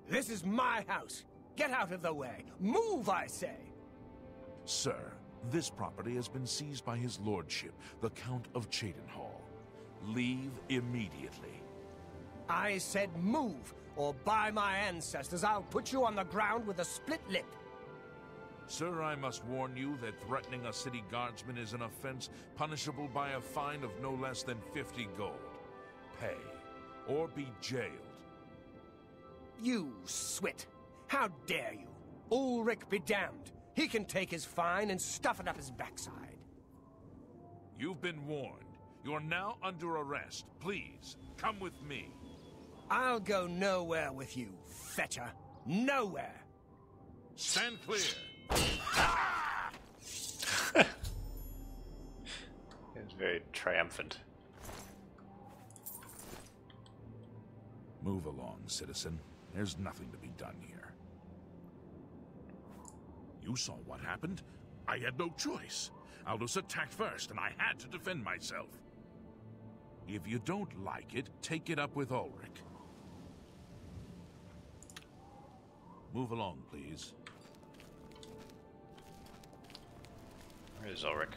This is my house. Get out of the way. Move, I say. Sir, this property has been seized by his lordship, the Count of Cheydinhal. Leave immediately. I said move, or by my ancestors, I'll put you on the ground with a split lip. Sir, I must warn you that threatening a city guardsman is an offense punishable by a fine of no less than 50 gold. Pay, or be jailed. You Swit. How dare you? Ulrich be damned. He can take his fine and stuff it up his backside. You've been warned. You're now under arrest. Please, come with me. I'll go nowhere with you, fetcher. Nowhere. Stand clear. It's very triumphant. Move along, citizen. There's nothing to be done here. You saw what happened. I had no choice. Aldous attacked first, and I had to defend myself. If you don't like it, take it up with Ulrich. Move along, please. Where is Ulrich?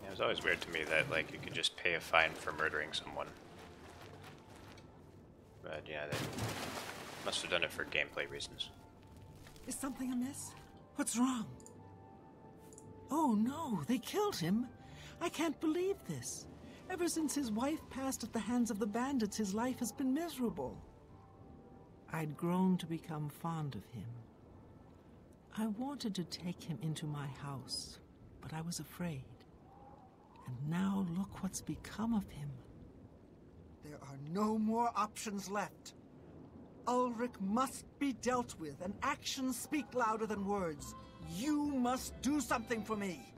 It was always weird to me that, like, you could just pay a fine for murdering someone. But, yeah, they must have done it for gameplay reasons. Is something amiss? What's wrong? Oh no, they killed him. I can't believe this. Ever since his wife passed at the hands of the bandits, his life has been miserable. I'd grown to become fond of him. I wanted to take him into my house, but I was afraid. And now look what's become of him. There are no more options left. Ulrich must be dealt with, and actions speak louder than words. You must do something for me.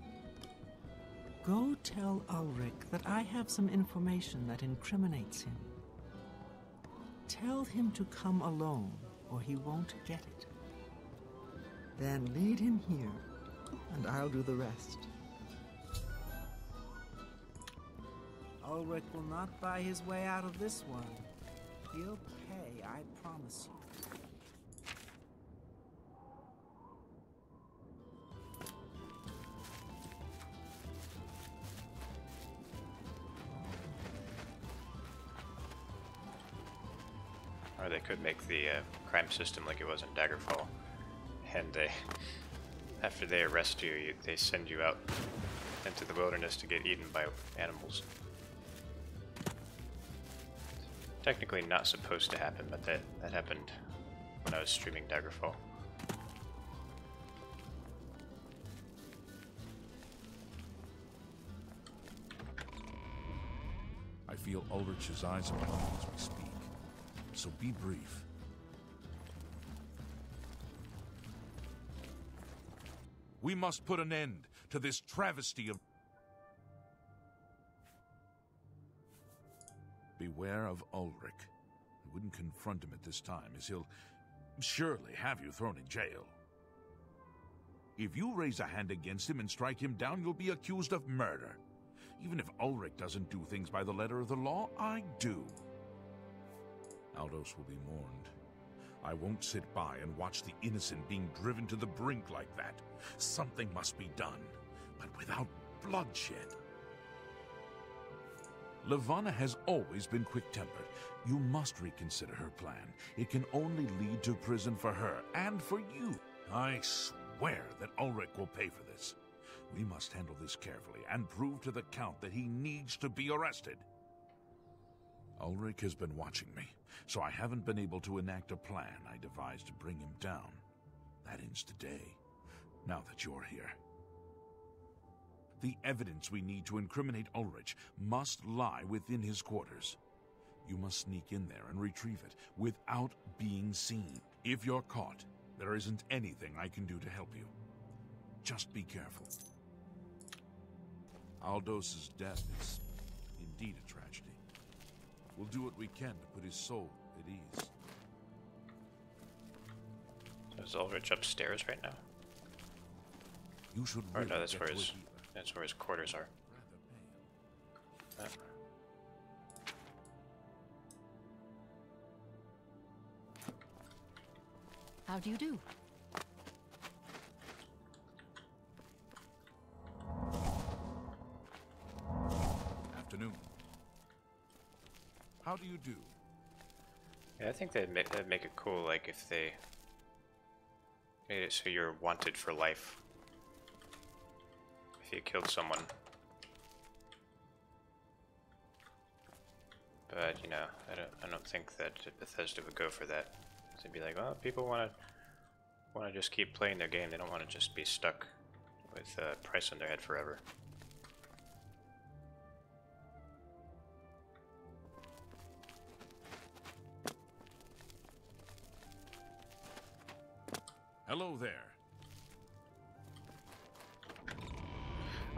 Go tell Ulrich that I have some information that incriminates him. Tell him to come alone, or he won't get it. Then lead him here, and I'll do the rest. Ulrich will not buy his way out of this one. He'll pay, I promise you. Or they could make the crime system like it was in Daggerfall, and after they arrest you, they send you out into the wilderness to get eaten by animals. Technically not supposed to happen, but that happened when I was streaming Daggerfall. I feel Ulrich's eyes upon me as we speak, so be brief. We must put an end to this travesty of... Beware of Ulrich. I wouldn't confront him at this time, as he'll surely have you thrown in jail. If you raise a hand against him and strike him down, you'll be accused of murder. Even if Ulrich doesn't do things by the letter of the law, I do. Aldos will be mourned. I won't sit by and watch the innocent being driven to the brink like that. Something must be done, but without bloodshed. Levana has always been quick-tempered. You must reconsider her plan. It can only lead to prison for her and for you. I swear that Ulrich will pay for this. We must handle this carefully and prove to the Count that he needs to be arrested. Ulrich has been watching me, so I haven't been able to enact a plan I devised to bring him down. That ends today, now that you're here. The evidence we need to incriminate Ulrich must lie within his quarters. You must sneak in there and retrieve it without being seen. If you're caught, there isn't anything I can do to help you. Just be careful. Aldos's death is indeed a tragedy. We'll do what we can to put his soul at ease. So is Ulrich upstairs right now? You should or really no, that's where his quarters are. How do you do? Afternoon. How do you do? Yeah, I think that'd make it cool, like if they made it so you're wanted for life if you killed someone. But you know, I don't think that Bethesda would go for that. They'd be like, well, people want to just keep playing their game. They don't want to just be stuck with a price on their head forever. Hello there.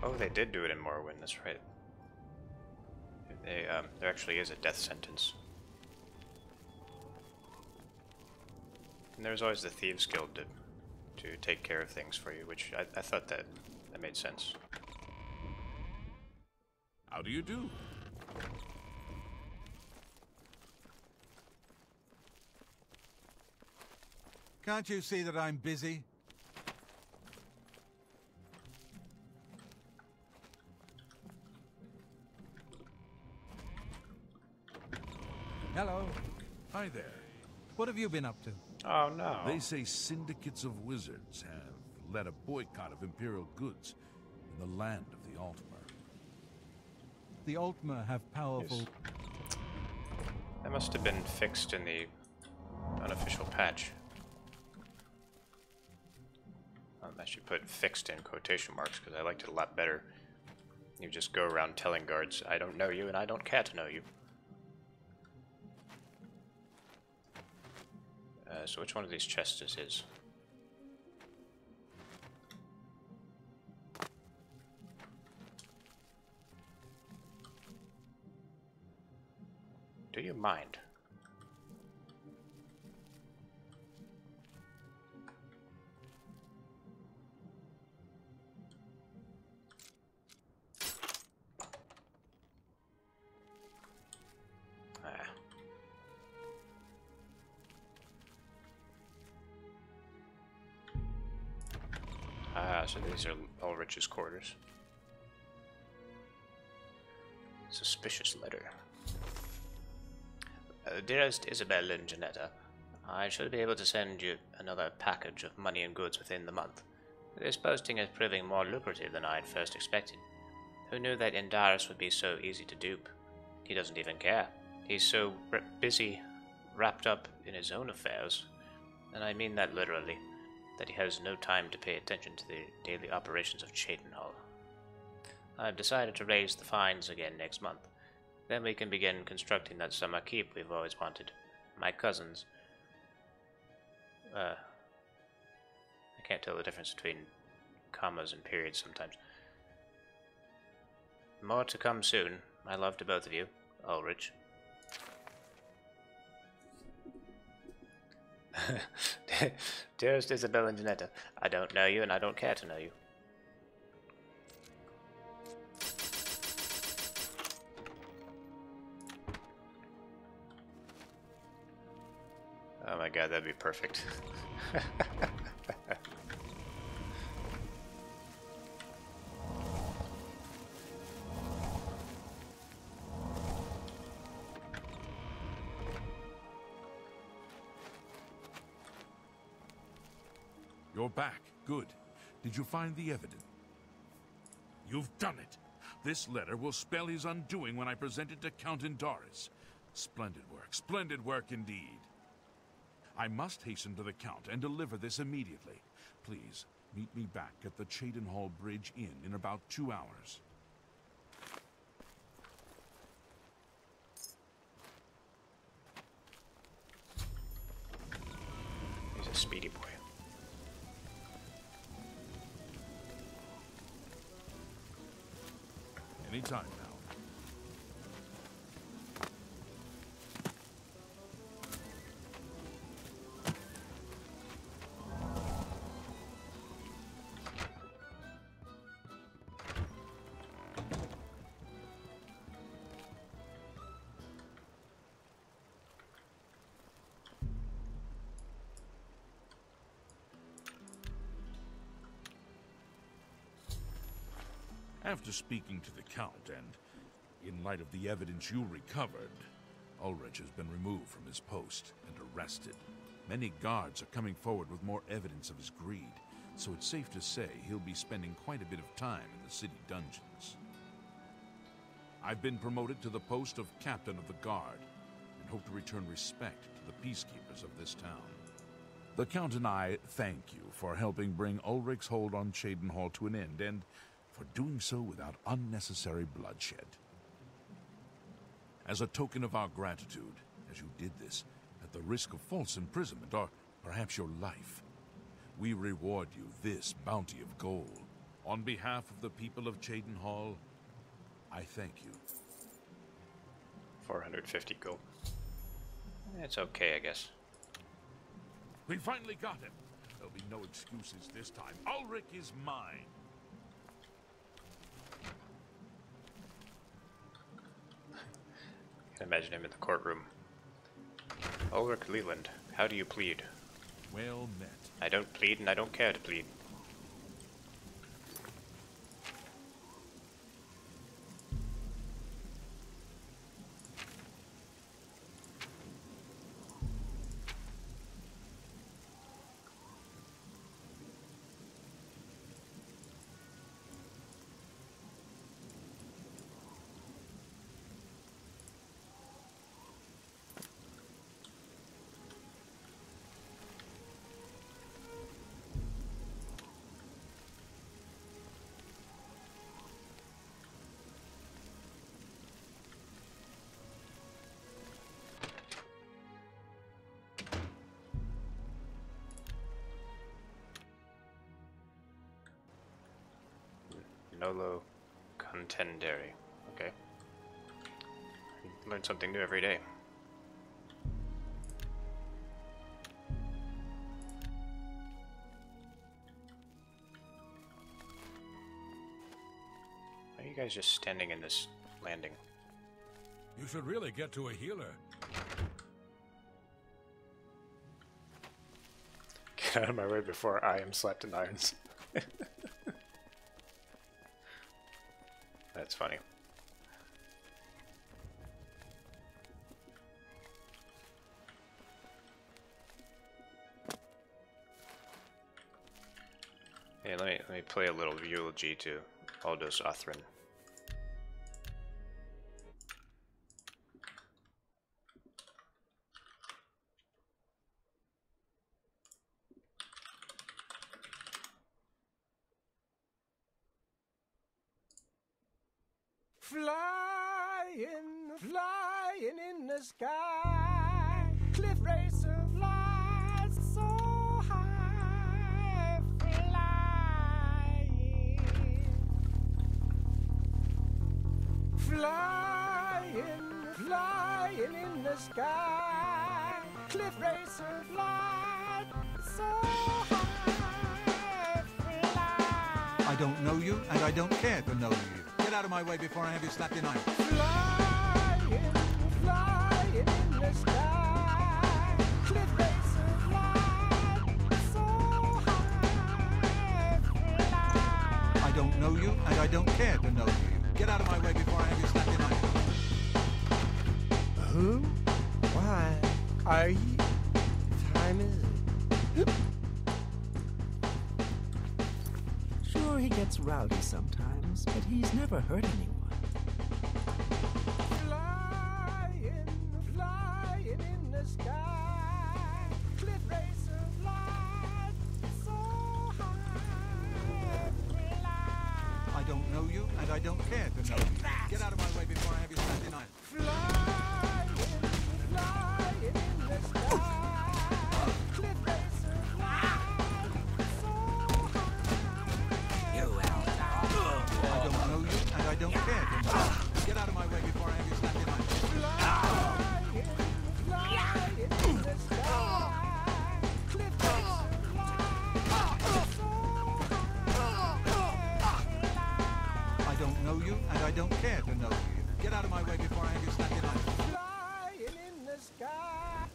Oh, they did do it in Morrowind, that's right. There actually is a death sentence. And there's always the Thieves Guild to take care of things for you, which I thought that made sense. How do you do? Can't you see that I'm busy? Hello. Hi there. What have you been up to? Oh no. They say syndicates of wizards have led a boycott of Imperial goods. in the land of the Altmer. The Altmer have powerful... Yes. That must have been fixed in the unofficial patch. I should put fixed in quotation marks because I liked it a lot better. You just go around telling guards, I don't know you and I don't care to know you. So which one of these chests is his? Do you mind? So these are Ulrich's quarters. Suspicious letter. Dearest Isabel and Janetta, I should be able to send you another package of money and goods within the month. This posting is proving more lucrative than I had first expected. Who knew that Indaris would be so easy to dupe? He doesn't even care. He's so busy, wrapped up in his own affairs, and I mean that literally, that he has no time to pay attention to the daily operations of Cheydinhal. I've decided to raise the fines again next month. Then we can begin constructing that summer keep we've always wanted. My cousins. I can't tell the difference between commas and periods sometimes. More to come soon. My love to both of you. Ulrich. Dearest Isabel and Janetta, I don't know you and I don't care to know you. Oh my god, that'd be perfect. You're back. Good. Did you find the evidence? You've done it. This letter will spell his undoing when I present it to Count Indaris. Splendid work indeed. I must hasten to the Count and deliver this immediately. Please, meet me back at the Cheydinhal Bridge Inn in about 2 hours. He's a speedy boy. Anytime now. After speaking to the Count, and in light of the evidence you recovered, Ulrich has been removed from his post and arrested. Many guards are coming forward with more evidence of his greed, so it's safe to say he'll be spending quite a bit of time in the city dungeons. I've been promoted to the post of Captain of the Guard, and hope to return respect to the peacekeepers of this town. The Count and I thank you for helping bring Ulrich's hold on Cheydinhal to an end, and for doing so without unnecessary bloodshed. As a token of our gratitude, as you did this at the risk of false imprisonment or perhaps your life, we reward you this bounty of gold. On behalf of the people of Cheydinhal, I thank you. 450 gold. It's okay, I guess. We finally got him. There'll be no excuses this time. Ulrich is mine. I can imagine him in the courtroom. Ulrich Leland, how do you plead? Well met. I don't plead and I don't care to plead. Nolo Contendere. Okay. Learn something new every day. Why are you guys just standing in this landing? You should really get to a healer. Get out of my way before I am slapped in irons. That's funny. Hey, let me play a little eulogy to Aldous Othrin. Flying in the sky, cliff racer flies so high, flying in the sky, cliff racer flies so high, I don't know you, and I don't care to know you. Get out of my way before I have you slapped in iron. Flying in the sky, cliff racer fly so high, I don't know you, and I don't care to know you. Get out of my way before I have you slapped in iron. Who? Why are you? Time is it? Sure, he gets rowdy sometimes, but he's never hurt anyone. Flying in the sky, cliff racer fly so high, I don't know you, and I don't care to know you. Get out of my way before I have you slapped in iron. Flying in the sky, cliff racer fly so high. I don't know you, and I don't care to know you. Get out of my way before I have you slapped in iron. Flying in the sky, cliff racer fly so high. I don't know you, and I don't care to know you. Get out of my way before I have you slapped in iron. Flying in the sky.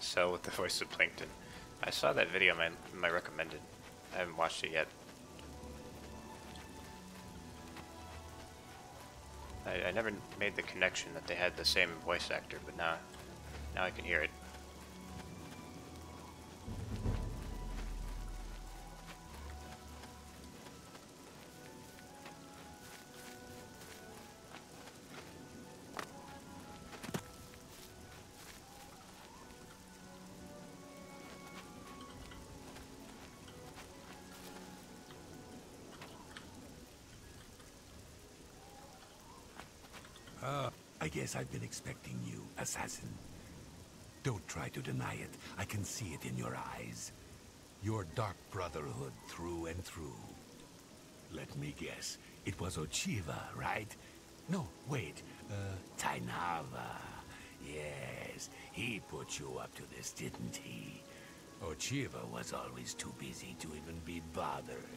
Cell with the voice of Plankton. I saw that video in my recommended. I haven't watched it yet. I never made the connection that they had the same voice actor, but now I can hear it. I guess I've been expecting you, assassin. Don't try to deny it. I can see it in your eyes. Your dark brotherhood through and through. Let me guess. It was Ochiva, right? No, wait. Tainava. Yes, he put you up to this, didn't he? Ochiva was always too busy to even be bothered.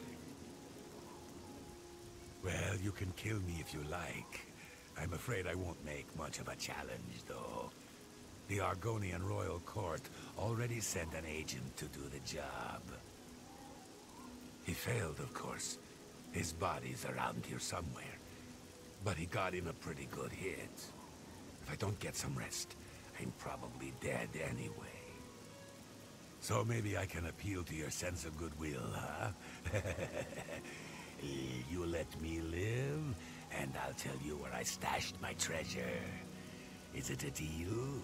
Well, you can kill me if you like. I'm afraid I won't make much of a challenge, though. The Argonian Royal Court already sent an agent to do the job. He failed, of course. His body's around here somewhere. But he got in a pretty good hit. If I don't get some rest, I'm probably dead anyway. So maybe I can appeal to your sense of goodwill, huh? You let me live, and I'll tell you where I stashed my treasure. Is it a deal?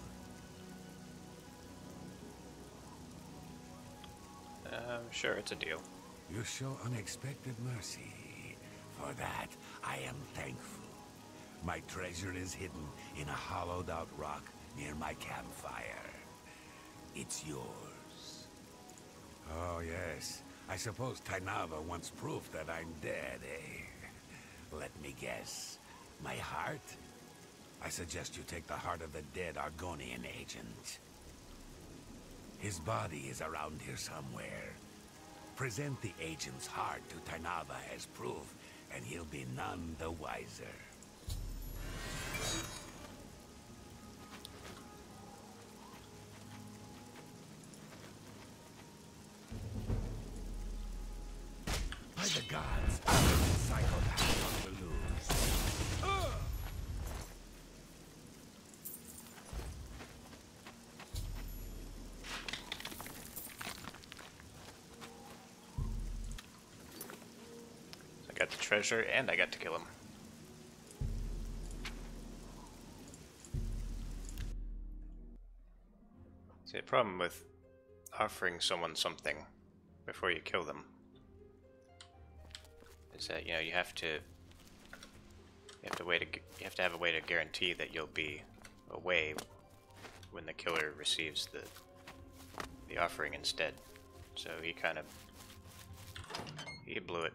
Sure, it's a deal. You show unexpected mercy. For that, I am thankful. My treasure is hidden in a hollowed-out rock near my campfire. It's yours. Oh, yes. I suppose Tainava wants proof that I'm dead, eh? Let me guess. My heart? I suggest you take the heart of the dead Argonian agent. His body is around here somewhere. Present the agent's heart to Tainava as proof, and he'll be none the wiser. By the gods, psychopath will lose. So I got the treasure, and I got to kill him. See, the problem with offering someone something before you kill them is that, you know, you have to have a way to guarantee that you'll be away when the killer receives the offering instead. So he blew it.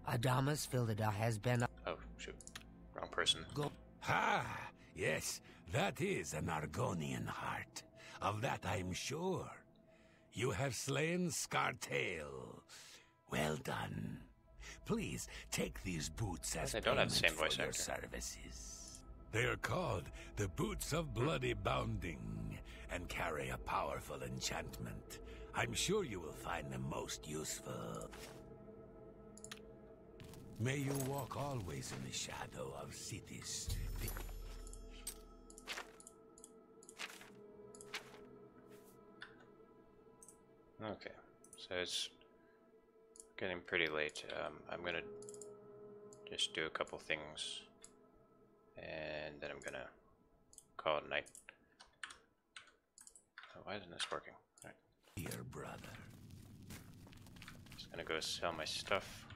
Adamas Philida has been... Oh, shoot. Wrong person. Go. Ha! Yes, that is an Argonian heart. Of that I'm sure. You have slain Scartail. Well done. Please take these boots as I don't have the payment same voice for your actor. services. They are called the Boots of Bloody Bounding and carry a powerful enchantment. I'm sure you will find them most useful. May you walk always in the shadow of cities. Okay, so it's getting pretty late. I'm gonna just do a couple things, and then I'm gonna call it a night. Oh, why isn't this working? All right. Dear brother. Just gonna go sell my stuff,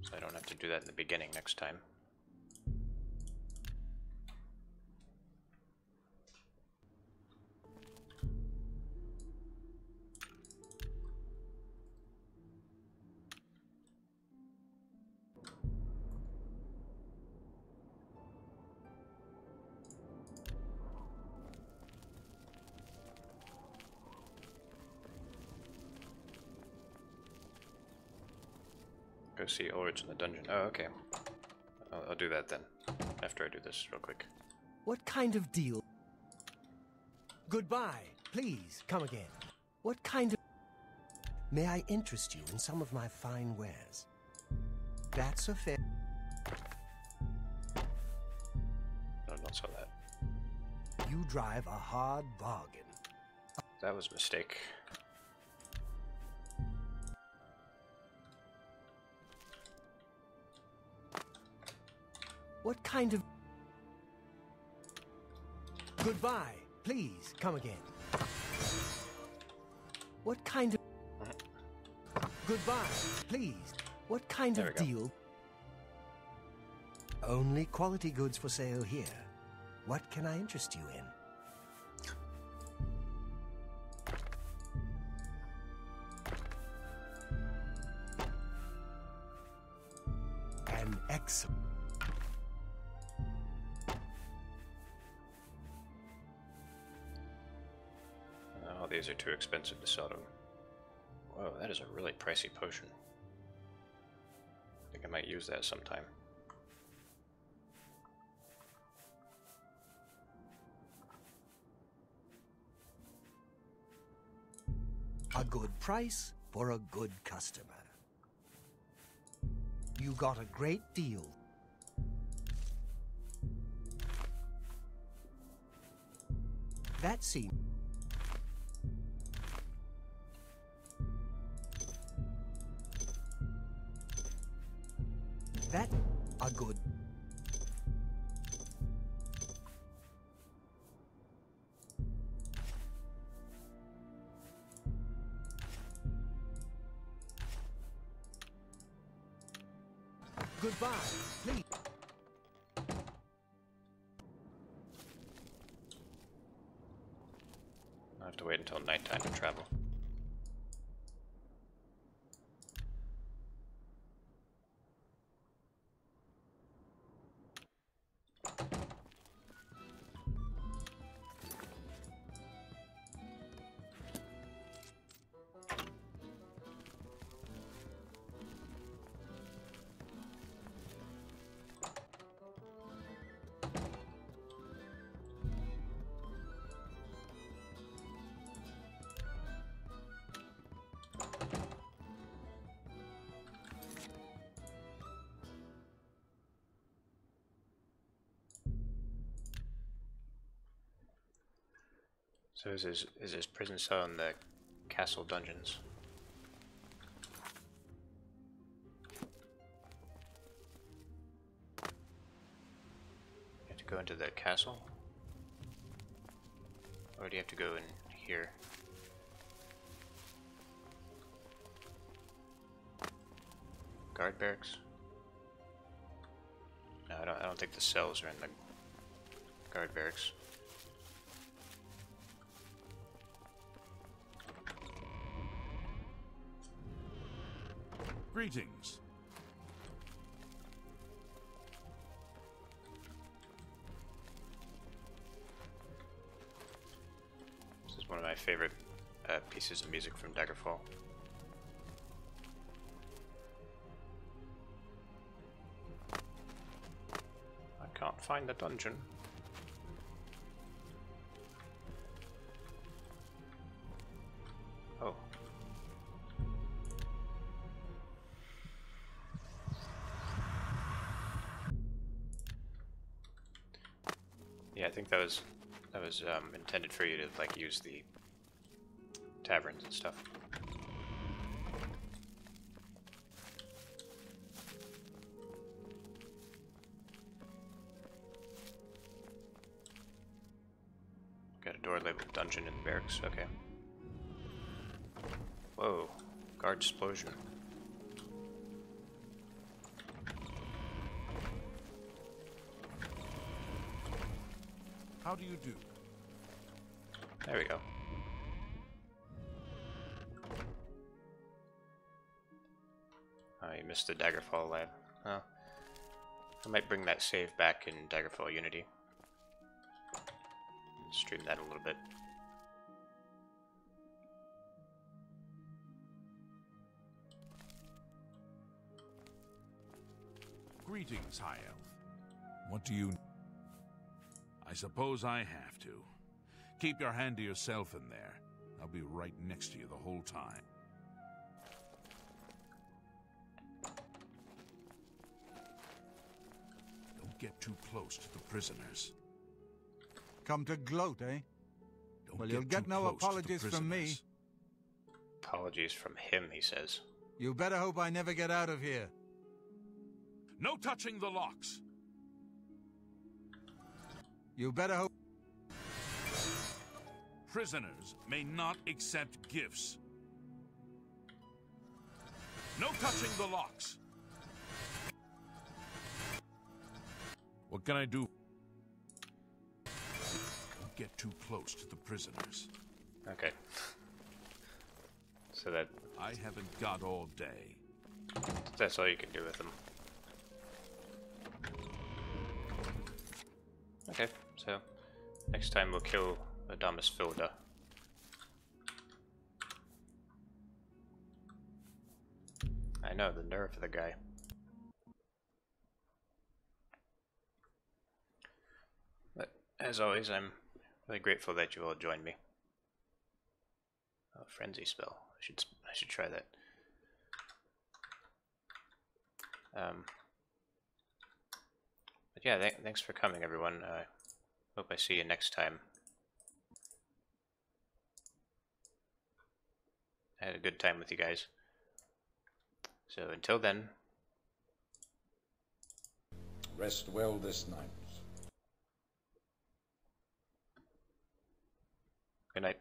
so I don't have to do that in the beginning next time. Go see Ulrich in the dungeon. Oh, okay. I'll do that then, after I do this real quick. What kind of deal? Goodbye. Please, come again. What kind of... May I interest you in some of my fine wares? That's a fair... No, don't sell that. You drive a hard bargain. That was a mistake. What kind of... Goodbye. Please, come again. What kind of... Goodbye. Please. What kind of deal? Only quality goods for sale here. What can I interest you in? An excellent... Oh, these are too expensive to sell to him. Whoa, that is a really pricey potion. I think I might use that sometime. A good price for a good customer. You got a great deal. That seems... That... are good. Goodbye, please. I'll have to wait until nighttime to travel. So is his prison cell in the castle dungeons? You have to go into the castle? Or do you have to go in here? Guard barracks? No, I don't think the cells are in the guard barracks. Greetings. This is one of my favorite pieces of music from Daggerfall. I can't find the dungeon. Oh. Yeah, I think that was intended for you to like use the taverns and stuff. Got a door labeled dungeon in the barracks. Okay. Whoa, guard explosion. How do you do? There we go. Oh, you missed the Daggerfall lab. Oh. I might bring that save back in Daggerfall Unity. Stream that a little bit. Greetings, High Elf. What do you... I suppose I have to. Keep your hand to yourself in there. I'll be right next to you the whole time. Don't get too close to the prisoners. Come to gloat, eh? Don't Well, you'll get no apologies from me. Apologies from him, he says. You better hope I never get out of here. No touching the locks. You better hope... Prisoners may not accept gifts. No touching the locks. What can I do? Don't get too close to the prisoners. Okay. So that... I haven't got all day. That's all you can do with them. Okay, so next time we'll kill Adamus Filda. I know, the nerve of the guy. But as always, I'm really grateful that you all joined me. Oh, frenzy spell. I should try that. But yeah, thanks for coming, everyone. Hope I see you next time. I had a good time with you guys. So until then, Rest well this night. Good night.